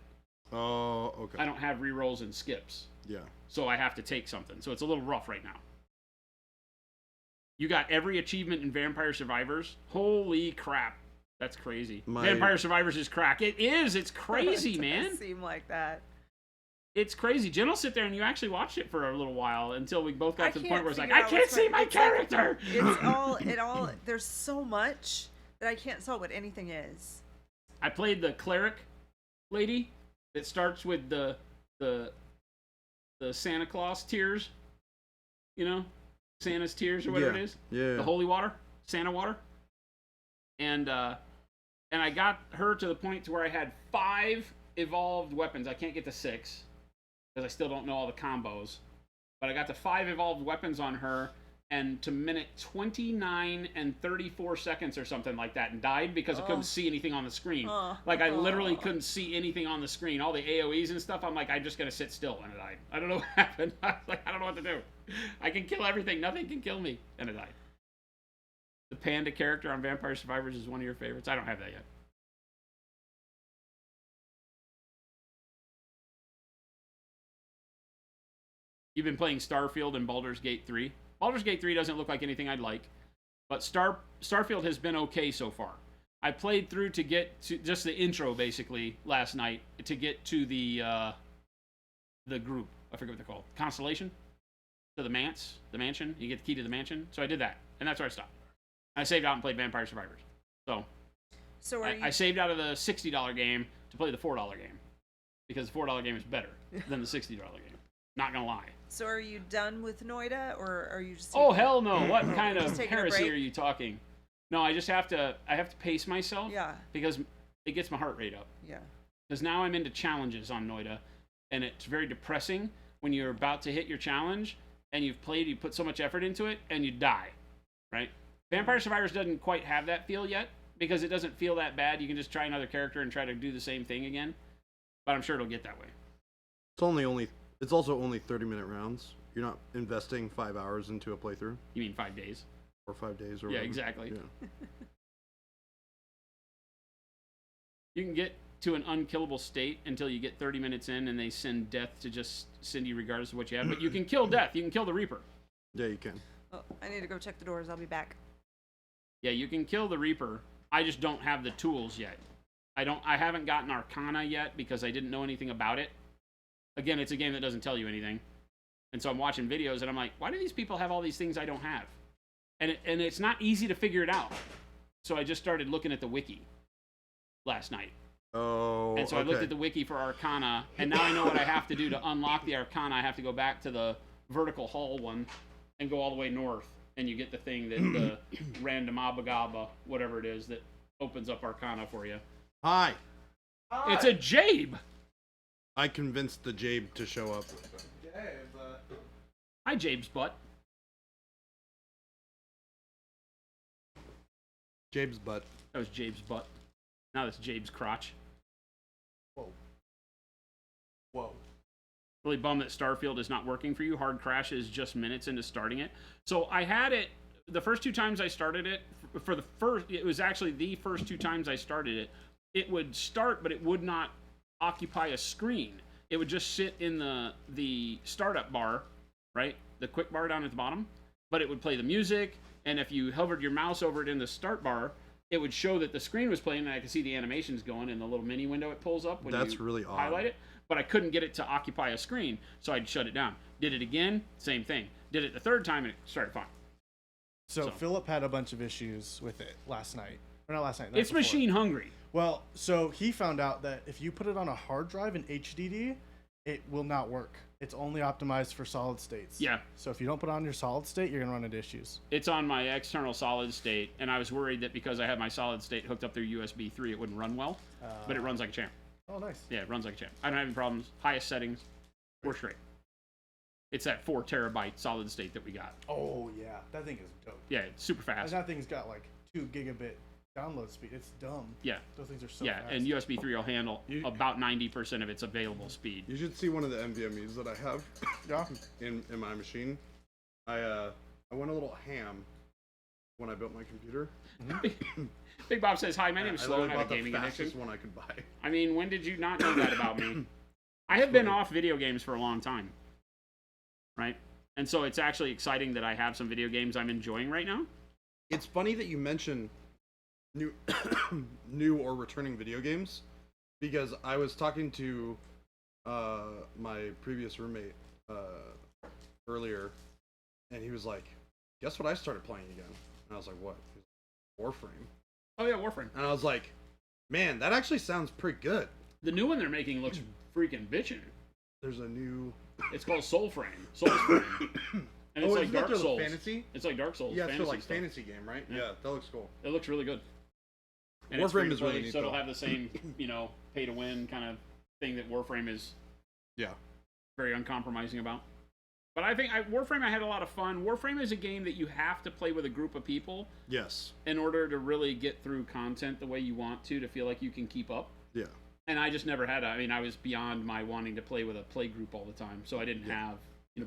Oh, okay. I don't have rerolls and skips. Yeah. So I have to take something. So it's a little rough right now. You got every achievement in Vampire Survivors. Holy crap. That's crazy. Vampire Survivors is crack. It is. It's crazy, man. It doesn't seem like that. It's crazy. Jen will sit there and you actually watched it for a little while until we both got to the point where it's like, figure I out can't what's see right. my It's like- character. It all, there's so much that I can't tell what anything is. I played the cleric lady that starts with the Santa Claus tears. You know? Santa's tears or whatever it is. Yeah. The holy water. Santa water. And I got her to the point to where I had 5 evolved weapons. I can't get to 6 because I still don't know all the combos. But I got to 5 evolved weapons on her, and to minute 29 and 34 seconds or something like that, and died because I couldn't see anything on the screen. Like, I literally couldn't see anything on the screen. All the AoEs and stuff, I'm like, I'm just going to sit still, and it died. I don't know what happened. I was like, I don't know what to do. I can kill everything. Nothing can kill me. And it died. The panda character on Vampire Survivors is one of your favorites. I don't have that yet. You've been playing Starfield and Baldur's Gate 3. Baldur's Gate 3 doesn't look like anything I'd like, but Starfield has been okay so far. I played through to get to just the intro basically last night to get to the group. I forget what they're called. Constellation? To the mansion. You get the key to the mansion. So I did that, and that's where I stopped. I saved out and played Vampire Survivors. So I saved out of the $60 game to play the $4 game because the $4 game is better than the $60 game. Not gonna lie. So are you done with Noida, or are you just? Oh hell no! What kind of taking a heresy break? are you talking? No, I just have to. I have to pace myself. Yeah. Because it gets my heart rate up. Yeah. Because now I'm into challenges on Noida, and it's very depressing when you're about to hit your challenge and you've played, you put so much effort into it, and you die, right? Vampire Survivors doesn't quite have that feel yet because it doesn't feel that bad. You can just try another character and try to do the same thing again, but I'm sure it'll get that way. It's also only 30-minute rounds. You're not investing 5 hours into a playthrough. You mean 5 days? Or 5 days, or Yeah, whatever. exactly. Yeah. You can get to an unkillable state until you get 30 minutes in and they send death to just send you regardless of what you have. But you can kill death. You can kill the Reaper. Yeah, you can. Oh, I need to go check the doors. I'll be back. Yeah, you can kill the Reaper. I just don't have the tools yet. I haven't gotten Arcana yet because I didn't know anything about it. Again, it's a game that doesn't tell you anything. And so I'm watching videos and I'm like, why do these people have all these things I don't have? And it's not easy to figure it out. So I just started looking at the wiki last night. Oh, And so I looked at the wiki for Arcana, and now I know what I have to do to unlock the Arcana. I have to go back to the vertical hull one and go all the way north, and you get the thing that the random abagaba, whatever it is, that opens up Arcana for you. Hi. It's a Jabe! I convinced the Jabe to show up. Hi, Jabe's butt. Jabe's butt. That was Jabe's butt. Now that's Jabe's crotch. Whoa. Really bummed that Starfield is not working for you. Hard crash is just minutes into starting it. So I had it the first 2 times I started it. It was actually the first 2 times I started it. It would start, but it would not occupy a screen. It would just sit in the startup bar, right? The quick bar down at the bottom. But it would play the music, and if you hovered your mouse over it in the start bar, it would show that the screen was playing, and I could see the animations going in the little mini window it pulls up when That's you really odd. highlight it. But I couldn't get it to occupy a screen, so I'd shut it down. Did it again, same thing. Did it the 3rd time, and it started fine. So Philip had a bunch of issues with it last night. Or not last night. the night It's before. machine hungry. Well, so he found out that if you put it on a hard drive in HDD, it will not work. It's only optimized for solid states. Yeah. So if you don't put it on your solid state, you're gonna run into issues. It's on my external solid state, and I was worried that because I had my solid state hooked up through USB 3, it wouldn't run well. But it runs like a champ. Oh, nice. Yeah, it runs like a champ. I don't have any problems. Highest settings. We're straight. It's that 4 terabyte solid state that we got. Oh yeah, that thing is dope. Yeah, it's super And fast. that thing's got like 2 gigabit download speed. It's dumb. Yeah. Those things are so Yeah, fast. and USB 3 will handle You- about 90% of its available speed. You should see one of the NVMe's that I have Yeah. in my machine. I went a little ham when I built my computer. Big Bob says, hi, my name is I Slow, literally I have a bought gaming the addiction. fastest one I could buy. I mean, when did you not know that about me? I have been off video games for a long time, right? And so it's actually exciting that I have some video games I'm enjoying right now. It's funny that you mention new new or returning video games, because I was talking to my previous roommate earlier, and he was like, guess what I started playing again? And I was like, what? He was like, Warframe. Oh yeah, Warframe. And I was like, man, that actually sounds pretty good. The new one they're making looks freaking bitchin'. There's a new It's called Soulframe. Soulframe. And it's like isn't that Dark the Souls. fantasy? It's like Dark Souls. Yeah, it's fantasy like stuff. fantasy game, right? Yeah. Yeah, that looks cool. It looks really good. And it's Warframe free to is really play, neat, so it'll though. have the same, pay to win kind of thing that Warframe is Yeah. very uncompromising about. But I think Warframe, I had a lot of fun. Warframe is a game that you have to play with a group of people Yes. in order to really get through content the way you want to feel like you can keep up. Yeah. And I just never had I was beyond my wanting to play with a play group all the time. So I didn't have,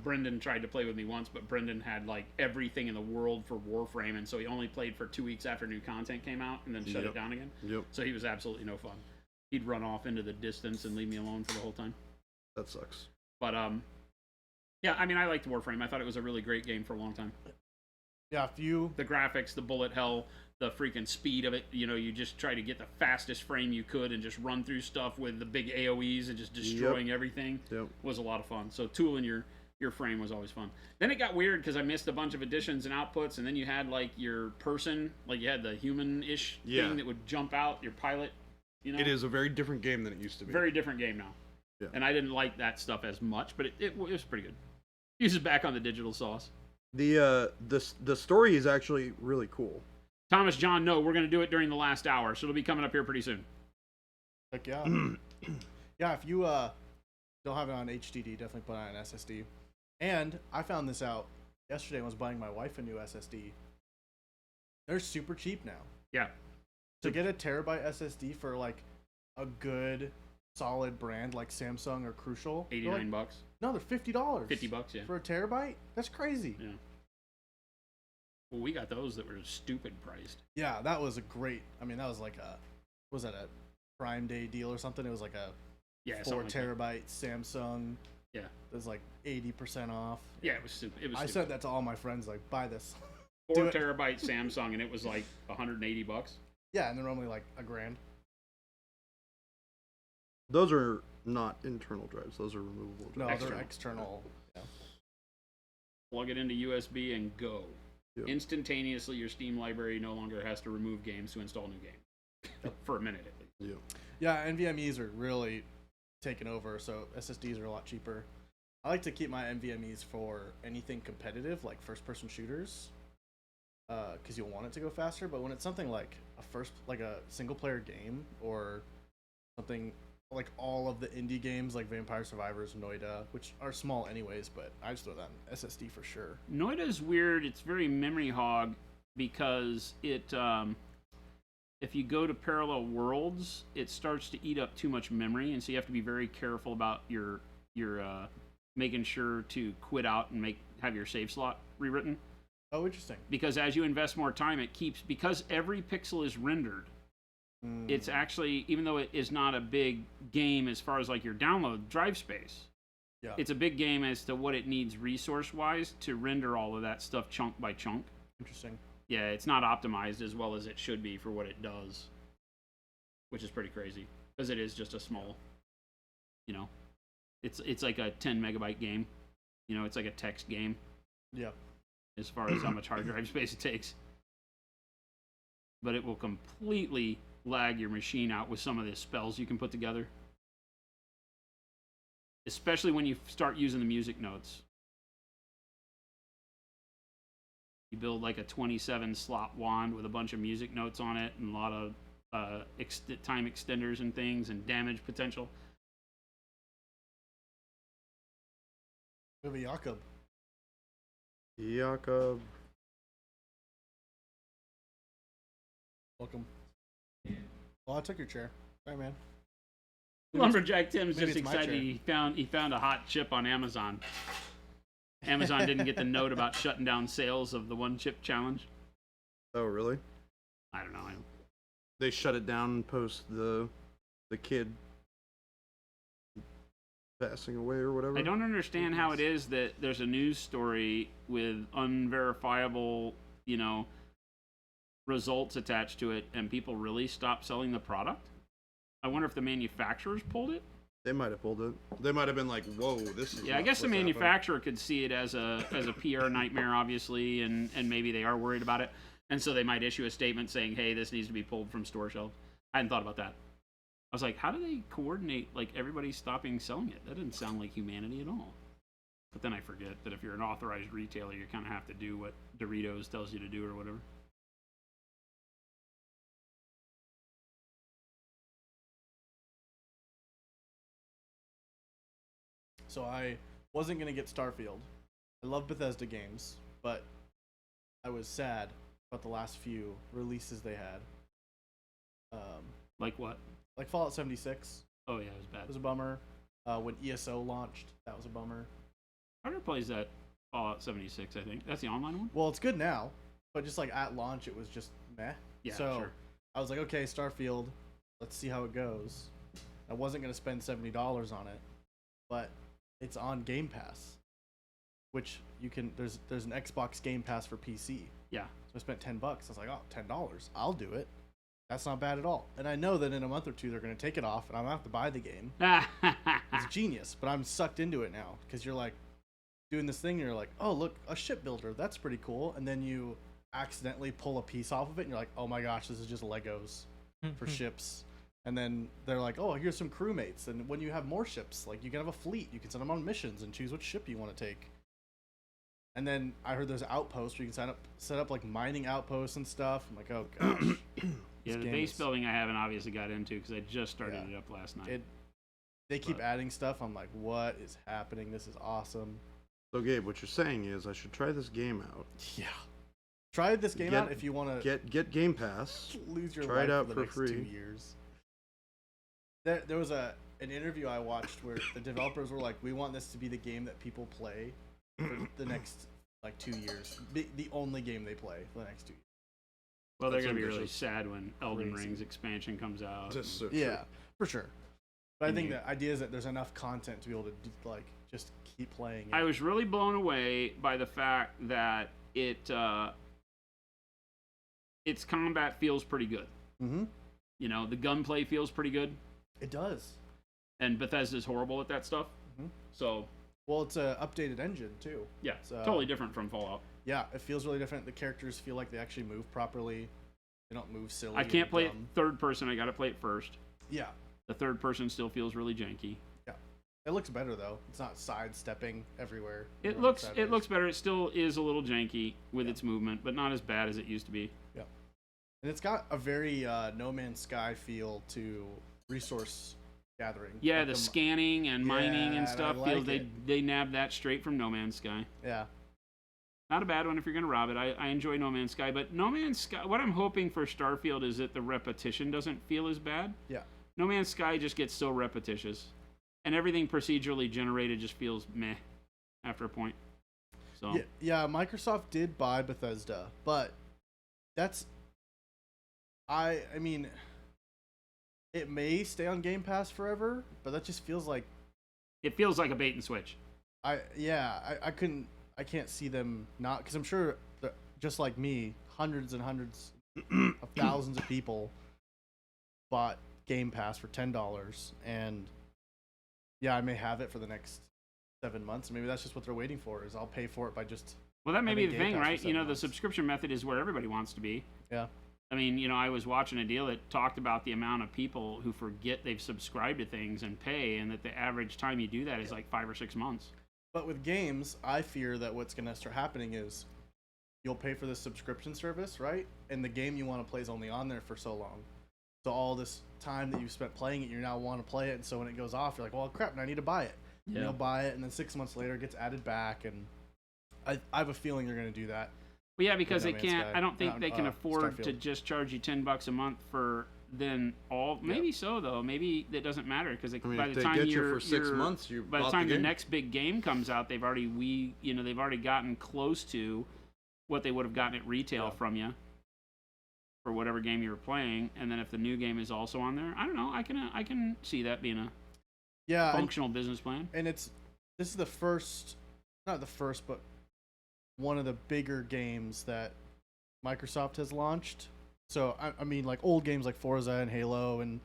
Brendan tried to play with me once, but Brendan had like everything in the world for Warframe. And so he only played for 2 weeks after new content came out and then shut it down again. Yep. So he was absolutely no fun. He'd run off into the distance and leave me alone for the whole time. That sucks. But, Yeah, I mean, I liked Warframe. I thought it was a really great game for a long time. Yeah, if you The graphics, the bullet hell, the freaking speed of it. You know, you just try to get the fastest frame you could and just run through stuff with the big AoEs and just destroying everything. Yep. Was a lot of fun. So tooling your frame was always fun. Then it got weird because I missed a bunch of additions and outputs, and then you had like your person, like you had the human-ish thing that would jump out, your pilot. You know, It is a very different game than it used to be. very different game now. Yeah. And I didn't like that stuff as much, but it was pretty good. Uses back on the digital sauce. The story is actually really cool. Thomas John, no, we're going to do it during the last hour, so it'll be coming up here pretty soon. Heck yeah. Yeah, if you don't have it on HDD, definitely put it on an SSD. And I found this out yesterday. I was buying my wife a new SSD. They're super cheap now. Yeah. To get a terabyte SSD for like a good solid brand like Samsung or Crucial, they're $89. like, no, they're $50. $50, yeah. For a terabyte? That's crazy. Yeah. Well, we got those that were stupid priced. Yeah, that was a great. I mean, that was like a, was that a Prime Day deal or something? It was like a 4 something like terabyte Samsung. Yeah. It was like 80% off. Yeah, it was stupid. It was I stupid. said that to all my friends, like, buy this. 4 terabyte Samsung, and it was like $180. Yeah, and they're only like $1,000. Those are not internal drives. Those are removable No, drives. they're external. Yeah. Plug it into USB and go. Yep. Instantaneously, your Steam library no longer has to remove games to install new games. For a minute, at least. Yeah, NVMEs are really taking over, so SSDs are a lot cheaper. I like to keep my NVMEs for anything competitive, like first-person shooters, because you'll want it to go faster. But when it's something like a single-player game, or something like all of the indie games like Vampire Survivors, Noida, which are small anyways, but I just throw that in SSD for sure. Noida's weird. It's very memory hog because it, if you go to parallel worlds, it starts to eat up too much memory, and so you have to be very careful about your making sure to quit out and have your save slot rewritten. Oh, interesting. Because as you invest more time, because every pixel is rendered. It's actually, even though it is not a big game as far as like your download drive space, it's a big game as to what it needs resource-wise to render all of that stuff chunk by chunk. Interesting. Yeah, it's not optimized as well as it should be for what it does, which is pretty crazy because it is just a small, it's like a 10 megabyte game. It's like a text game. Yeah. As far as how much hard drive space it takes. But it will completely lag your machine out with some of the spells you can put together. Especially when you start using the music notes. You build like a 27 slot wand with a bunch of music notes on it and a lot of time extenders and things and damage potential. We have a Jakob. Jakob. Welcome. Well, I took your chair. Sorry, man. Lumberjack Tim's Maybe just it's my excited chair. he found a hot chip on Amazon. Amazon didn't get the note about shutting down sales of the one chip challenge. Oh, really? I don't know. They shut it down post the kid passing away or whatever. I don't understand how it is that there's a news story with unverifiable, results attached to it, and people really stop selling the product. I wonder if the manufacturers pulled it. They might have pulled it. They might have been like, "Whoa, this is." Yeah, I guess the manufacturer could see it as a PR nightmare, obviously, and maybe they are worried about it, and so they might issue a statement saying, "Hey, this needs to be pulled from store shelves." I hadn't thought about that. I was like, how do they coordinate like everybody stopping selling it? That doesn't sound like humanity at all. But then I forget that if you're an authorized retailer, you kind of have to do what Doritos tells you to do or whatever. So I wasn't going to get Starfield. I love Bethesda games, but I was sad about the last few releases they had. Like what? Like Fallout 76. Oh yeah, it was bad. It was a bummer. When ESO launched, that was a bummer. Carter plays that Fallout 76, I think. That's the online one? Well, it's good now, but just like at launch, it was just meh. Yeah, so sure. I was like, okay, Starfield, let's see how it goes. I wasn't going to spend $70 on it, but it's on Game Pass. which you can. There's an Xbox Game Pass for PC. Yeah. So I spent $10. I was like, oh, $10. I'll do it. That's not bad at all. And I know that in a month or two they're going to take it off, and I'm going to have to buy the game. It's genius, but I'm sucked into it now because you're like doing this thing. And you're like, oh, look, a shipbuilder. That's pretty cool. And then you accidentally pull a piece off of it, and you're like, oh my gosh, this is just Legos for ships. And then they're like, oh, here's some crewmates. And when you have more ships, like you can have a fleet. You can send them on missions and choose which ship you want to take. And then I heard there's outposts where you can set up like mining outposts and stuff. I'm like, oh gosh. Yeah, the base building I haven't obviously got into because I just started it up last night. They keep adding stuff. I'm like, what is happening? This is awesome. So Gabe, what you're saying is I should try this game out. Yeah. Try this game out if you want to get Game Pass. Lose your try life it out for the for next free. 2 years. There was an interview I watched where the developers were like, we want this to be the game that people play for the next like 2 years. The only game they play for the next 2 years. Well, they're That's going to be really ambitious. sad when Elden Crazy. Ring's expansion comes out. That's so Yeah, true. for sure. But I And think you- the idea is that there's enough content to be able to like just keep playing. I was really blown away by the fact that its combat feels pretty good. Mm-hmm. You know, the gunplay feels pretty good, It does. and Bethesda's horrible at that stuff. Mhm. So, Well, it's a updated engine too. yeah, So- totally different from Fallout. Yeah, it feels really different. The characters feel like they actually move properly. They don't move silly. I can't and play it dumb. third person. I got to play it first. Yeah, The third person still feels really janky. it looks better though. It's not sidestepping everywhere. It looks better. It still is a little janky with its movement, but not as bad as it used to be. And it's got a very No Man's Sky feel to resource gathering. Yeah, Like the scanning and mining Yeah, and and stuff I feels like they nabbed that straight from No Man's Sky. Yeah, Not a bad one if you're gonna rob it. I enjoy No Man's Sky, but No Man's Sky. What I'm hoping for Starfield is that the repetition doesn't feel as bad. yeah. No Man's Sky just gets so repetitious, and everything procedurally generated just feels meh after a point. So Yeah, Microsoft did buy Bethesda, but that's I mean it may stay on Game Pass forever, but that just feels like it feels like a bait and switch. I can't see them not, because I'm sure that, just like me, hundreds and hundreds of thousands of people bought Game Pass for $10, and yeah, I may have it for the next 7 months. Maybe that's just what they're waiting for, is I'll pay for it by just Well, that may be having the Game thing, Pass for right? 7 The months. subscription method is where everybody wants to be. Yeah. I mean, I was watching a deal that talked about the amount of people who forget they've subscribed to things and pay, and that the average time you do that is like 5 or 6 months. But with games, I fear that what's going to start happening is you'll pay for this subscription service, right? And the game you want to play is only on there for so long. So all this time that you've spent playing it, you now want to play it. And so when it goes off, you're like, well, crap, I need to buy it. And you'll buy it, and then 6 months later it gets added back. And I have a feeling they're going to do that. Well, yeah, because No they Man's can't. Sky. I don't think they can afford to Starfield. just charge you $10 a month for then all. Maybe so though. Maybe that doesn't matter because I mean, by if the they time get you you're for 6 you're- months, you by the bought time the the game. next big game comes out, they've already gotten close to what they would have gotten at retail from you for whatever game you were playing. And then if the new game is also on there, I don't know. I can see that being a Yeah, functional business plan. and this is the first, not the first, but one of the bigger games that Microsoft has launched. So I mean, like old games like Forza and Halo and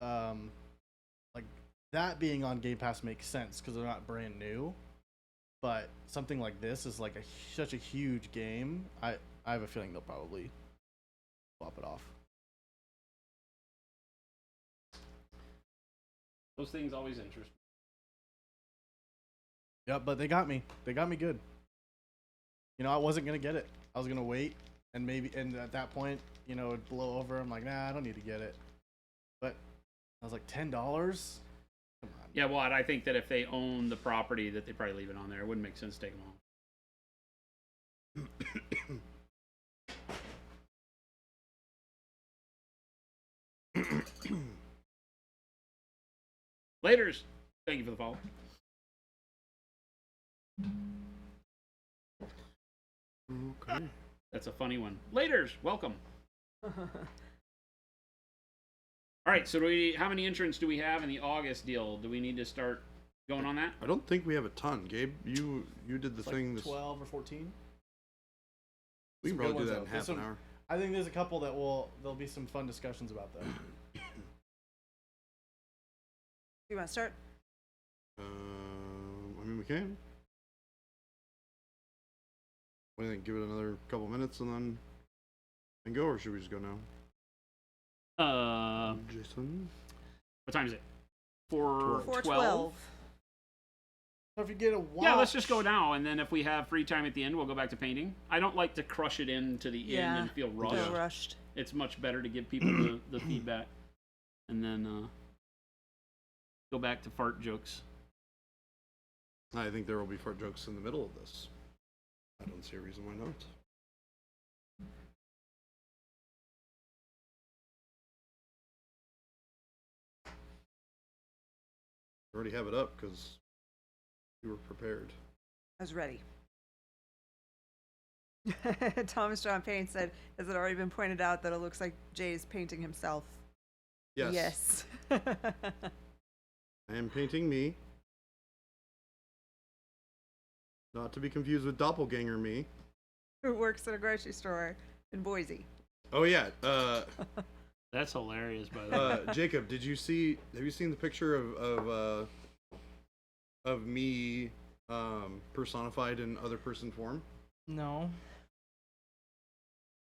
like that being on Game Pass makes sense because they're not brand new. But something like this is like such a huge game. I have a feeling they'll probably swap it off. Those things always interest me. Yeah, but they got me. They got me good. I wasn't gonna get it. I was gonna wait, and at that point, it'd blow over. I'm like, nah, I don't need to get it. But I was like, $10. Come on. Yeah, well, I think that if they own the property, that they probably leave it on there. It wouldn't make sense to take them off. Laters. Thank you for the follow. Okay. That's a funny one. Laters, welcome. All right, so how many entrants do we have in the August deal? Do we need to start going on that? I don't think we have a ton. Gabe, you did the It's thing. like This 12 or 14. we can some good probably do ones, that though. in There's half an some- hour. I think there's a couple that there'll be some fun discussions about them. You want to start? I mean, we can. What do you think? Give it another couple minutes and then go, or should we just go now? Jason? What time is it? 4:12. 4:12. So if you get a watch, Yeah, let's just go now, and then if we have free time at the end, we'll go back to painting. I don't like to crush it into the Yeah. end and feel rushed. Feel rushed. It's much better to give people the feedback, and then go back to fart jokes. I think there will be fart jokes in the middle of this. I don't see a reason why not. I already have it up because you were prepared. I was ready. Thomas John Payne said, has it already been pointed out that it looks like Jay's painting himself? Yes. Yes. I am painting me. Not to be confused with doppelganger me. Who works at a grocery store in Boise. Oh yeah. That's hilarious, by the way. Jacob, have you seen the picture of me personified in other person form? No.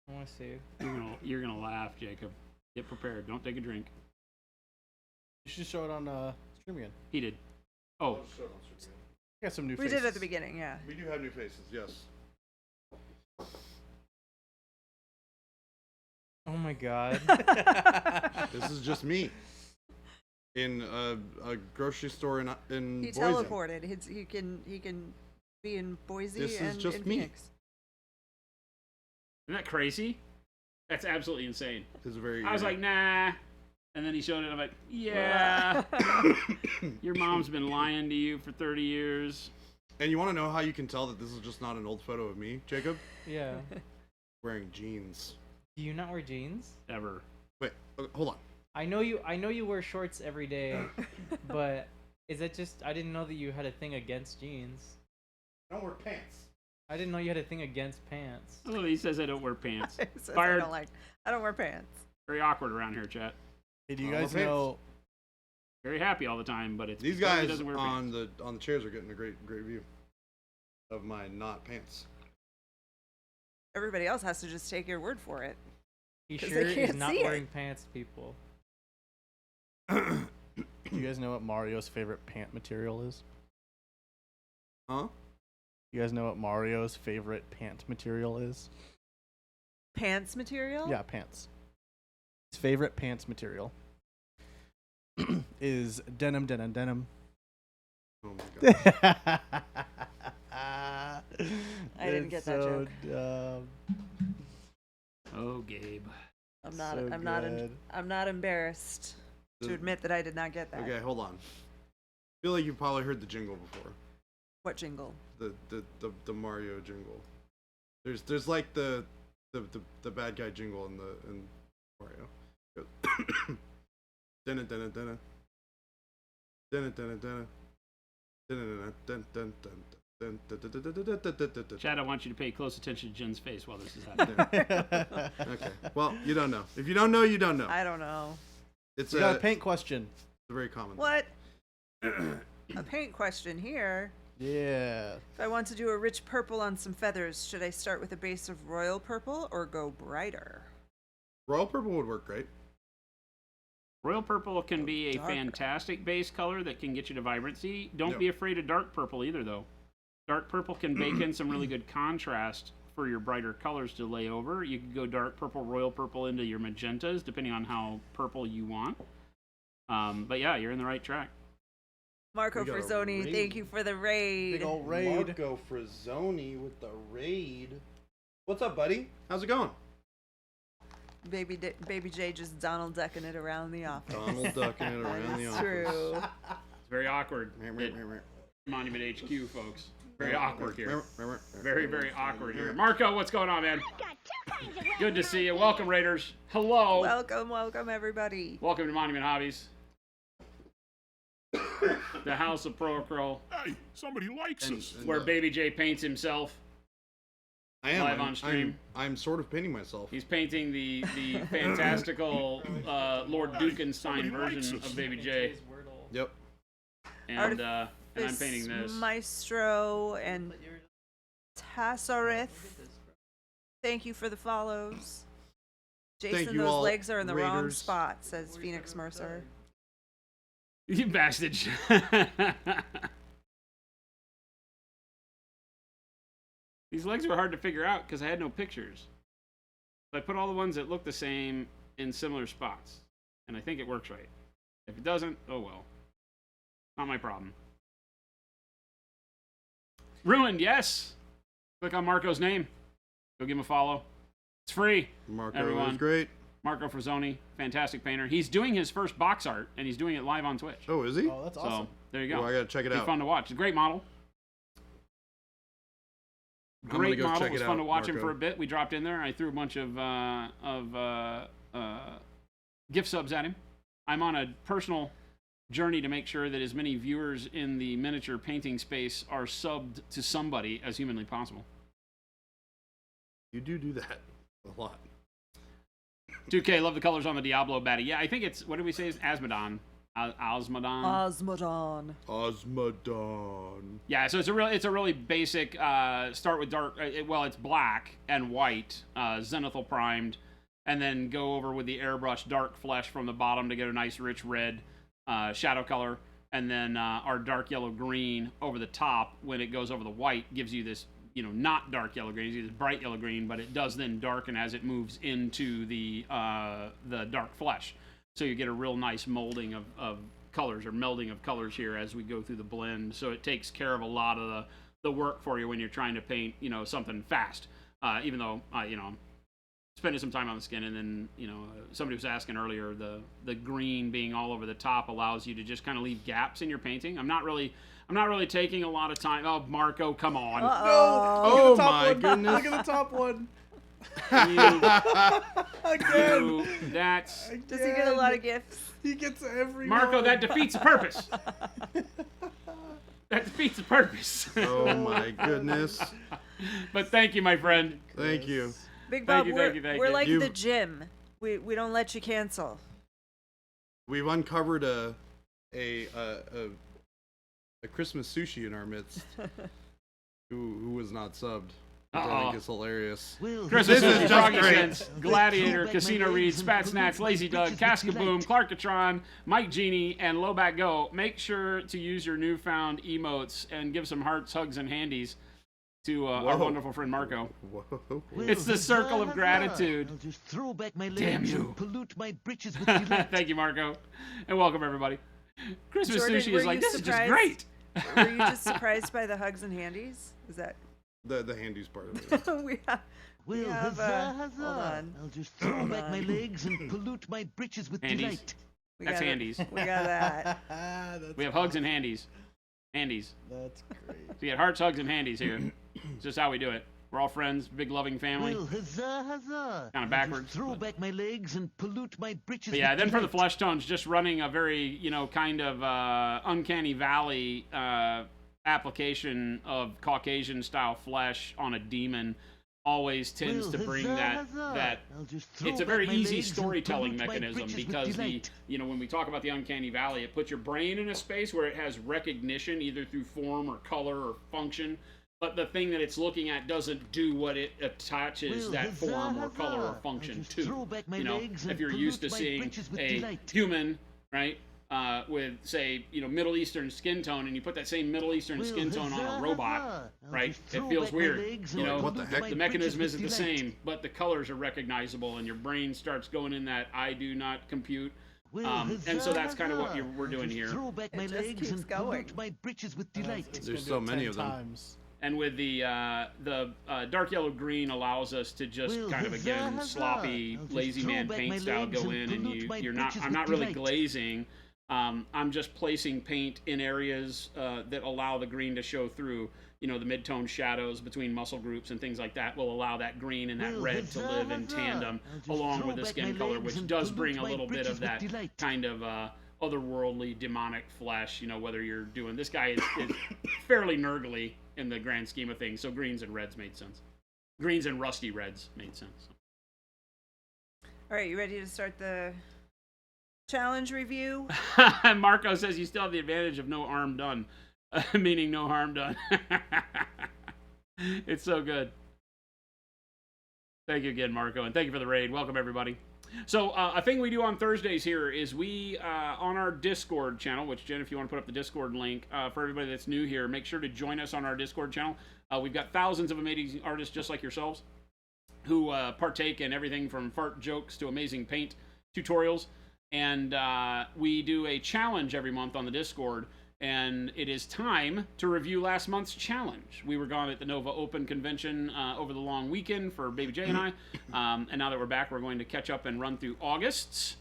I want to see. You're gonna laugh, Jacob. Get prepared. Don't take a drink. You should show it on stream again. He did. Oh, Got some new We faces. did at the beginning, yeah. We do have new faces, yes. Oh my god. This is just me in a grocery store in He Boise. teleported. He can be in Boise This is and just in me. Phoenix. isn't that crazy? That's absolutely insane. It's very. I was like, nah. And then he showed it. I'm like, yeah. Your mom's been lying to you for 30 years. And you want to know how you can tell that this is just not an old photo of me, Jacob? Yeah. Wearing jeans. Do you not wear jeans? Ever. Wait, hold on. I know you wear shorts every day, but is that just I didn't know that you had a thing against jeans. I don't wear pants. I didn't know you had a thing against pants. Oh, he says I don't wear pants. He says Fired. I don't wear pants. Very awkward around here, chat. Hey, do you I don't guys wear know? Very happy all the time, but it's These because he guys doesn't wear on pants. the chairs are getting a great view of my not pants. Everybody else has to just take your word for it. He 'Cause sure they is can't not see it. wearing pants, people. Do you guys know what Mario's favorite pant material is? Huh? You guys know what Mario's favorite pant material is? Pants material? Yeah, pants. His favorite pants material is denim. Oh my god. I didn't get that joke. Dumb. Oh, Gabe. I'm not. So good. I'm not embarrassed to admit that I did not get that. Okay, hold on. I feel like you've probably heard the jingle before. What jingle? The Mario jingle. There's like the bad guy jingle in Mario. It goes, Dun dun dun dun dun dun dun dun dun dun dun. Chad, I want you to pay close attention to Jen's face while this is happening. Okay. Well, you don't know. If you don't know, you don't know. I don't know. It's We got a paint question. It's a very common. What? A paint question here. Yeah. If I want to do a rich purple on some feathers, should I start with a base of royal purple or go brighter? Royal purple would work great. Royal purple can be a darker. fantastic base color that can get you to vibrancy. Don't Yep. be afraid of dark purple either, though. Dark purple can bake in some really good contrast for your brighter colors to lay over. You could go dark purple, royal purple into your magentas, depending on how purple you want. But yeah, you're in the right track. Marco We got a Frazzoni, raid. thank you for the raid. Big ol' raid. Marco Frazzoni with the raid. What's up, buddy? How's it going? Baby J just Donald Ducking it around the office. Donald ducking it around the That's office. true. It's very awkward at Monument HQ, folks. Very awkward here. Very, very awkward here. Marco, what's going on, man? Good to see you. Welcome, Raiders. Hello. Welcome, welcome, everybody. Welcome to Monument Hobbies. the House of Pro Acryl, Hey, somebody likes us. where Baby J paints himself. I am live on stream. I'm sort of painting myself. He's painting the fantastical Lord Dukenstein somebody likes version us. of Baby J, Yep. and I'm painting this. Maestro and Tassarith. Thank you for the follows. Jason, you those all, legs are in the wrong Raiders. spot, says Phoenix Mercer. You bastard. These legs were hard to figure out because I had no pictures. So I put all the ones that look the same in similar spots. And I think it works right. If it doesn't, oh well. Not my problem. Ruined, yes. Click on Marco's name. Go give him a follow. It's free. Marco Everyone. is great. Marco Frazzoni, fantastic painter. He's doing his first box art, and he's doing it live on Twitch. Oh, is he? Oh, that's So awesome. there you go. Oh, I gotta check it Be out. fun to watch. It's a great model. I'm gonna Great go model. check It was it fun to out, watch him Marco. for a bit. We dropped in there. I threw a bunch of gift subs at him. I'm on a personal journey to make sure that as many viewers in the miniature painting space are subbed to somebody as humanly possible. You do that a lot. 2K, love the colors on the Diablo baddie. Yeah, I think it's, what did we say? It's Asmodon. Osmodon. Osmodon. Yeah, so it's a really basic, start with dark, it's black and white, zenithal primed, and then go over with the airbrush dark flesh from the bottom to get a nice rich red shadow color, and then our dark yellow green over the top when it goes over the white gives you this, not dark yellow green, it's bright yellow green, but it does then darken as it moves into the dark flesh. So you get a real nice molding of colors, or melding of colors here as we go through the blend. So it takes care of a lot of the work for you when you're trying to paint, something fast. Even though, I'm spending some time on the skin, and then, somebody was asking earlier, the green being all over the top allows you to just kind of leave gaps in your painting. I'm not really taking a lot of time. Oh, Marco, come on. Oh my goodness. Look at the top one. You, that's Does he get a lot of gifts? He gets every Marco. one. That defeats the purpose. That defeats the purpose. Oh my goodness. But thank you, my friend. Thank you. Big Thank Bob, you, we're, thank you, thank we're you. like You- the gym. We don't let you cancel. We've uncovered a Christmas sushi in our midst. who was not subbed. Which I Uh-oh. think is hilarious. Well, Christmas This is Sushi, just Froggy great. Sense, Gladiator, Casino Reed, Spat Snacks, Lazy Doug, Cascaboom, Clarkatron, Mike Genie, and Lowback Go. Make sure to use your newfound emotes and give some hearts, hugs, and handies to our Whoa. wonderful friend Marco. Whoa. It's the circle of gratitude. I'll just throw back my legs Damn you. and pollute my britches with delight. Thank you, Marco. And welcome, everybody. Christmas Jordan, Sushi were is like, you this is just surprised? great. Were you just surprised by the hugs and handies? Is that The handies part of it. we have? Well, We have, huzzah, huzzah. hold on. I'll just throw back my legs and pollute my britches with Handies. delight. We That's got it. handies. We got that. That's We have hugs and handies. Handies. That's great. So you get hearts, hugs, and handies here. It's just how we do it. We're all friends, big loving family. Well, huzzah, huzzah. Kinda I'll backwards, just throw but- back my legs and pollute my britches But yeah, with then for the delight. flesh tones, just running a very, kind of uncanny valley application of Caucasian style flesh on a demon always tends Well, to bring huzzah, that huzzah. I'll just throw it's a back very my easy legs and storytelling pollute my mechanism britches with because the delight. when we talk about the uncanny valley, it puts your brain in a space where it has recognition either through form or color or function, but the thing that it's looking at doesn't do what it attaches Well, that huzzah, form or color or huzzah. function I'll just to. throw back my You know, legs if and you're used to pollute my seeing britches with a delight. human, right, with say Middle Eastern skin tone, and you put that same Middle Eastern Well, skin tone on huzzah, a robot, huzzah. I'll right? just It throw feels back my weird. legs You and know, What the pollute heck? my the britches mechanism with isn't the delight. same, but the colors are recognizable, and your brain starts going in that I do not compute. Well, And so huzzah, that's kind of what huzzah. we're doing I'll just here. Throw back It my just legs keeps and going. pollute my britches with delight. It's There's gonna so do it many 10 of them. times. And with the dark yellow green allows us to just Well, kind of huzzah, again huzzah. sloppy I'll just lazy throw man back paint my style legs go and in, and pollute my you're not. britches I'm with not really delight. glazing. I'm just placing paint in areas that allow the green to show through. The mid-tone shadows between muscle groups and things like that will allow that green and that Well, red to huzzah, live in huzzah. tandem I'll just along throw with the back skin my color, legs which and does pollute bring a my little bit britches of with that delight. kind of otherworldly demonic flesh. You know, whether you're doing this guy is fairly nurgly in the grand scheme of things. So greens and reds made sense. Greens and rusty reds made sense. All right, you ready to start the challenge review? Marco says you still have the advantage of no harm done, meaning no harm done. It's so good. Thank you again, Marco, and thank you for the raid. Welcome, everybody. So a thing we do on Thursdays here is we, on our Discord channel, which, Jen, if you want to put up the Discord link, for everybody that's new here, make sure to join us on our Discord channel. We've got thousands of amazing artists just like yourselves who partake in everything from fart jokes to amazing paint tutorials. And we do a challenge every month on the Discord, and it is time to review last month's challenge. We were gone at the Nova Open Convention over the long weekend for Baby J and I, and now that we're back, we're going to catch up and run through August's.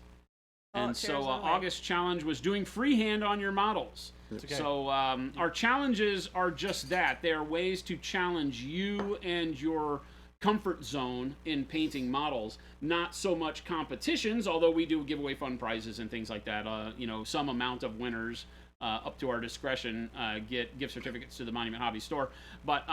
And so August's challenge was doing freehand on your models. Okay. So our challenges are just that. They are ways to challenge you and your comfort zone in painting models. Not so much competitions, although we do give away fun prizes and things like that. You know, some amount of winners up to our discretion get gift certificates to the Monument Hobby store. But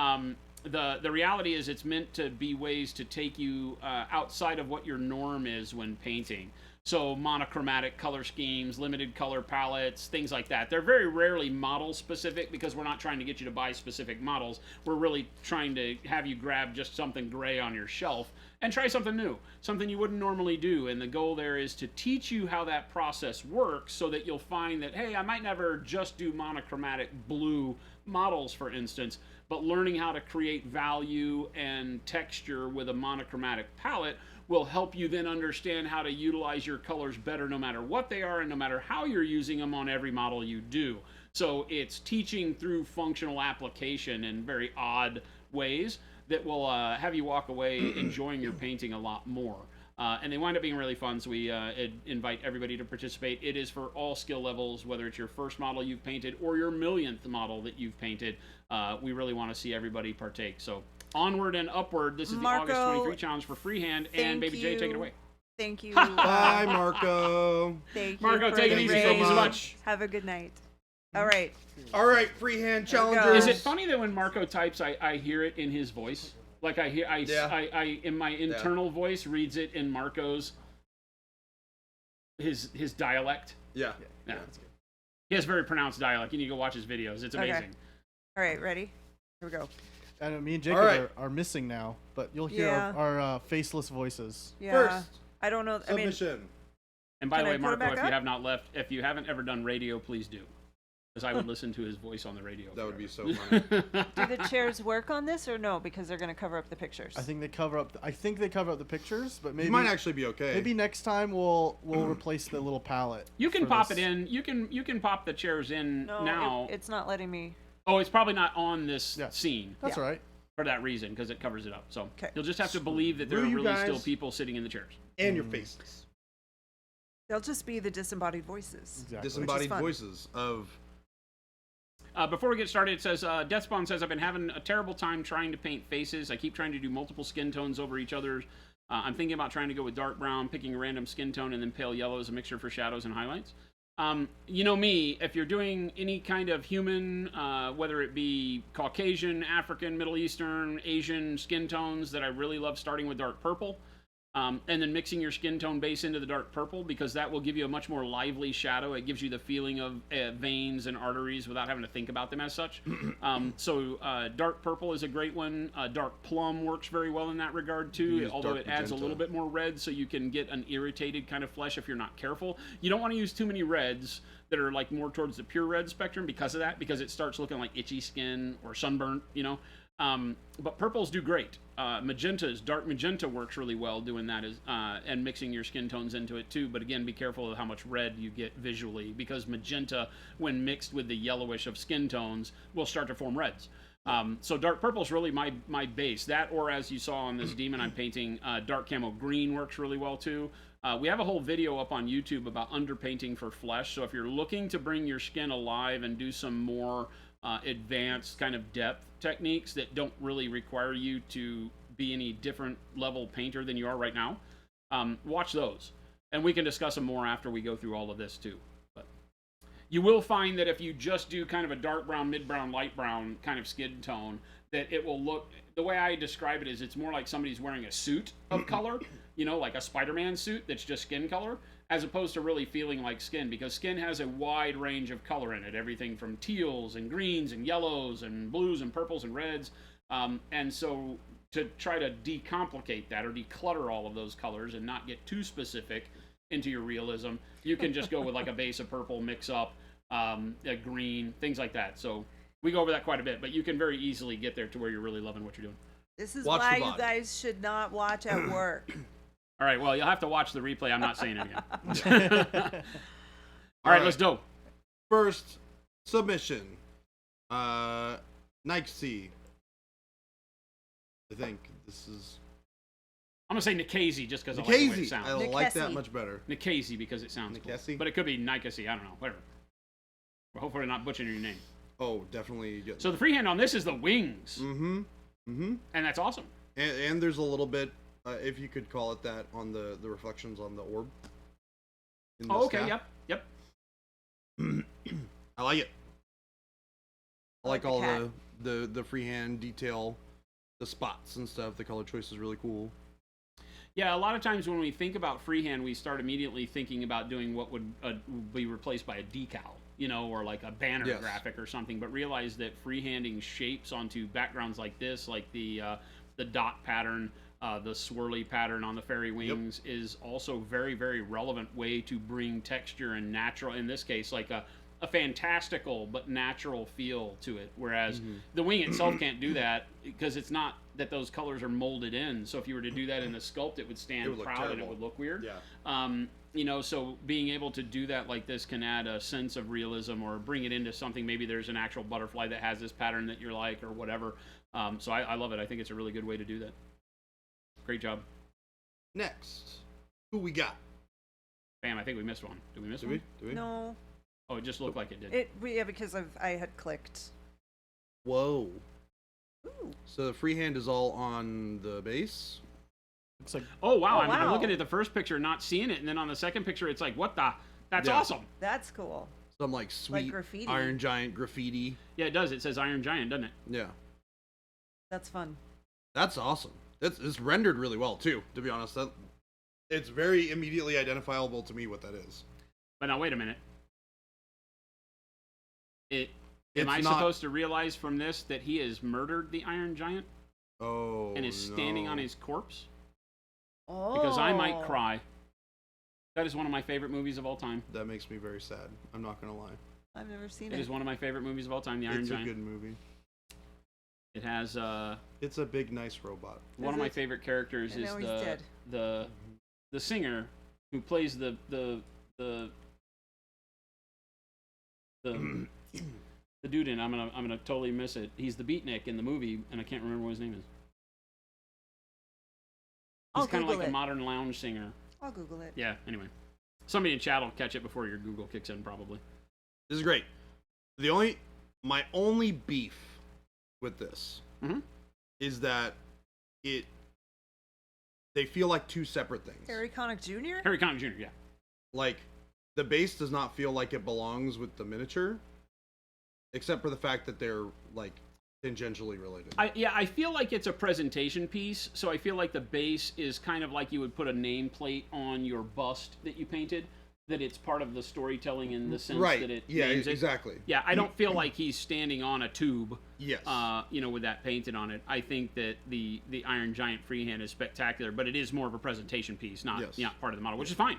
the reality is it's meant to be ways to take you outside of what your norm is when painting. So monochromatic color schemes, limited color palettes, things like that. They're very rarely model specific because we're not trying to get you to buy specific models. We're really trying to have you grab just something gray on your shelf and try something new, something you wouldn't normally do. And the goal there is to teach you how that process works so that you'll find that, hey, I might never just do monochromatic blue models, for instance, but learning how to create value and texture with a monochromatic palette will help you then understand how to utilize your colors better no matter what they are and no matter how you're using them on every model you do. So it's teaching through functional application in very odd ways that will have you walk away enjoying your painting a lot more. And they wind up being really fun, so we invite everybody to participate. It is for all skill levels, whether it's your first model you've painted or your millionth model that you've painted. We really want to see everybody partake. So onward and upward. This is Marco, the August 23 challenge for freehand, and Baby J, take it away. Thank you. Bye, Marco. Thank Marco, you for take it the easy. raid. Thank you so much. Have a good night. All right. All right, freehand There we go. challengers. Is it funny that when Marco types, I hear it in his voice? Like I hear, Yeah. I in my internal voice reads it in Marco's his dialect. Yeah. Yeah. He has very pronounced dialect. You need to go watch his videos. It's Okay. amazing. All right, ready? Here we go. I know me and Jacob right. are missing now, but you'll hear Yeah. our faceless voices. Yeah. First, I don't know. I mean, submission. And by Can the I way, put it Marco, back if you up? have not left, if you haven't ever done radio, please do, because I would listen to his voice on the radio. That would be so funny. do the chairs work on this or no? Because they're going to cover up the pictures. I think they cover up. I think they cover up the pictures, but maybe You might actually be okay. maybe next time we'll replace the little palette. You can for pop this. it in. You can pop the chairs in no, now. it's not letting me. Oh, it's probably not on this Yeah. scene That's Yeah. all right. for that reason because it covers it up. So 'Kay. you'll just have to believe that there are Screw you really still guys. people sitting in the chairs. and your faces. They'll just be the disembodied voices. Exactly. Disembodied fun. voices of. Before we get started, it says, Deathspawn says, I've been having a terrible time trying to paint faces. I keep trying to do multiple skin tones over each other. I'm thinking about trying to go with dark brown, picking a random skin tone, and then pale yellow as a mixture for shadows and highlights. You know me, if you're doing any kind of human, whether it be Caucasian, African, Middle Eastern, Asian skin tones, that I really love starting with dark purple. And then mixing your skin tone base into the dark purple, because that will give you a much more lively shadow. It gives you the feeling of veins and arteries without having to think about them as such. So dark purple is a great one. Dark plum works very well in that regard too, Use although dark it adds a magenta. little bit more red, so you can get an irritated kind of flesh if you're not careful. You don't want to use too many reds that are like more towards the pure red spectrum because of that, because it starts looking like itchy skin or sunburnt, you know. But purples do great. Magentas, dark magenta works really well doing that and mixing your skin tones into it too. But again, be careful of how much red you get visually, because magenta, when mixed with the yellowish of skin tones, will start to form reds. So dark purple is really my base. That, or as you saw on this demon I'm painting, dark camo green works really well too. We have a whole video up on YouTube about underpainting for flesh. So if you're looking to bring your skin alive and do some more advanced kind of depth techniques that don't really require you to be any different level painter than you are right now, watch those. And we can discuss them more after we go through all of this too. But You will find that if you just do kind of a dark brown, mid brown, light brown kind of skin tone, that it will look, the way I describe it is it's more like somebody's wearing a suit of color, you know, like a Spider-Man suit that's just skin color, as opposed to really feeling like skin, because skin has a wide range of color in it, everything from teals and greens and yellows and blues and purples and reds, and so to try to decomplicate that or declutter all of those colors and not get too specific into your realism, you can just go with like a base of purple, mix up a green, things like that. So we go over that quite a bit, but you can very easily get there to where you're really loving what you're doing. This is Watch why the you VOD. guys should not watch at work. All right, well, you'll have to watch the replay. I'm not saying it again. All right, let's go. First submission. Nike. I think this is I'm gonna say Nikasi just because I like the way it Nikasi. sounds. I like that Nikasi. much better. Nikasi because it sounds cool. Nikasi? But it could be Nikasi. I don't know. Whatever. Well, hopefully not butchering your name. Oh, definitely. Get So the freehand on this is the wings, Mm-hmm. Mm-hmm. and that's awesome. And there's a little bit, if you could call it that, on the reflections on the orb. in the Oh, okay. staff. Yep. I like it. I like the all cat. the freehand detail, the spots and stuff. The color choice is really cool. Yeah, a lot of times when we think about freehand, we start immediately thinking about doing what would be replaced by a decal, you know, or like a banner Yes. graphic or something. But realize that freehanding shapes onto backgrounds like this, like the dot pattern, the swirly pattern on the fairy wings, is also very, very relevant way to bring texture and natural, in this case, like a fantastical but natural feel to it. Whereas the wing itself can't do that because it's not that those colors are molded in. So if you were to do that in the sculpt, it would stand It would look proud and it terrible. would look weird. Yeah. You know, so being able to do that like this can add a sense of realism or bring it into something. Maybe there's an actual butterfly that has this pattern that you're like or whatever. So I love it. I think it's a really good way to do that. Great job. Next, who we got? Bam, I think we missed one. Did we miss Do one? we? Do we? No, Oh, it just looked like it did. yeah, because I had clicked. Whoa. Ooh. So the freehand is all on the base. Looks like Oh, wow. Oh, I'm wow. looking at the first picture, not seeing it. And then on the second picture, it's like, what the? That's Yeah. awesome. That's cool. Some like sweet graffiti. Iron Giant graffiti. Yeah, it does. It says Iron Giant, doesn't it? Yeah. That's fun. That's awesome. It's rendered really well too, to be honest. It's very immediately identifiable to me what that is. But now, wait a minute. Am It's I not- supposed to realize from this that he has murdered the Iron Giant Oh. and is standing no. on his corpse? Oh. Because I might cry. That is one of my favorite movies of all time. That makes me very sad. I'm not gonna lie. I've never seen It it. is one of my favorite movies of all time, The Iron It's Giant. a good movie. It has It's a big, nice robot. one Is of my it? favorite characters I is know he's dead. the singer who plays the dude in. I'm gonna totally miss it. He's the beatnik in the movie, and I can't remember what his name is. I'll He's kind of Google like a it. modern lounge singer. I'll Google it. Yeah. Anyway, somebody in chat will catch it before your Google kicks in, probably. This is great. My only beef with this Mhm. is that they feel like two separate things. Harry Connick Jr. Harry Connick Jr. Yeah. Like the base does not feel like it belongs with the miniature, except for the fact that they're like tangentially related. I feel like it's a presentation piece, so I feel like the base is kind of like you would put a nameplate on your bust that you painted, that it's part of the storytelling in the sense Right. that it Yeah, names it. exactly. Yeah, I don't feel like he's standing on a tube, Yes. you know, with that painted on it. I think that the Iron Giant freehand is spectacular, but it is more of a presentation piece, not Yes. part of the model, which is fine.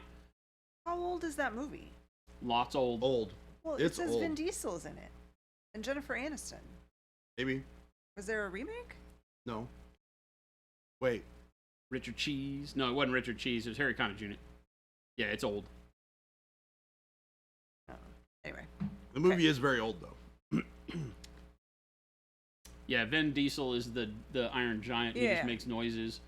How old is that movie? Lots old. Old. Well, It's it says old. Vin Diesel's in it, and Jennifer Aniston. Maybe. Was there a remake? No. Wait. Richard Cheese. No, it wasn't Richard Cheese. It was Harry Connick Jr. Yeah, it's old. Anyway. The movie is very old though. Yeah, Vin Diesel is the Iron Giant. He Yeah. just makes noises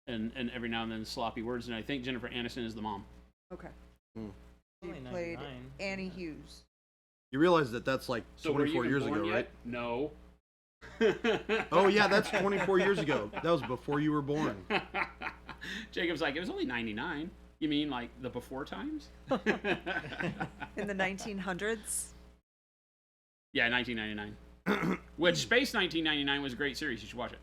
and every now and then sloppy words. And I think Jennifer Aniston is the mom. Okay. Hmm. She Only played 99. Annie Hughes. You realize that that's like So were you 24 years born ago, yet? right? No. Oh yeah, that's 24 years ago. That was before you were born. Jacob's like, it was only 99. You mean like the before times? In the 1900s. Yeah, 1999. Which Space 1999 was a great series. You should watch it.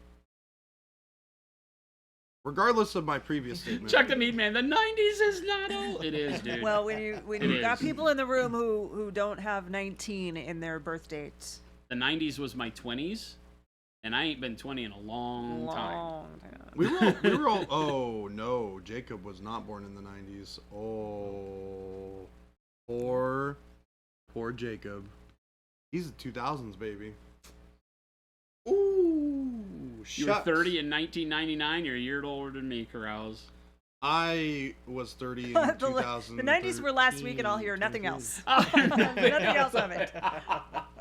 Regardless of my previous statement. Chuck the Meat Man. The 90s is not old. It is, dude. Well, when you It got is. people in the room who don't have 19 in their birth dates. The 90s was my 20s, and I ain't been 20 in a long time. Long time. We were all. Oh no, Jacob was not born in the 90s. Oh, poor Jacob. He's a 2000s baby. Ooh, You were 30 in 1999. You're a year older than me, Carouse. I was 30 in The 2000. 90s were last week, and I'll hear nothing 23. else. Oh, Nothing else of it.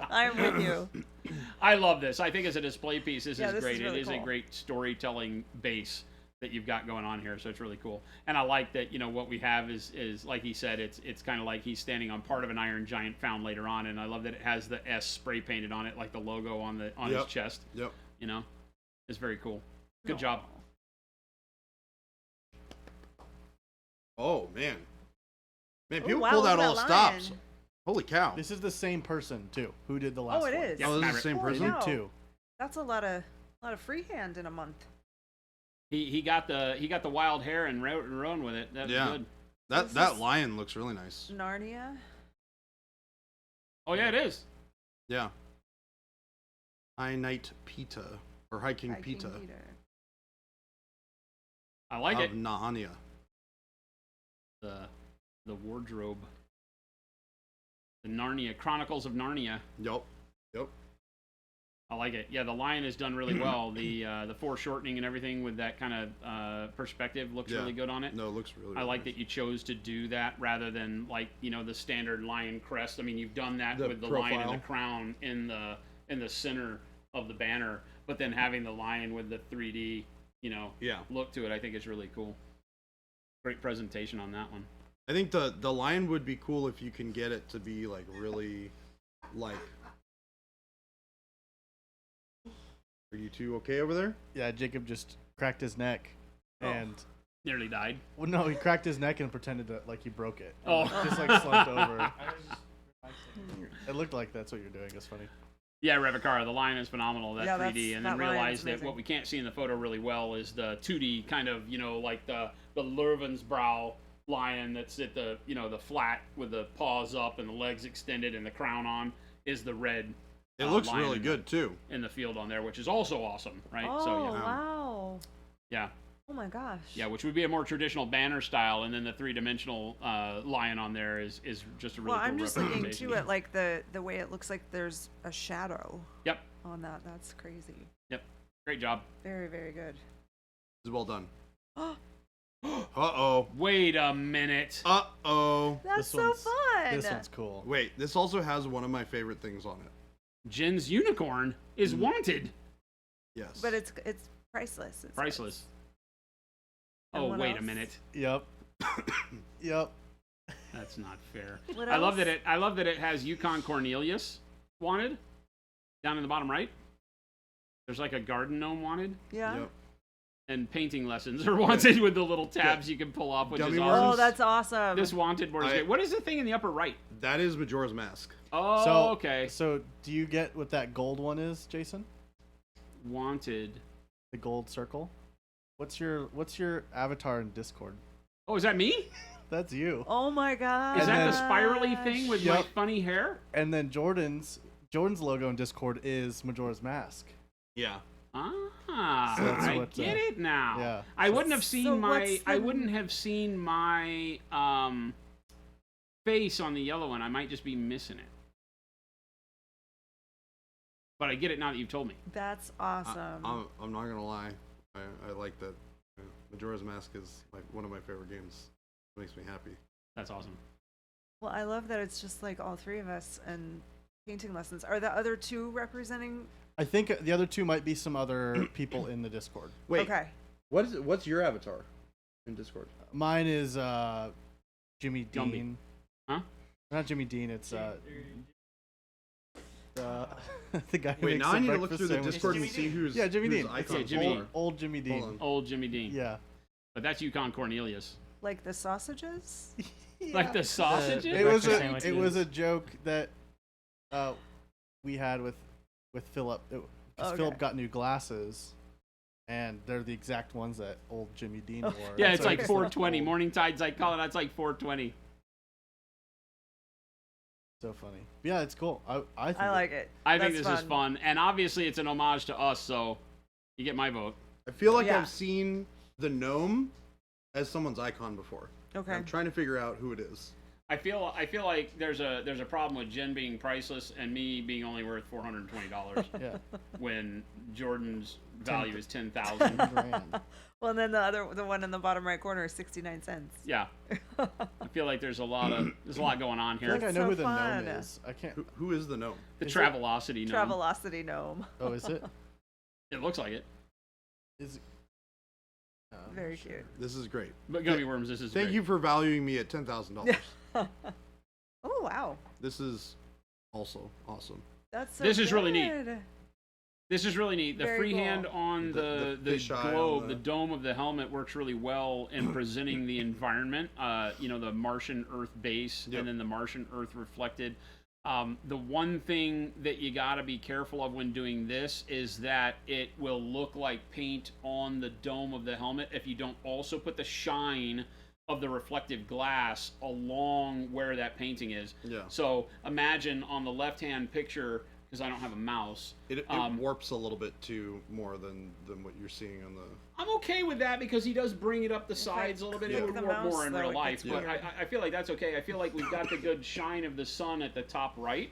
I'm with you. I love this. I think as a display piece, this Yeah, is this great. is really It is a cool. great storytelling base that you've got going on here, so it's really cool. And I like that, what we have is like he said, it's kind of like he's standing on part of an iron giant found later on, and I love that it has the S spray painted on it, like the logo on his Yep. chest. Yep. It's very cool. Good job. Oh man, Oh, people wow, pulled look out at all the that stops. lion. Holy cow! This is the same person too who did the last Oh, it one. is. Yeah, Oh, this is the Maverick. same Holy person. cow. Two. That's a lot of freehand in a month. He got the wild hair and run with it. That was Yeah. good. This That is- lion looks really nice. Narnia. Oh yeah, it is. Yeah. High Knight Pita or Hiking Hiking Pita Peter. I like of it. Narnia. The wardrobe. The Narnia Chronicles of Narnia. Yup. I like it. Yeah, the lion is done really well. The foreshortening and everything with that kind of perspective looks Yeah. really good on it. No, it looks really. I really like nice. that you chose to do that rather than the standard lion crest. I mean, you've done that The with the lion and the profile. crown in the center of the banner, but then having the lion with the 3D, Yeah. look to it, I think is really cool. Great presentation on that one. I think the lion would be cool if you can get it to be like really like. Are you two okay over there? Yeah, Jacob just cracked his neck, and Nearly died. well, no, he cracked his neck and pretended that like he broke it. Oh. Just like slumped over. It looked like that's what you're doing. It's funny. Yeah, Revicara, the lion is phenomenal, that Yeah, 3D, and then that lion's realize that amazing. what we can't see in the photo really well is the 2D kind of, like the Lurvensbrow lion that's at the, the flat with the paws up and the legs extended and the crown on is the red. It looks lion really in good too. in the field on there, which is also awesome, right? Oh, So wow. yeah, Oh my gosh. yeah, which would be a more traditional banner style, and then the three-dimensional lion on there is just a really Well, cool I'm just looking representation. too at like the way it looks like there's a shadow Yep, on that. That's crazy. great job. Very, very good. It's well done. Uh-oh. Wait a minute. Uh-oh. That's This so one's- fun. This one's cool. Wait, this also has one of my favorite things on it. Jin's unicorn is wanted. Yes. But it's priceless. It Priceless. says. And Oh, what wait a else? minute. Yep. Yep. That's not fair. What I love else? that it has Yukon Cornelius wanted down in the bottom right. There's like a garden gnome wanted, Yeah. Yep. and painting lessons are wanted with the little tabs you can pull off, which Gummy is worms. awesome. Oh, that's awesome. This wanted board is I- great. What is the thing in the upper right? That is Majora's Mask. Oh, So okay. So do you get what that gold one is, Jason? Wanted. The gold circle. What's your avatar in Discord? Oh, is that me? That's you. Oh my god. Is And that the then- spirally thing with my Yep. funny hair? And then Jordan's logo in Discord is Majora's Mask. Yeah. Ah, So that's I what, get it now. yeah. I wouldn't have seen So my what's I the- wouldn't have seen my face on the yellow one. I might just be missing it. But I get it now that you've told me. That's I, awesome. I'm not gonna lie. I like that. Majora's Mask is one of my favorite games. It makes me happy. That's awesome. Well, I love that it's just like all three of us and painting lessons. Are the other two representing? I think the other two might be some other people in the Discord. Wait. Okay. What is it? What's your avatar in Discord? Mine is Jimmy Gumby. Dean. Huh? Not Jimmy Dean. It's the guy who Wait, makes now the I need to look breakfast through the sandwiches. Discord and see who's Yeah, Jimmy whose Dean. icons Jimmy are. Dean. Old Jimmy Dean. Hold on. Old Jimmy Dean. Yeah. But that's Yukon Cornelius. Like the sausages? Like the sausages? The It was breakfast it was a sandwiches. joke that we had with Philip. Because Okay. Philip got new glasses, and they're the exact ones that old Jimmy Dean wore. Yeah, And it's so like just 420. old- Morning Tide's like calling that's like 420. So funny. Yeah, it's cool. I think I like it. I think That's this is fun, and obviously it's an homage to us, so you get my vote. I feel like Yeah. I've seen the gnome as someone's icon before. Okay. I'm trying to figure out who it is. I feel like there's a problem with Jen being priceless and me being only worth $420 Yeah. when Jordan's value is 10,000. Grand. Well, and then the one in the bottom right corner is 69 cents. Yeah, I feel like there's a lot going on I feel like here. I know so who the fun. gnome is. I can't. Who is the gnome? The is it- Travelocity gnome. Travelocity gnome. Oh, is it? It looks like it, Is it? Very cute. This is great. but Gummy Worms, this is Thank great. you for valuing me at $10,000. Oh wow, This is also awesome. that's so This is really neat. good. This is really neat. The Very freehand cool. on The the fisheye on globe, the- the dome of the helmet works really well in presenting the environment. The Martian Earth base, Yep. and then the Martian Earth reflected. The one thing that you got to be careful of when doing this is that it will look like paint on the dome of the helmet if you don't also put the shine of the reflective glass along where that painting is. Yeah. So imagine on the left-hand picture, because I don't have a mouse. It warps a little bit too more than what you're seeing on the. I'm okay with that because he does bring it up the sides a little bit. click It would the warp mouse, more in though, real it life, gets but weird. I feel like that's okay. I feel like we've got the good shine of the sun at the top right,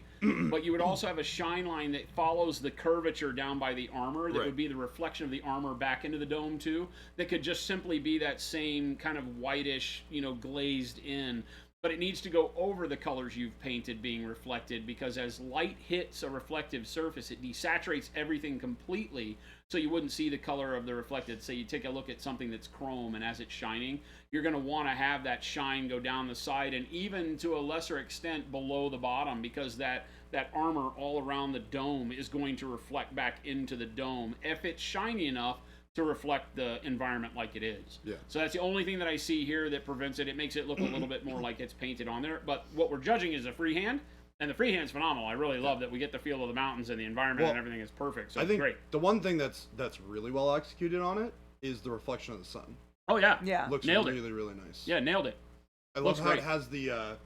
but you would also have a shine line that follows the curvature down by the armor that Right. would be the reflection of the armor back into the dome too. That could just simply be that same kind of whitish, glazed in. But it needs to go over the colors you've painted being reflected, because as light hits a reflective surface, it desaturates everything completely, so you wouldn't see the color of the reflected. Say you take a look at something that's chrome, and as it's shining, you're going to want to have that shine go down the side, and even to a lesser extent below the bottom, because that armor all around the dome is going to reflect back into the dome if it's shiny enough to reflect the environment like it is. Yeah. So that's the only thing that I see here that prevents it. It makes it look a little bit more like it's painted on there. But what we're judging is the freehand, and the freehand's phenomenal. I really love that we get the feel of the mountains and the environment, and everything is perfect. So I it's think great. the one thing that's really well executed on it is the reflection of the sun. Oh yeah. Yeah. Looks Nailed it. really really nice. Yeah, nailed it. I looks love how great. it has the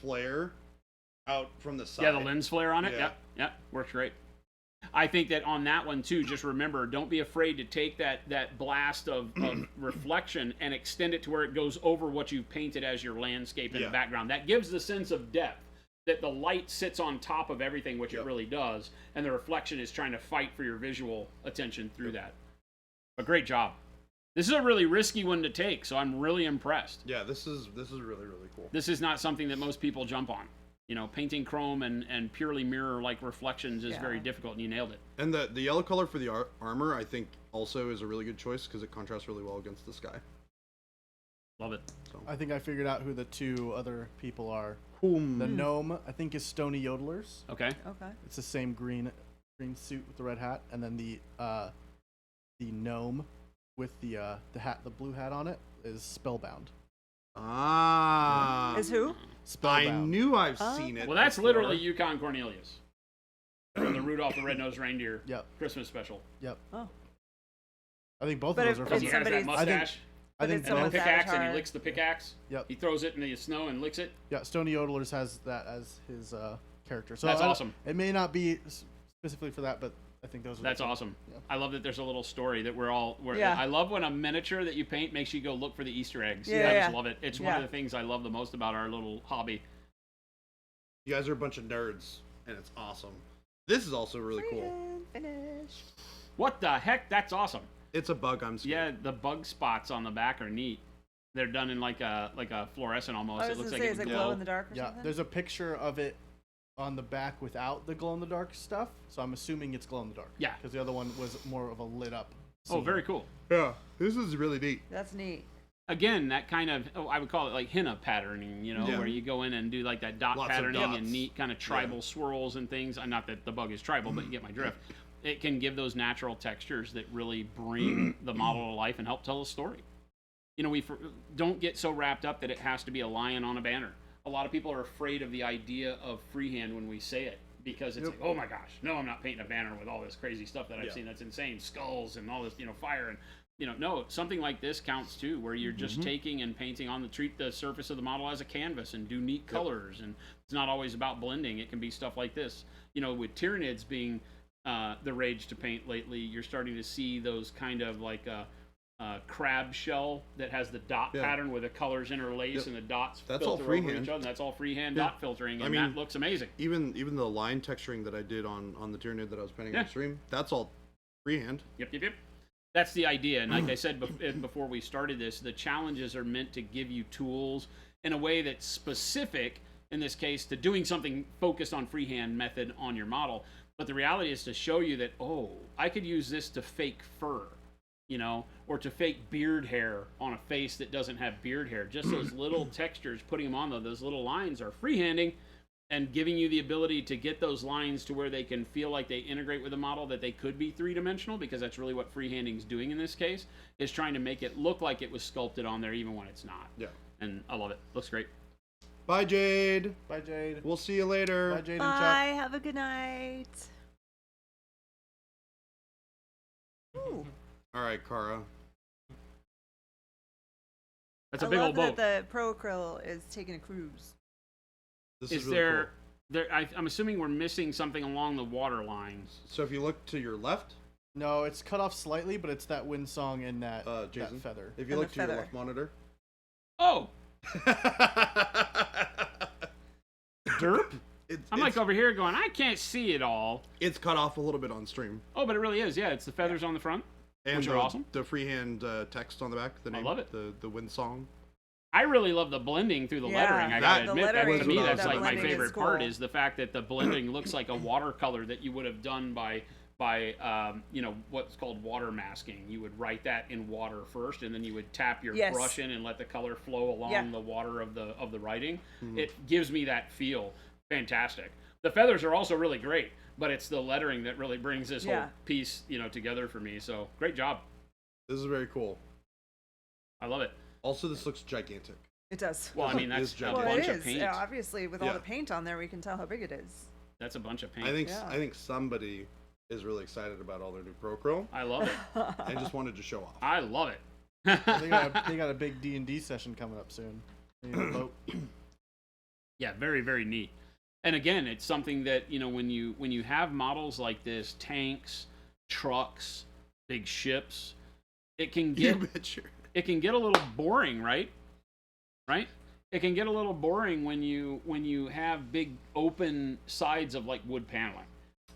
flare out from the side. Yeah, the lens flare on it. Yeah. Yep. Yep. Works great. I think that on that one too, just remember, don't be afraid to take that blast of reflection and extend it to where it goes over what you've painted as your landscape in the Yeah. background. That gives the sense of depth, that the light sits on top of everything, which it Yep. really does, and the reflection is trying to fight for your visual attention through that. But great job. This is a really risky one to take, so I'm really impressed. Yeah, this is really really cool. This is not something that most people jump on. Painting chrome and purely mirror-like reflections is very Yeah. difficult, and you nailed it. And the yellow color for the armor, I think, also is a really good choice because it contrasts really well against the sky. Love it. I think I figured out who the two other people are. Hmm. The gnome, I think, is Stony Yodelers. Okay. Okay. It's the same green suit with the red hat, and then the gnome with the hat, the blue hat on it, is Spellbound. Ah. Is who? I Spellbound. knew I've Oh, seen it. Well, that's before. literally Yukon Cornelius from the Rudolph the Red-Nosed Reindeer Yep. Christmas special. Yep. Oh. I think both But of those if- are Because from. he has that somebody's- mustache I but think it's and the someone's both. pickaxe, and he avatar. licks the pickaxe. Yep. He throws it in the snow and licks it. Yeah, Stony Yodelers has that as his character. So That's I don't- awesome. It may not be specifically for that, but I think those are. That's the two. awesome. Yeah. I love that there's a little story that we're all. Yeah. I love when a miniature that you paint makes you go look for the Easter eggs. Yeah, I yeah. just love it. It's one Yeah. of the things I love the most about our little hobby. You guys are a bunch of nerds, and it's awesome. This is also really cool. Freehand finish. What the heck? That's awesome. It's a bug. I'm scared. Yeah, the bug spots on the back are neat. They're done in like a fluorescent almost. I It was looks gonna like say, it is it would glow glow. in the dark or Yeah, something? there's a picture of it on the back without the glow in the dark stuff, so I'm assuming it's glow in the dark. Yeah. Because the other one was more of a lit up. Oh, scene. very cool. Yeah, this is really neat. That's neat. Again, that kind of, I would call it like henna patterning, Yeah. where you go in and do like that dot Lots of patterning and dots. neat kind of tribal swirls and things. Not that the bug is tribal, but you get my drift. It can give those natural textures that really bring the model to life and help tell a story. don't get so wrapped up that it has to be a lion on a banner. A lot of people are afraid of the idea of freehand when we say it, because it's like, oh my gosh, no, I'm not painting a banner with all this crazy stuff that I've seen. That's insane. Skulls and all this, fire and, no, something like this counts too, where you're just taking and painting on treat the surface of the model as a canvas and do neat colors. And it's not always about blending. It can be stuff like this. With Tyranids being the rage to paint lately, you're starting to see those kind of like crab shell that has the dot pattern where the colors interlace and the dots filter over each other. And that's all freehand dot filtering, and that looks amazing. Even the line texturing that I did on the Tyranid that I was painting on stream, that's all freehand. Yep. That's the idea. And like I said before we started this, the challenges are meant to give you tools in a way that's specific, in this case, to doing something focused on freehand method on your model. But the reality is to show you that, I could use this to fake fur, or to fake beard hair on a face that doesn't have beard hair. Just those little textures, putting them on those little lines are freehanding, and giving you the ability to get those lines to where they can feel like they integrate with the model, that they could be three-dimensional, because that's really what freehanding is doing in this case, is trying to make it look like it was sculpted on there even when it's not. Yeah. And I love it. Looks great. Bye, Jade. Bye, Jade. We'll see you later. Bye, Jade and Bye. Chuck. Have a good night. Ooh. All right, Kara. That's a I big love old boat. that the Pro Acryl is taking a cruise. This Is really there? cool. I'm assuming we're missing something along the water lines. So if you look to your left, No, it's cut off slightly, but it's that wind song and that, Jason, that feather. if you And look the to your feather. left monitor. Oh, derp! I'm like over here going, I can't see it all. It's cut off a little bit on stream. Oh, but it really is. Yeah, it's the feathers on the front, And which are awesome. The freehand text on the back, the name, love it. the wind song. I really love the blending through the Yeah, lettering. I that- gotta the admit, that lettering, to me, the that's like my blending is favorite part, cool. is the fact that the blending looks like a watercolor that you would have done by what's called water masking. You would write that in water first, and then you would tap your Yes. brush in and let the color flow along Yeah. the water of the writing. It gives me that feel. Fantastic. The feathers are also really great, but it's the lettering that really brings this whole Yeah. piece, together for me. So great job. This is very cool. I love it. Also, this looks gigantic. It does. Well, I mean, that's It's a gigantic. Well, bunch it of is. paint. Yeah, obviously, with all Yeah. the paint on there, we can tell how big it is. That's a bunch of paint. I think Yeah. I think somebody is really excited about all their new Pro Acryl I love it. and just wanted to show off. I love it. they got a big D&D session coming up soon. They need a boat. Yeah, very, very neat. And again, it's something that, when you have models like this, tanks, trucks, big ships, it can get You betcha. it can get a little boring, right? Right? It can get a little boring when you have big open sides of like wood paneling.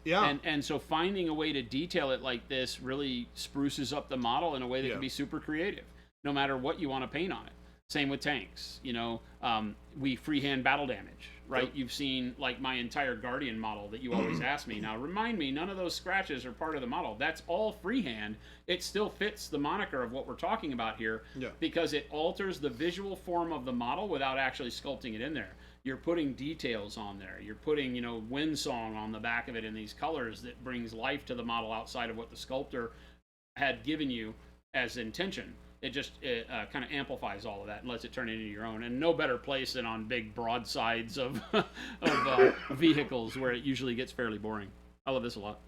Yeah. And so finding a way to detail it like this really spruces up the model in a way that Yeah. can be super creative, no matter what you want to paint on it. Same with tanks. We freehand battle damage, right? Yep. You've seen like my entire Guardian model that you always ask me. Now remind me, none of those scratches are part of the model. That's all freehand. It still fits the moniker of what we're talking about here, Yeah. because it alters the visual form of the model without actually sculpting it in there. You're putting details on there. You're putting, wind song on the back of it in these colors that brings life to the model outside of what the sculptor had given you as intention. It just kind of amplifies all of that and lets it turn into your own. And no better place than on big broadsides of vehicles, where it usually gets fairly boring. I love this a lot.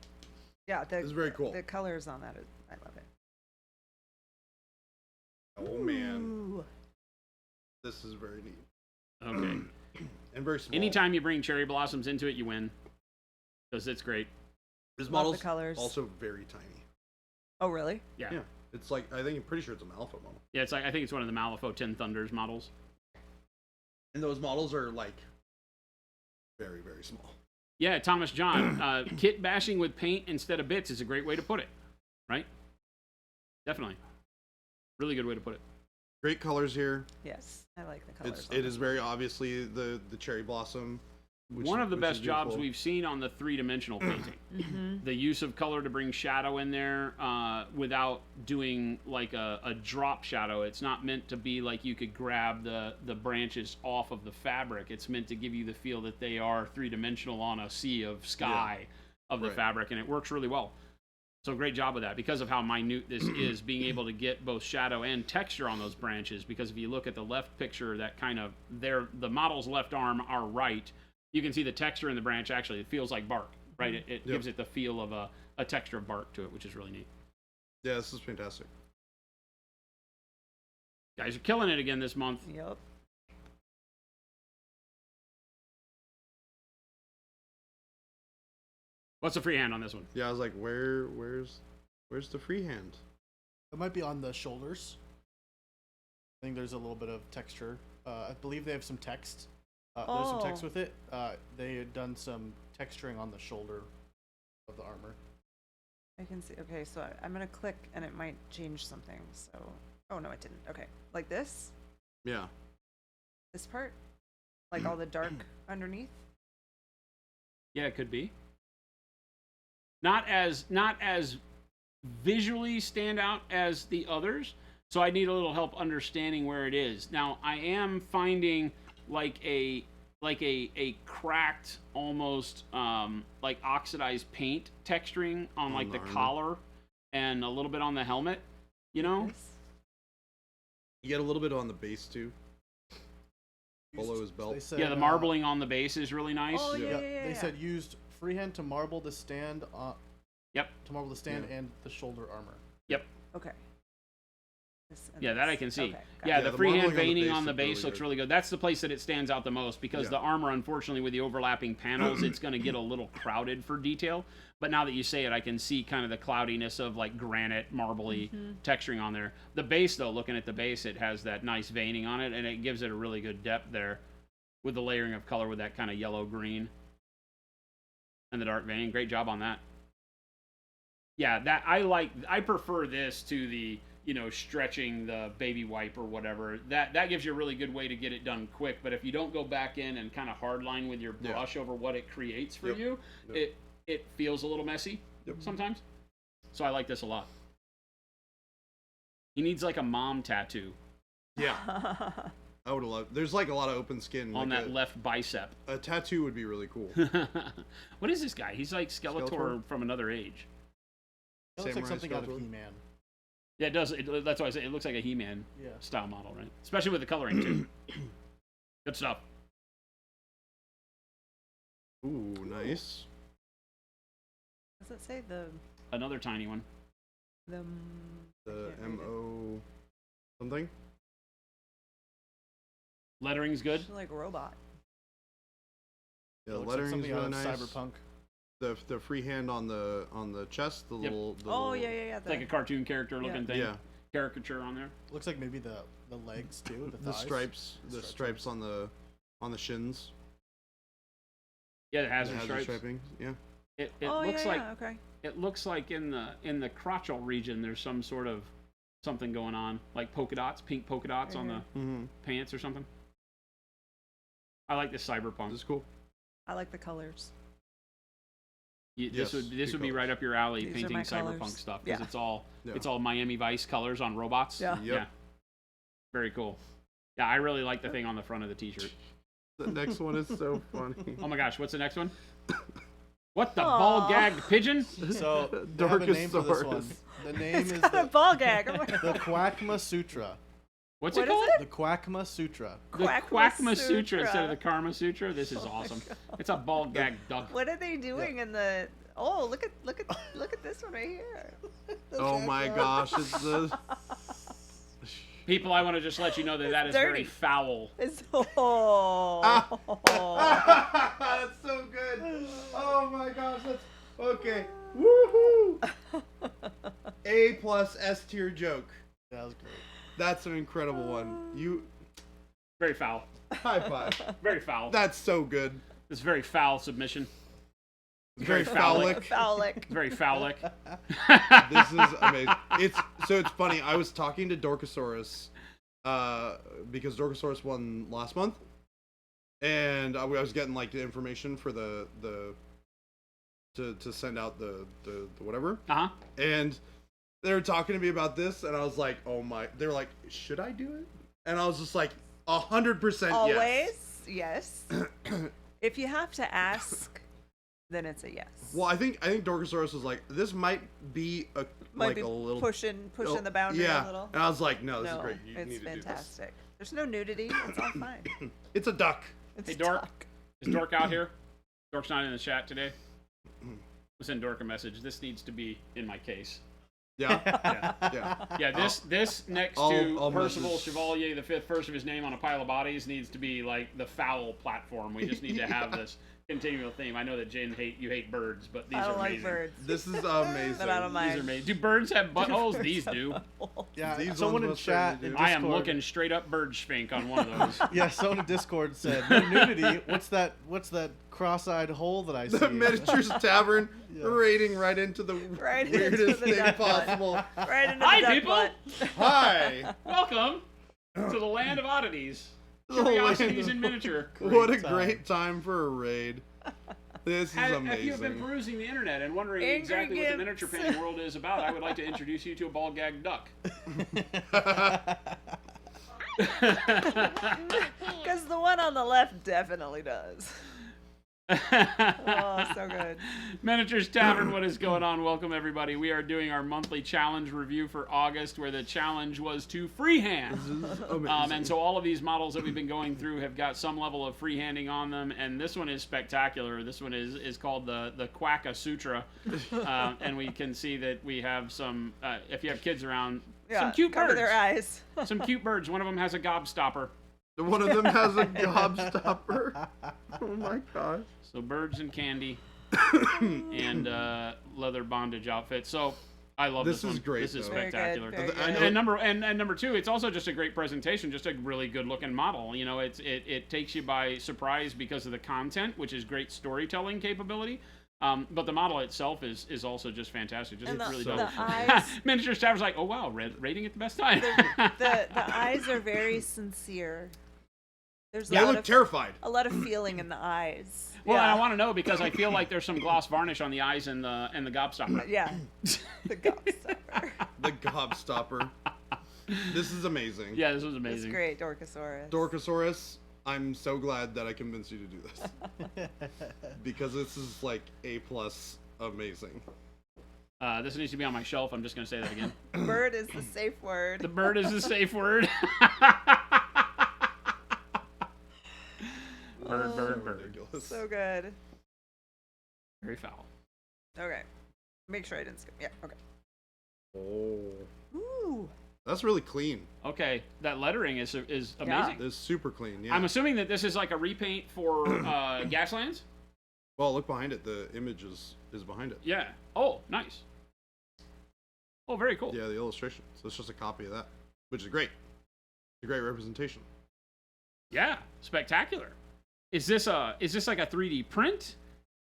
Yeah, This is very cool. The colors on that, I love it. Oh man, Ooh. this is very neat Okay. and very small. Anytime you bring cherry blossoms into it, you win, because it's great. This Love model's the colors. also very tiny. Oh, really? Yeah. Yeah. It's like I'm pretty sure it's a Malifaux model. Yeah, it's like, I think it's one of the Malifaux 10 Thunders models. And those models are like very, very small. Yeah, Thomas John, kit bashing with paint instead of bits is a great way to put it, right? Definitely. Really good way to put it. Great colors here. Yes, I like the colors. It is very obviously the cherry blossom. One of the which best is jobs beautiful. we've seen on the three-dimensional painting. Mm-hmm. The use of color to bring shadow in there without doing like a drop shadow. It's not meant to be like you could grab the branches off of the fabric. It's meant to give you the feel that they are three-dimensional on a sea of sky of the Right. fabric, and it works really well. So great job with that because of how minute this is, being able to get both shadow and texture on those branches. Because if you look at the left picture, that kind of the model's left arm are right. You can see the texture in the branch. Actually, it feels like bark, right? It gives it the feel of a texture of bark to it, which is really neat. Yeah, this is fantastic. Guys are killing it again this month. Yep. What's the freehand on this one? Yeah, I was like, where's the freehand? It might be on the shoulders. I think there's a little bit of texture. I believe they have some text. There's some text with it. They had done some texturing on the shoulder of the armor. I can see. Okay, so I'm gonna click, and it might change something. So, oh no, it didn't. Okay, like this. Yeah. This part, like all the dark underneath. Yeah, it could be. Not as visually stand out as the others, so I need a little help understanding where it is. Now, I am finding like a cracked, almost like oxidized paint texturing on like the collar and a little bit on the helmet, you know? You get a little bit on the base too. Below his belt. Said, Yeah, the marbling on the base is really nice. Oh yeah. They said used freehand to marble the stand. Yep. To marble the stand and the shoulder armor. Yep. Okay. This and Yeah, that I this. can see. Okay, got Yeah, it. the the freehand marbling veining on the base looks good. really good. That's the place that it stands out the most because the armor, unfortunately, with the overlapping panels, it's going to get a little crowded for detail. But now that you say it, I can see kind of the cloudiness of like granite, marbly texturing on there. The base, though, looking at the base, it has that nice veining on it, and it gives it a really good depth there with the layering of color with that kind of yellow-green and the dark veining. Great job on that. Yeah, that I prefer this to the, you know, stretching the baby wipe or whatever. That gives you a really good way to get it done quick. But if you don't go back in and kind of hardline with your brush over what it creates for you, it feels a little messy sometimes. So I like this a lot. He needs like a mom tattoo Yeah. I would have loved. There's like a lot of open skin on like that left bicep. A tattoo would be really cool. What is this guy? He's like Skeletor from another age. It looks like Samurai something out of Skeletor? He-Man. Yeah, it does. That's why I say it looks like a He-Man style model, right? Especially with the coloring too. Good stuff. Ooh, nice. Does it say the Another tiny one. the? The I can't read it. MO something. Lettering's good. It's like robot. Yeah, It looks like lettering's something really out nice. of Cyberpunk. The freehand on the chest, the little. The Oh little, yeah. It's like a cartoon character looking thing. Yeah. Caricature on there. Looks like maybe the legs too. The The thighs. stripes, the stripes on the shins. Yeah, it has The the hazard stripes. striping. Yeah. It Oh looks yeah, like okay. it looks like in the crotchal region there's some sort of something going on, like polka dots, pink polka dots on the Mm-hmm. pants or something. I like this cyberpunk. This is cool. I like the colors. This Yes, would good be right colors. up your alley, These are painting my cyberpunk colors. stuff because Yeah. it's all Miami Vice colors on robots. Yeah. Yep. Yeah. Very cool. Yeah, I really like the thing on the front of the t-shirt. The next one is so funny. Oh my gosh, what's the next one? What the ball gagged pigeon? So they have a name for this one. Dorkosaurus. The name It's is got a the ball gag. Oh my God. Quackma Sutra. What's What it is called? The Quackma Sutra. The Quackma Quackma Sutra Sutra. instead of the Karma Sutra. This is Oh my awesome. God. It's a ball gag duck. What are they doing in the? Oh, look at this one right here. Oh my gosh, it's the. People, I want to just let you know that that is dirty. very foul. It's oh. That's so good. Oh my gosh, that's okay. Woohoo! A plus S tier joke. That was great. That's an incredible one. You Very foul. high five. Very foul. That's so good. It's very foul submission. Very phallic. phallic. Phallic. Very phallic. This is amazing. It's funny. I was talking to Dorkosaurus, because Dorkosaurus won last month, and I was getting like the information for the to send out the whatever, Uh-huh. and they were talking to me about this, and I was like, oh my. They were like, should I do it? And I was just like, 100% yes. Always, yes. If you have to ask then it's a yes. Well, I think Dorkosaurus was like, this might be Might be a little pushing oh, the boundary yeah. a little. And I was like, no, this is No, great. You it's need to fantastic. There's no nudity. It's all fine. do this. It's a duck. It's Hey, Dork. duck. Is Dork out here? Dork's not in the chat today. We'll send Dork a message. This needs to be in my case. Yeah. Yeah. Yeah. Yeah, this next I'll to Percival message- Chevalier, the fifth, first of his name on a pile of bodies, needs to be like the foul platform. We just need to have this continual theme. I know that Jen you hate birds, but these I are don't like amazing. birds. This is amazing. But I don't These mind. are amazing. Do birds have buttholes? Birds These have do. buttholes. Yeah, These someone ones in most chat certainly in do. Discord, I am looking straight up bird spank on one of those. Yeah, someone in Discord said no nudity. What's that cross-eyed hole that I see? The Miniatures Tavern Yeah. raiding right into the Right into weirdest the thing duck butt. possible. Right into Hi, the duck people. butt. Hi. Welcome to the land of oddities. The land Curiosities of- in miniature. What a time. great time for a raid. This is Have you amazing. been perusing the internet and wondering Angry exactly what the Gimps. miniature painting world is about, I would like to introduce you to a ball gag duck. Because the one on the left definitely does. Oh, so good. Miniatures Tavern, what is going on? Welcome, everybody. We are doing our monthly challenge review for August, where the challenge was to freehand. This is amazing. And so all of these models that we've been going through have got some level of freehanding on them, and this one is spectacular. This one is called the Quacka Sutra, and we can see that we have some, if you have kids around, Yeah, some cute cover birds. their eyes. Some cute birds. One of them has a gobstopper. One of them has a gobstopper. Oh my gosh. So birds and candy, and leather bondage outfit. So I love this This is one. great, This is though. Very good, spectacular. very I good. know- And number two, it's also just a great presentation, just a really good looking model. You know, it takes you by surprise because of the content, which is great storytelling capability. But the model itself is also just fantastic. Just And the, really the dope. eyes, Miniature Staff's like, oh wow, rating at the best time. the eyes are very sincere. There's They a lot look terrified. a lot of feeling in the eyes. Well, and yeah. I want to know because I feel like there's some gloss varnish on the eyes and the gobstopper. Yeah, the gobstopper. The gobstopper. This is amazing. Yeah, this was It's amazing. great, Dorkosaurus. Dorkosaurus, I'm so glad that I convinced you to do this. Because this is like A+ amazing. This needs to be on my shelf. I'm just going to say that again. Bird is the safe word. The bird is the safe word. bird. Ridiculous. So good. Very foul. Okay. Make sure I didn't skip. Yeah, okay. Oh. Ooh. That's really clean. Okay, that lettering is amazing. Yeah. It's super clean, yeah. I'm assuming that this is like a repaint for Gaslands? Well, look behind it. The image is behind it. Yeah. Oh, nice. Oh, very cool. Yeah, the illustration. So it's just a copy of that, which is great. It's a great representation. Yeah, spectacular. Is this like a 3D print?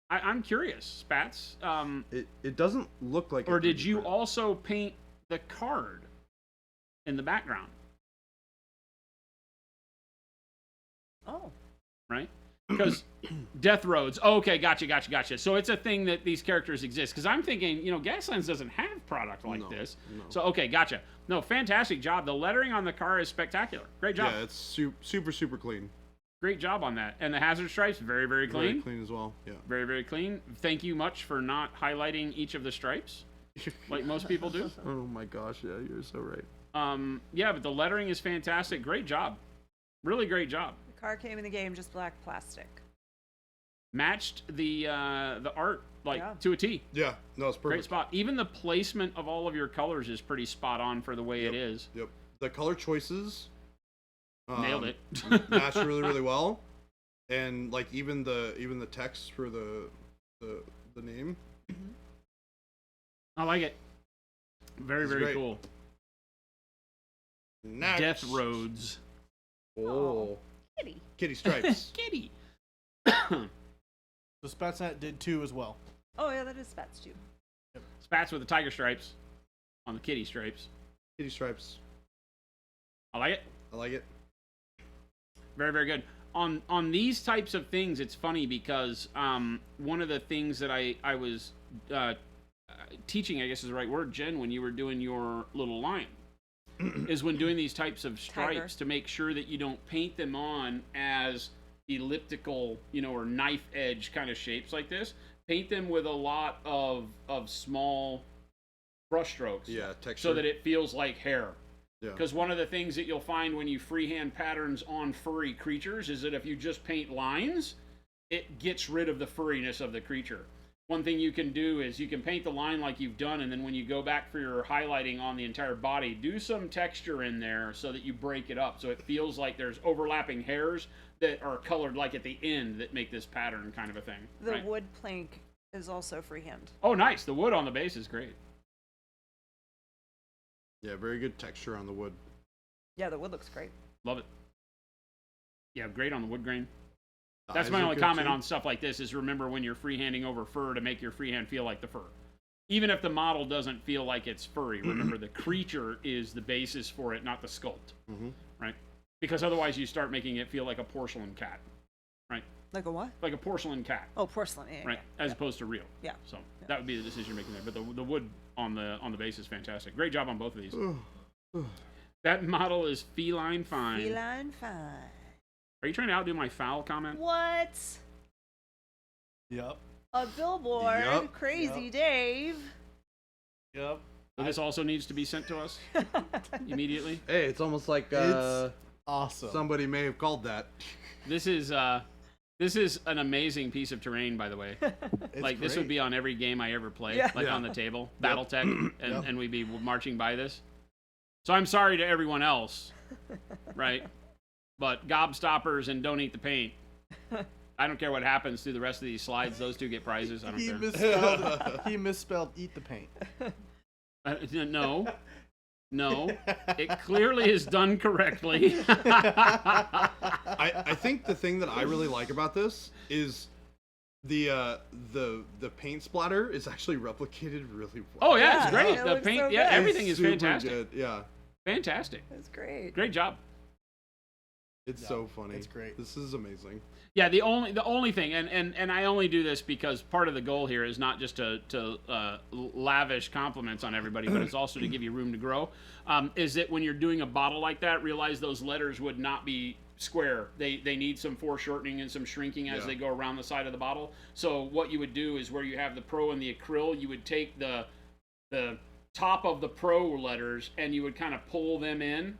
I'm curious, Spats. It doesn't look like. Or a did 3D you print. also paint the card in the background? Oh. Right? Because Death Roads. Okay, gotcha. So it's a thing that these characters exist. Because I'm thinking, Gaslands doesn't have product like No, this. no. So, okay, gotcha. No, fantastic job. The lettering on the car is spectacular. Great job. Yeah, it's super clean. Great job on that. And the hazard stripes, very, very clean. Very clean as well. Yeah. Very, very clean. Thank you much for not highlighting each of the stripes like most people do. Oh my gosh, yeah, you're so right. Yeah, but the lettering is fantastic. Great job. Really great job. The car came in the game just black plastic. Matched the art Yeah. to a T. Yeah, no, it's Great perfect. spot. Even the placement of all of your colors is pretty spot on for the way it is. Yep. The color choices. Nailed it. Match really, really well, and like even the text for the name. I like it. Very, It's very great. cool. Next. Death Roads. Oh, Kitty. kitty stripes. Kitty. The Spatsnet did too as well. Oh yeah, that is Spats too. Spats with the tiger stripes on the kitty stripes. Kitty stripes. I like it. I like it. Very, very good. On these types of things, it's funny because one of the things that I was teaching, I guess is the right word, Jen, when you were doing your little line, is when doing these types of stripes Tiger. to make sure that you don't paint them on as elliptical, or knife edge kind of shapes like this. paint them with a lot of small brush strokes. Yeah, texture. So that it feels like hair. Yeah. Because one of the things that you'll find when you freehand patterns on furry creatures is that if you just paint lines, it gets rid of the furriness of the creature. One thing you can do is you can paint the line like you've done, and then when you go back for your highlighting on the entire body, do some texture in there so that you break it up so it feels like there's overlapping hairs that are colored like at the end that make this pattern kind of a thing. The right? wood plank is also freehand. Oh, nice. The wood on the base is great. Yeah, very good texture on the wood. Yeah, the wood looks great. Love it. Yeah, great on the wood grain. The That's eyes my look only good, comment too. on stuff like this is remember when you're freehanding over fur to make your freehand feel like the fur. Even if the model doesn't feel like it's furry, remember the creature is the basis for it, not the sculpt. Mhm. Right? Because otherwise you start making it feel like a porcelain cat. Right? Like a what? Like a porcelain cat. Oh, porcelain. Yeah, Right? As opposed to real. Yeah. So that would be the decision you're making there. But the wood on the base is fantastic. Great job on both of these. That model is feline fine. Feline fine. Are you trying to outdo my foul comment? What? Yep. A billboard. Yup. Crazy Yup. Dave. Yep. So this also needs to be sent to us immediately. Hey, it's almost like It's awesome. somebody may have called that. This is an amazing piece of terrain, by the way. It's Like this great. would be on every game I ever play, Yeah. like Yeah. on the table, BattleTech, and, Yep. and we'd be marching by this. So I'm sorry to everyone else, right? But gobstoppers and don't eat the paint. I don't care what happens through the rest of these slides. Those two get prizes. I don't He care. misspelled. He misspelled "eat the paint." No, it clearly is done correctly. I think the thing that I really like about this is the paint splatter is actually replicated really well. Oh yeah, it's Yeah, great. it The looks paint, so yeah, good. everything is Super fantastic. Good. Yeah, Fantastic. That's great. Great job. it's Yeah, so funny. it's great. This is amazing. Yeah, the only thing, and I only do this because part of the goal here is not just to lavish compliments on everybody, but it's also to give you room to grow. Is that when you're doing a bottle like that, realize those letters would not be square. They need some foreshortening and some shrinking as Yeah. they go around the side of the bottle. So what you would do is where you have the Pro and the Acryl, you would take the top of the Pro letters and you would kind of pull them in.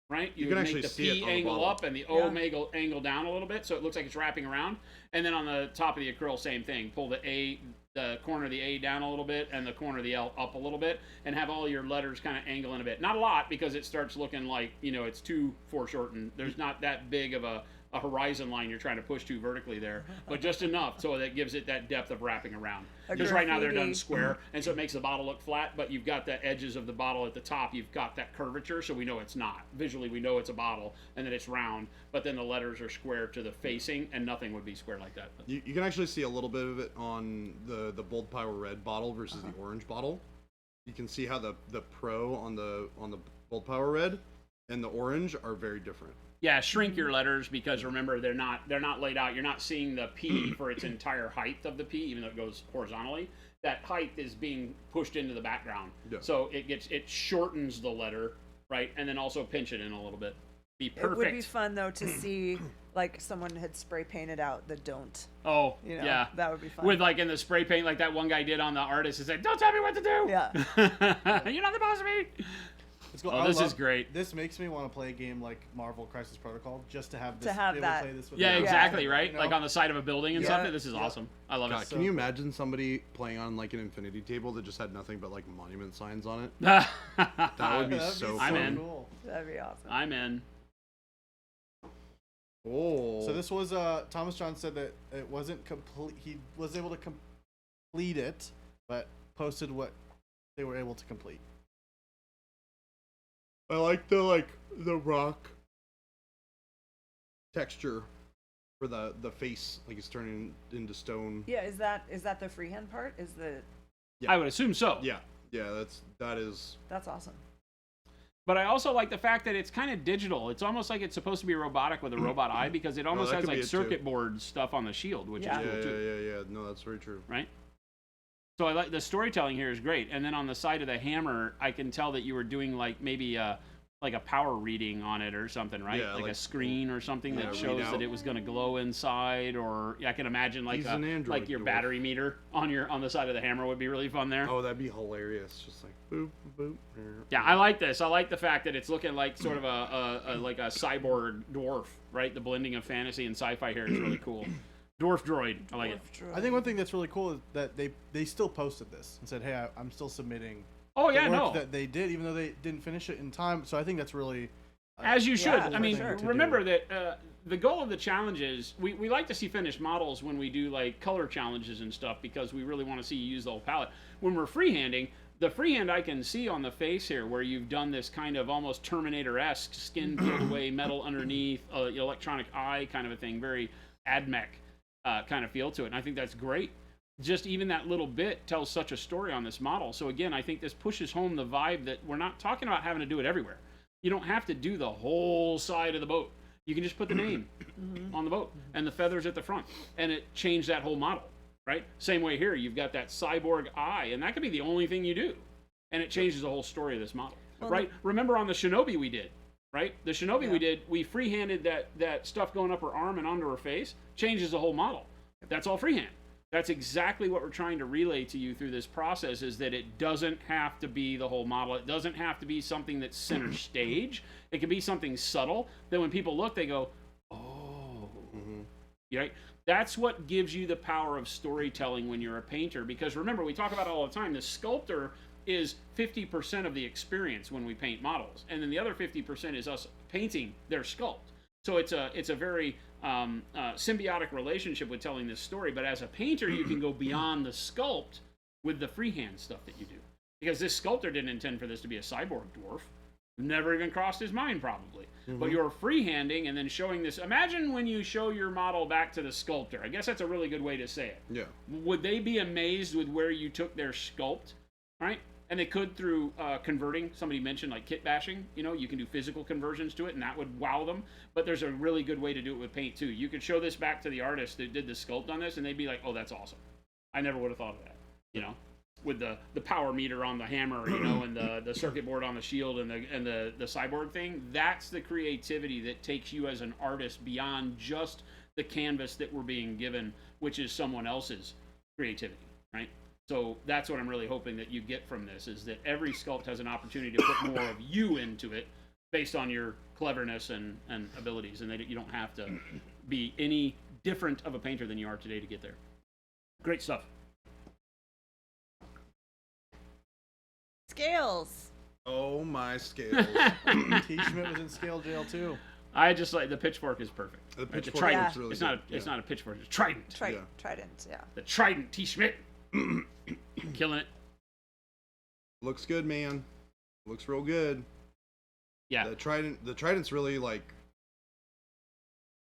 Right? You You can would actually make the see it P on the angle bottle. up and the O angle down a little bit, so it looks like it's wrapping around. And then on the top of the Acryl, same thing. Pull the corner of the A down a little bit and the corner of the L up a little bit, and have all your letters kind of angle in a bit. Not a lot, because it starts looking like, it's too foreshortened. There's not that big of a horizon line you're trying to push to vertically there, but just enough so that gives it that depth of wrapping around. A Just right now they're done graffiti. square, and so it makes the bottle look flat, but you've got the edges of the bottle at the top, you've got that curvature, so we know it's not. Visually, we know it's a bottle, and that it's round, but then the letters are square to the facing, and nothing would be square like that. But You can actually see a little bit of it on the Bold Power Red bottle versus the orange bottle. You can see how the Pro on the Bold Power Red and the orange are very different. yeah, shrink your letters, because remember, they're not laid out. You're not seeing the P for its entire height of the P, even though it goes horizontally. That height is being pushed into the background. Yeah. So it shortens the letter, right? And then also pinch it in a little bit. Be perfect. It would be fun though to see like someone had spray painted out the don't. Oh, You know, yeah. that would be fun. With like in the spray paint, like that one guy did on the artist, he said, "Don't tell me what to do." Yeah. You're not the boss of me. Let's go. Oh, I this love- is great. This makes me want to play a game like Marvel Crisis Protocol just to have this. To have be able that. To play this with Yeah, my- exactly, you right? know? Like on the side of a building and Yeah. stuff. This is Yeah. awesome. I love God, it. can you imagine somebody playing on like an infinity table that just had nothing but like monument signs on it? That That would be That'd so I'm fun. in. Cool. That'd be awesome. I'm in. Oh. So this was Thomas John said that it wasn't complete. He was able to complete it, but posted what they were able to complete. I like the rock texture for the face, like it's turning into stone. Yeah, is that the freehand part? Is the Yeah. I would assume so. Yeah, that is. that's awesome. But I also like the fact that it's kind of digital. It's almost like it's supposed to be robotic with a robot eye, because it almost that has could be like it, too. circuit board stuff on the shield, which Yeah. is Yeah, cool too. yeah. No, that's very true. Right? So I like the storytelling here is great. And then on the side of the hammer, I can tell that you were doing like maybe like a power reading on it or something, right? Yeah, like a like- screen or something Yeah, that read shows that out. it was going to glow inside, or I can imagine like He's an android like your dwarf. battery meter on the side of the hammer would be really fun there. Oh, that'd be hilarious. Just like boop, boop. Yeah, I like this. I like the fact that it's looking like sort of a like a cyborg dwarf, right? The blending of fantasy and sci-fi here is really cool. Dwarf droid, I like it. I think one thing that's really cool is that they still posted this and said, "Hey, I'm still submitting." Oh the yeah, work no. that they did, even though they didn't finish it in time. So I think that's really As you should. Yeah, I mean, sure. remember that the goal of the challenge is we like to see finished models when we do like color challenges and stuff, because we really want to see you use the whole palette. When we're freehanding, the freehand I can see on the face here where you've done this kind of almost Terminator-esque skin peeled away, metal underneath, electronic eye kind of a thing, very AdMech kind of feel to it. And I think that's great. Just even that little bit tells such a story on this model. So again, I think this pushes home the vibe that we're not talking about having to do it everywhere. You don't have to do the whole side of the boat. You can just put the name on the boat and the feathers at the front, and it changed that whole model, right? Same way here, you've got that cyborg eye, and that could be the only thing you do, and it changes the whole story of this model, right? Remember on the Shinobi we did, right? The Shinobi we freehanded that stuff going up her arm and onto her face, changes the whole model. That's all freehand. That's exactly what we're trying to relay to you through this process, is that it doesn't have to be the whole model. It doesn't have to be something that's center stage. It can be something subtle that when people look, they go, oh. Right? That's what gives you the power of storytelling when you're a painter. Because remember, we talk about it all the time, the sculptor is 50% of the experience when we paint models. And then the other 50% is us painting their sculpt. So it's a very symbiotic relationship with telling this story. But as a painter, you can go beyond the sculpt with the freehand stuff that you do. Because this sculptor didn't intend for this to be a cyborg dwarf. Never even crossed his mind, probably. But you're freehanding and then showing this. Imagine when you show your model back to the sculptor. I guess that's a really good way to say it. Yeah. Would they be amazed with where you took their sculpt, right? And they could through converting. Somebody mentioned like kit bashing. You know, you can do physical conversions to it, and that would wow them. But there's a really good way to do it with paint too. You could show this back to the artist that did the sculpt on this, and they'd be like, "Oh, that's awesome. I never would have thought of that." You know, with the power meter on the hammer, you know, and the circuit board on the shield and the cyborg thing. That's the creativity that takes you as an artist beyond just the canvas that we're being given, which is someone else's creativity, right? So that's what I'm really hoping that you get from this, is that every sculpt has an opportunity to put more of you into it based on your cleverness and abilities, and that you don't have to be any different of a painter than you are today to get there. Great stuff. Scales. Oh my scales. T. Schmidt was in scale jail too. I just like the pitchfork is perfect. The Right? pitchfork trident. Yeah. looks really It's good. not. It's not a pitchfork. It's a trident. Trident, yeah. The trident. T. Schmidt. Killing it. Looks good, man. Looks real good. Yeah. The trident's really like.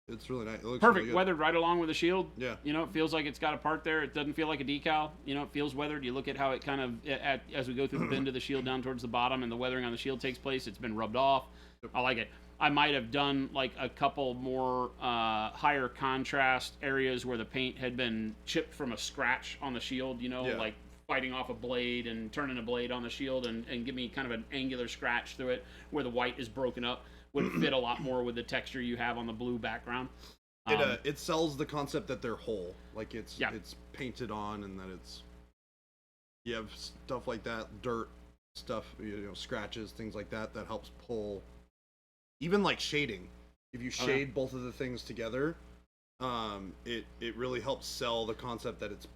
It's really nice. It looks Perfect. really good. Weathered right along with the shield. Yeah. You know, it feels like it's got a part there. It doesn't feel like a decal. You know, it feels weathered. You look at how it kind of, as we go through the bend of the shield down towards the bottom and the weathering on the shield takes place, it's been rubbed off. I like it. I might have done like a couple more higher contrast areas where the paint had been chipped from a scratch on the shield, you know, Yeah. like fighting off a blade and turning a blade on the shield and give me kind of an angular scratch through it where the white is broken up. Would fit a lot more with the texture you have on the blue background. It sells the concept that they're whole, like it's Yeah. it's painted on, and that it's you have stuff like that, dirt stuff, you know, scratches, things like that helps pull. Even like shading, if you Oh, shade both of the things together, it really helps sell the concept that it's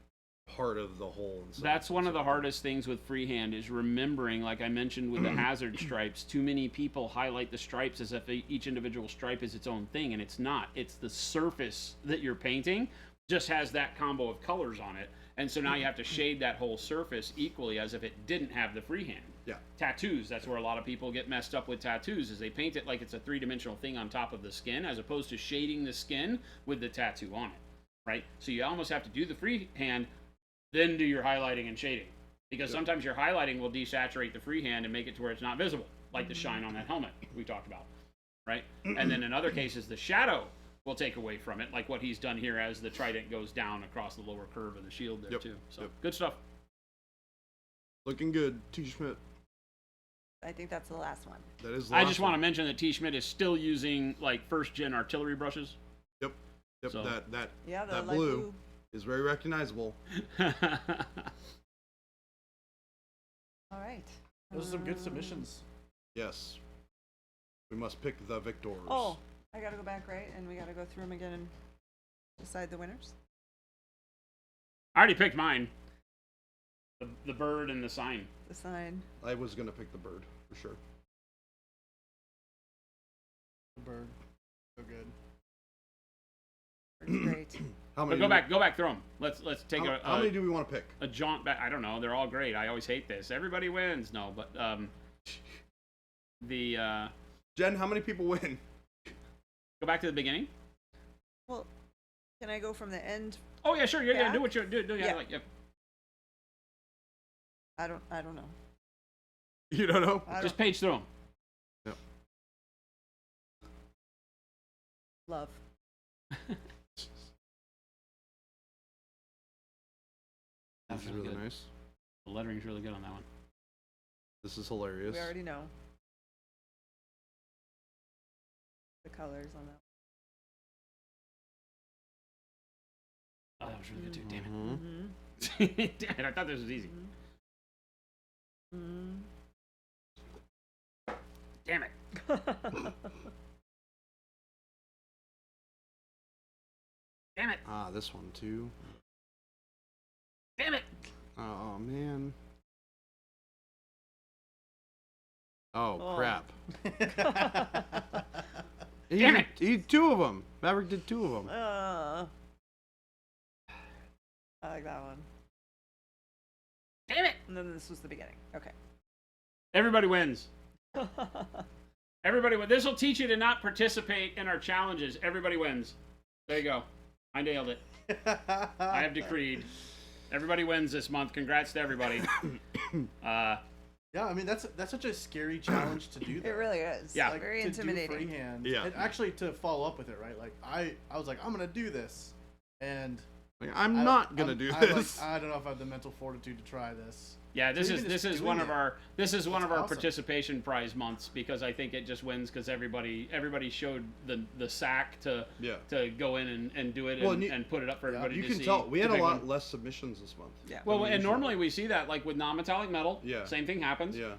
part of the whole. And That's one of the hardest things with freehand is remembering, like I mentioned with the hazard stripes, too many people highlight the stripes as if each individual stripe is its own thing, and it's not. It's the surface that you're painting just has that combo of colors on it, and so now you have to shade that whole surface equally as if it didn't have the freehand. Yeah. Tattoos, that's where a lot of people get messed up with tattoos, is they paint it like it's a three-dimensional thing on top of the skin as opposed to shading the skin with the tattoo on it, right? So you almost have to do the freehand, then do your highlighting and shading. Because sometimes your highlighting will desaturate the freehand and make it to where it's not visible, like the shine on that helmet we talked about, right? And then in other cases, the shadow will take away from it, like what he's done here as the trident goes down across the lower curve of the shield there too. So good stuff. Looking good, T. Schmidt. I think that's the last one. That is. The I last just one. want to mention that T. Schmidt is still using like first gen artillery brushes. Yep. So- That Yeah, the that light blue is very recognizable. All right. Those are some good submissions. Yes. We must pick the victors. Oh, I gotta go back, right? And we gotta go through them again and decide the winners. I already picked mine. The bird and the sign. The sign. I was gonna pick the bird for sure. The bird. So good. Bird's great. How But many? go back through them. Let's take How many do we want to pick? a jaunt back. I don't know. They're all great. I always hate this. Everybody wins. No, but Jen, how many people win? go back to the beginning. Well, can I go from the end? Oh yeah, sure. Yeah. Yeah? Do what you do. Yeah. Yeah. Like, yeah. I don't know. You don't know? I Just don't page through them. love. This is really nice. The lettering's really good on that one. This is hilarious. We already know the colors on that. Oh, that was really good too. Damn it. Mhm. Mm-hmm. Damn it. I thought this was easy. Mm-hmm. Damn it. Damn it. Ah, this one too. Damn it. Oh man. Oh, Oh. crap. Damn it. He did two of them. Maverick did two of them. I like that one. Damn it. And then this was the beginning. Okay. Everybody wins. Everybody wins. This will teach you to not participate in our challenges. Everybody wins. There you go. I nailed it. I have decreed. Everybody wins this month. Congrats to everybody. Yeah, I mean that's such a scary challenge to do. It Though. really is. Yeah. Like, Very to do intimidating. freehand. Yeah. And actually, to follow up with it, right? Like I was like, I'm gonna do this, and Like, I'm not gonna do this. I don't know if I have the mental fortitude to try this. Yeah, this So is even this just is doing one of it, our awesome. participation prize months because I think it just wins because everybody showed the sack to Yeah. go in and do it Well, and, and you- and put it up for everybody You to can see. tell we It's had a big lot one. less submissions this month. Yeah. Well, than we and usually normally we see that like with non-metallic metal. Yeah. Same thing happens. Yeah.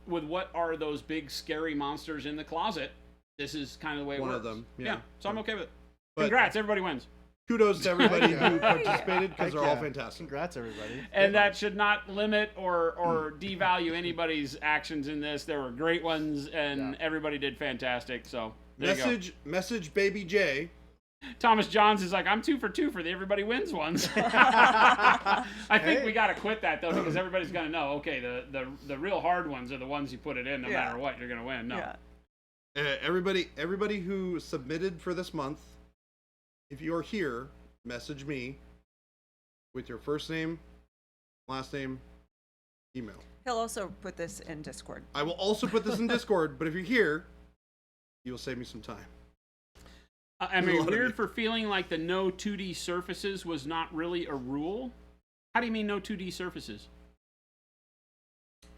With what are those big scary monsters in the closet? This is kind of the way it One works. of them. Yeah. Yeah. So I'm okay with it. But- Congrats, everybody wins. Kudos to everybody Yeah. who participated because Heck they're all yeah. fantastic. Congrats, everybody. And that should not limit or devalue anybody's actions in this. There were great ones, and Yeah. everybody did fantastic. So there you go. Message baby J. Thomas Johns is like, I'm 2 for 2 for the everybody wins ones. I think Hey. we got to quit that though because everybody's gonna know. Okay, the real hard ones are the ones you put it in. No Yeah. matter what, you're gonna win. No. Yeah. Everybody who submitted for this month, if you're here, message me with your first name, last name, email. He'll also put this in Discord. I will also put this in Discord, but if you're here, you'll save me some time. Am There's a I lot of weird you. for feeling like the no 2D surfaces was not really a rule? How do you mean no 2D surfaces?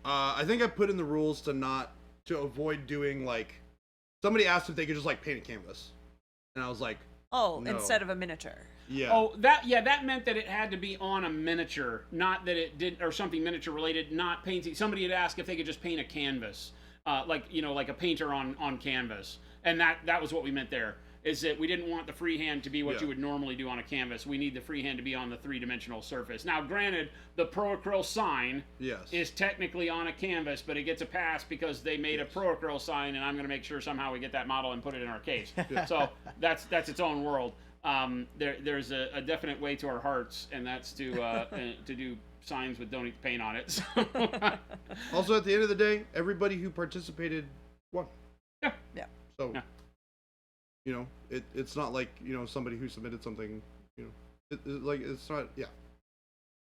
I think I put in the rules to avoid doing like, somebody asked if they could just like paint a canvas, and I was like, Oh, No. instead of a miniature. yeah. Oh, that meant that it had to be on a miniature, not that it did or something miniature related, not painting. Somebody had asked if they could just paint a canvas, like a painter on canvas, and that was what we meant there. Is that we didn't want the freehand to be what Yeah. you would normally do on a canvas. We need the freehand to be on the 3-dimensional surface. Now, granted, the Pro Acryl sign Yes. is technically on a canvas, but it gets a pass because they made a Pro Acryl sign, and I'm going to make sure somehow we get that model and put it in our case. So that's its own world. There's a definite way to our hearts, and that's to do signs with don't eat the paint on it. So, Also, at the end of the day, everybody who participated won. Yeah. Yeah. So, Yeah. you know, it's not like, you know, somebody who submitted something, you know, it's not, yeah.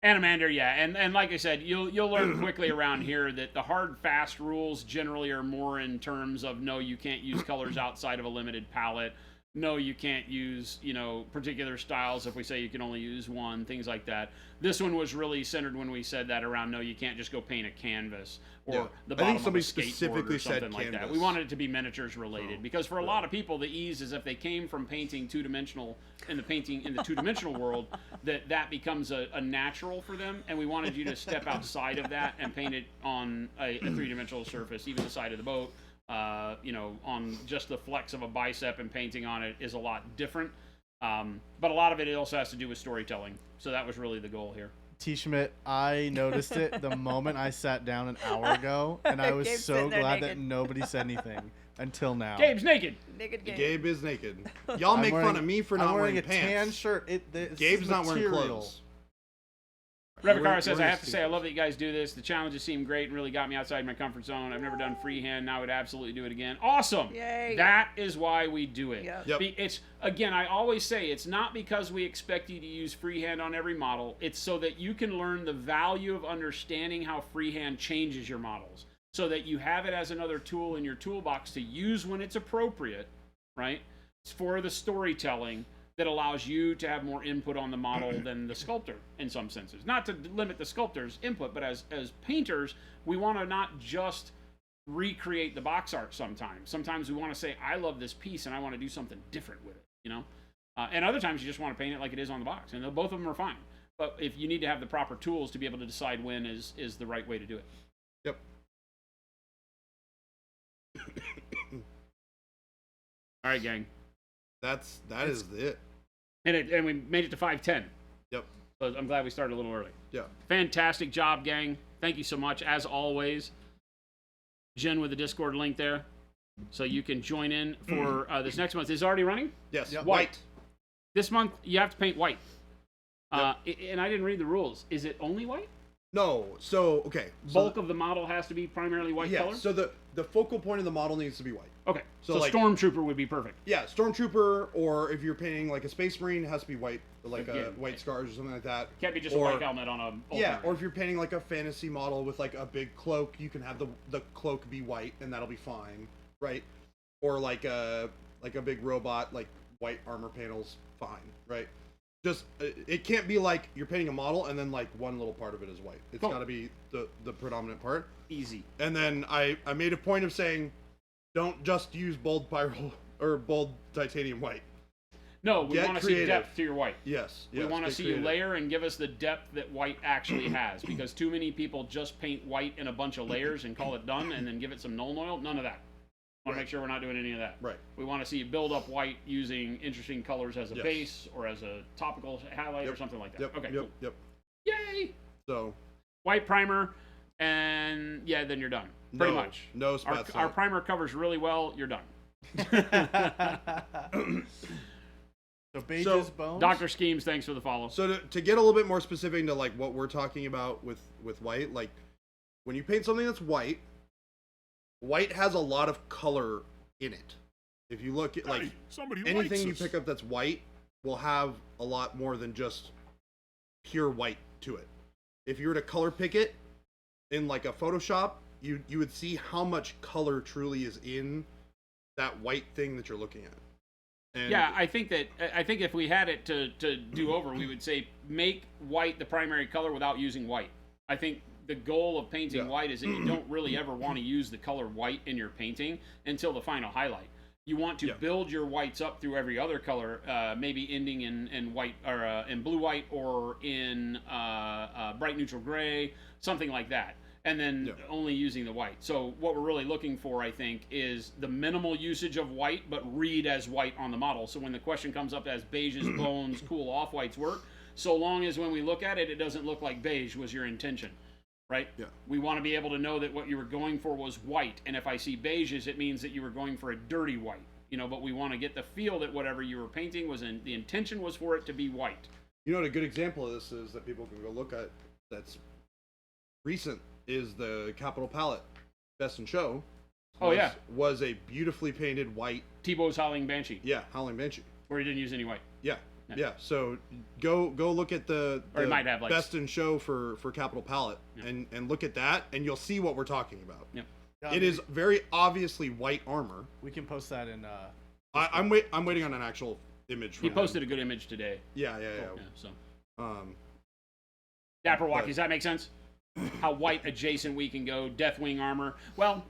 Animander, yeah, and like I said, you'll learn quickly around here that the hard fast rules generally are more in terms of no, you can't use colors outside of a limited palette. no, you can't use, particular styles if we say you can only use one, things like that. This one was really centered when we said that around, no, you can't just go paint a canvas or Yeah. the I bottom think of a somebody skateboard specifically or said something like that. canvas. We wanted it to be miniatures related Oh, because for a lot of people, the ease is if they came from painting two-dimensional in the two-dimensional world, that becomes a natural for them, and we wanted you to step outside of that and paint it on a three-dimensional surface, even the side of the boat. On just the flex of a bicep and painting on it is a lot different. But a lot of it also has to do with storytelling. So that was really the goal here. T. Schmidt, I noticed it the moment I sat down an hour ago, and I was Gabe's so sitting there glad that naked. nobody said anything until now. Gabe's naked. Naked Gabe. Gabe is naked. Y'all I'm make wearing- fun of me for I'm not wearing wearing a tan pants. shirt. This Gabe's is not wearing material. clothes. Revikara says, I We're have to say, I love that you guys do this. The challenges seem great and really got me outside my comfort zone. I've never done freehand. Now I would absolutely do it again. Awesome. Yay. That is why we do it. Yep. Yep. It's, again, I always say, it's not because we expect you to use freehand on every model. It's so that you can learn the value of understanding how freehand changes your models. So that you have it as another tool in your toolbox to use when it's appropriate, right? It's for the storytelling that allows you to have more input on the model than the sculptor in some senses. Not to limit the sculptor's input, but as painters, we want to not just recreate the box art sometimes. Sometimes we want to say, I love this piece and I want to do something different with it, And other times you just want to paint it like it is on the box. And both of them are fine. But if you need to have the proper tools to be able to decide when is the right way to do it. Yep. All right, gang. That is it. And we made it to 5:10. Yep. So I'm glad we started a little early. Yeah. Fantastic job, gang. Thank you so much, as always. Jen with the Discord link there. So you can join in for this next month. Is it already running? Yes. Yep. White. This month, you have to paint white. Yep. And I didn't read the rules. Is it only white? No. So okay. Bulk of the model has to be primarily white yeah. color? So the focal point of the model needs to be white. Okay. So like- Stormtrooper would be perfect. Yeah, Stormtrooper, or if you're painting like a Space Marine, it has to be white, like Yeah. white scars or something like that. Can't be just Or- a white helmet on a... Yeah, or if you're painting like a fantasy model with like a big cloak, you can have the cloak be white, and that'll be fine, right? Or like a big robot, like white armor panels, fine, right? Just it can't be like you're painting a model and then like one little part of it is white. It's Cool. got to be the predominant part. Easy. And then I made a point of saying, don't just use bold pyro or bold titanium white. No, we Get want to see creative. depth to your white. Yes. We want to see you layer and give us the depth that white actually has, because too many people just paint white in a bunch of layers and call it done and then give it some Nuln Oil. None of that. Want to make sure we're not doing any of that. Right. We want to see you build up white using interesting colors as a Yes. base or as a topical highlight or Yep. something like that. Yep. Okay, Yep. cool. Yep. Yay! So White primer, and yeah, then you're done. Pretty no, much. No Our spats. primer covers really well. You're done. So Beige's So, bones. Dr. Schemes, thanks for the follow. So to get a little bit more specific into like what we're talking about with white, like when you paint something that's white, white has a lot of color in it. If you look at like Hey, somebody anything likes you us. pick up that's white will have a lot more than just pure white to it. If you were to color pick it in like a Photoshop, you would see how much color truly is in that white thing that you're looking at. And Yeah, I think if we had it to do over, we would say make white the primary color without using white. I think the goal of painting Yeah. white is that you don't really ever want to use the color white in your painting until the final highlight. You want to Yeah. build your whites up through every other color, maybe ending in white or in blue white or in bright neutral gray, something like that. And then Yeah. only using the white. So what we're really looking for, I think, is the minimal usage of white, but read as white on the model. So when the question comes up as beiges, bones, cool off-whites work, so long as when we look at it, it doesn't look like beige was your intention, right? Yeah. We want to be able to know that what you were going for was white. And if I see beiges, it means that you were going for a dirty white, but we want to get the feel that whatever you were painting the intention was for it to be white. You know what a good example of this is that people can go look at that's recent is the Capital Palette Best in Show. Oh, yeah. Was a beautifully painted white, Tebow's Howling Banshee, Howling Banshee. where he didn't use any white. Yeah. Yeah. Yeah. So go look at the Or it might have, like, Best in Show for Capital Palette Yeah. and look at that and you'll see what we're talking about. Yep. God, It is very obviously white armor. We can post that in I'm waiting on an actual image. From He posted him. a good image today. Yeah. Yeah, so. But- Dapperwalkie, does that make sense? How white adjacent we can go, Deathwing armor. Well,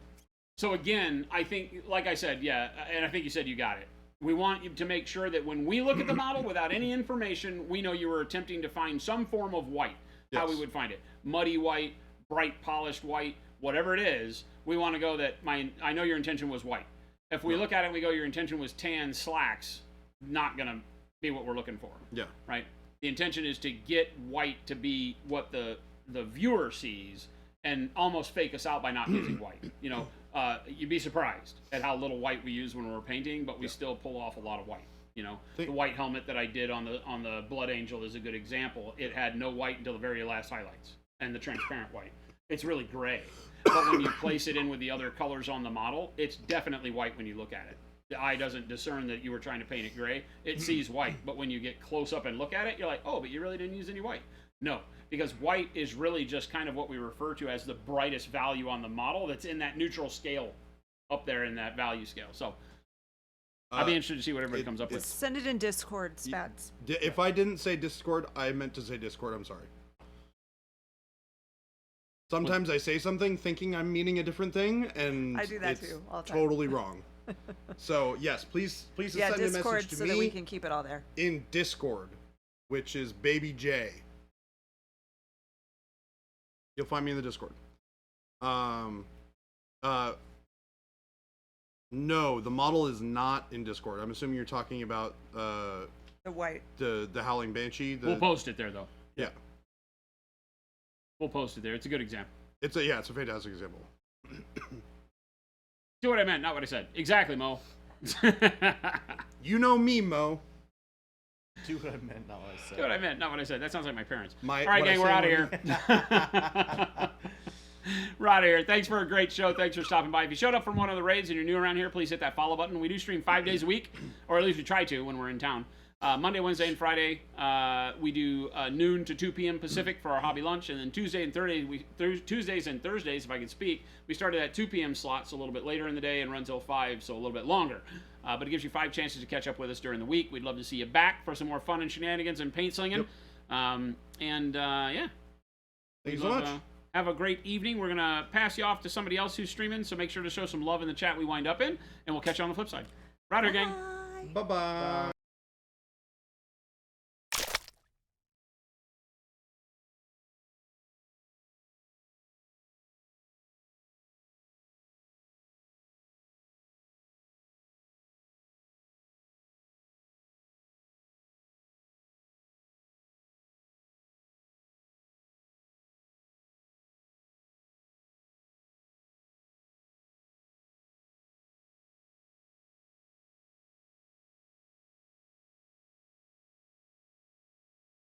so again, I think, like I said, yeah, and I think you said you got it. We want you to make sure that when we look at the model without any information, we know you were attempting to find some form of white. How we Yes. would find it. Muddy white, bright polished white, whatever it is, we want to go that I know your intention was white. If we look at it and we go, your intention was tan slacks, not going to be what we're looking for. Yeah. Right? The intention is to get white to be what the viewer sees and almost fake us out by not using white. You know, you'd be surprised at how little white we use when we're painting, but we still pull off a lot of white. You know, the white helmet that I did on the Blood Angel is a good example. It had no white until the very last highlights and the transparent white. It's really gray, but when you place it in with the other colors on the model, it's definitely white when you look at it. The eye doesn't discern that you were trying to paint it gray. It sees white, but when you get close up and look at it, you're like, oh, but you really didn't use any white. No, because white is really just kind of what we refer to as the brightest value on the model that's in that neutral scale up there in that value scale. So I'd be interested to see what everybody comes up with. Send it in Discord, Spats. If I didn't say Discord, I meant to say Discord. I'm sorry. Sometimes I say something thinking I'm meaning a different thing, and I do that it's too, all the time. totally wrong. So yes, please Yeah, send a Discord message to so me that we can keep it all there. in Discord, which is Baby J. You'll find me in the Discord. No, the model is not in Discord. I'm assuming you're talking about The white. the Howling Banshee. We'll post it there, though. Yeah, We'll post it there. It's a good example. it's a fantastic example. See what I meant, not what I said. Exactly, Mo. You know me, Mo. Do what I meant, not what I said. See what I meant, not what I said. That sounds like my parents. My- All right, what I gang, we're say out of when- here. We're out of here. Thanks for a great show. Thanks for stopping by. If you showed up from one of the raids and you're new around here, please hit that follow button. We do stream 5 days a week, or at least we try to when we're in town. Monday, Wednesday, and Friday, we do noon to 2 p.m. Pacific for our hobby lunch, and then Tuesdays and Thursdays, if I can speak, we started at 2 p.m. slots a little bit later in the day and run till 5, so a little bit longer. But it gives you 5 chances to catch up with us during the week. We'd love to see you back for some more fun and shenanigans and paint slinging. Yep. Yeah. Thank you We'd so love, much. have a great evening. We're going to pass you off to somebody else who's streaming, so make sure to show some love in the chat we wind up in, and we'll catch you on the flip side. Right here, gang. Bye-bye.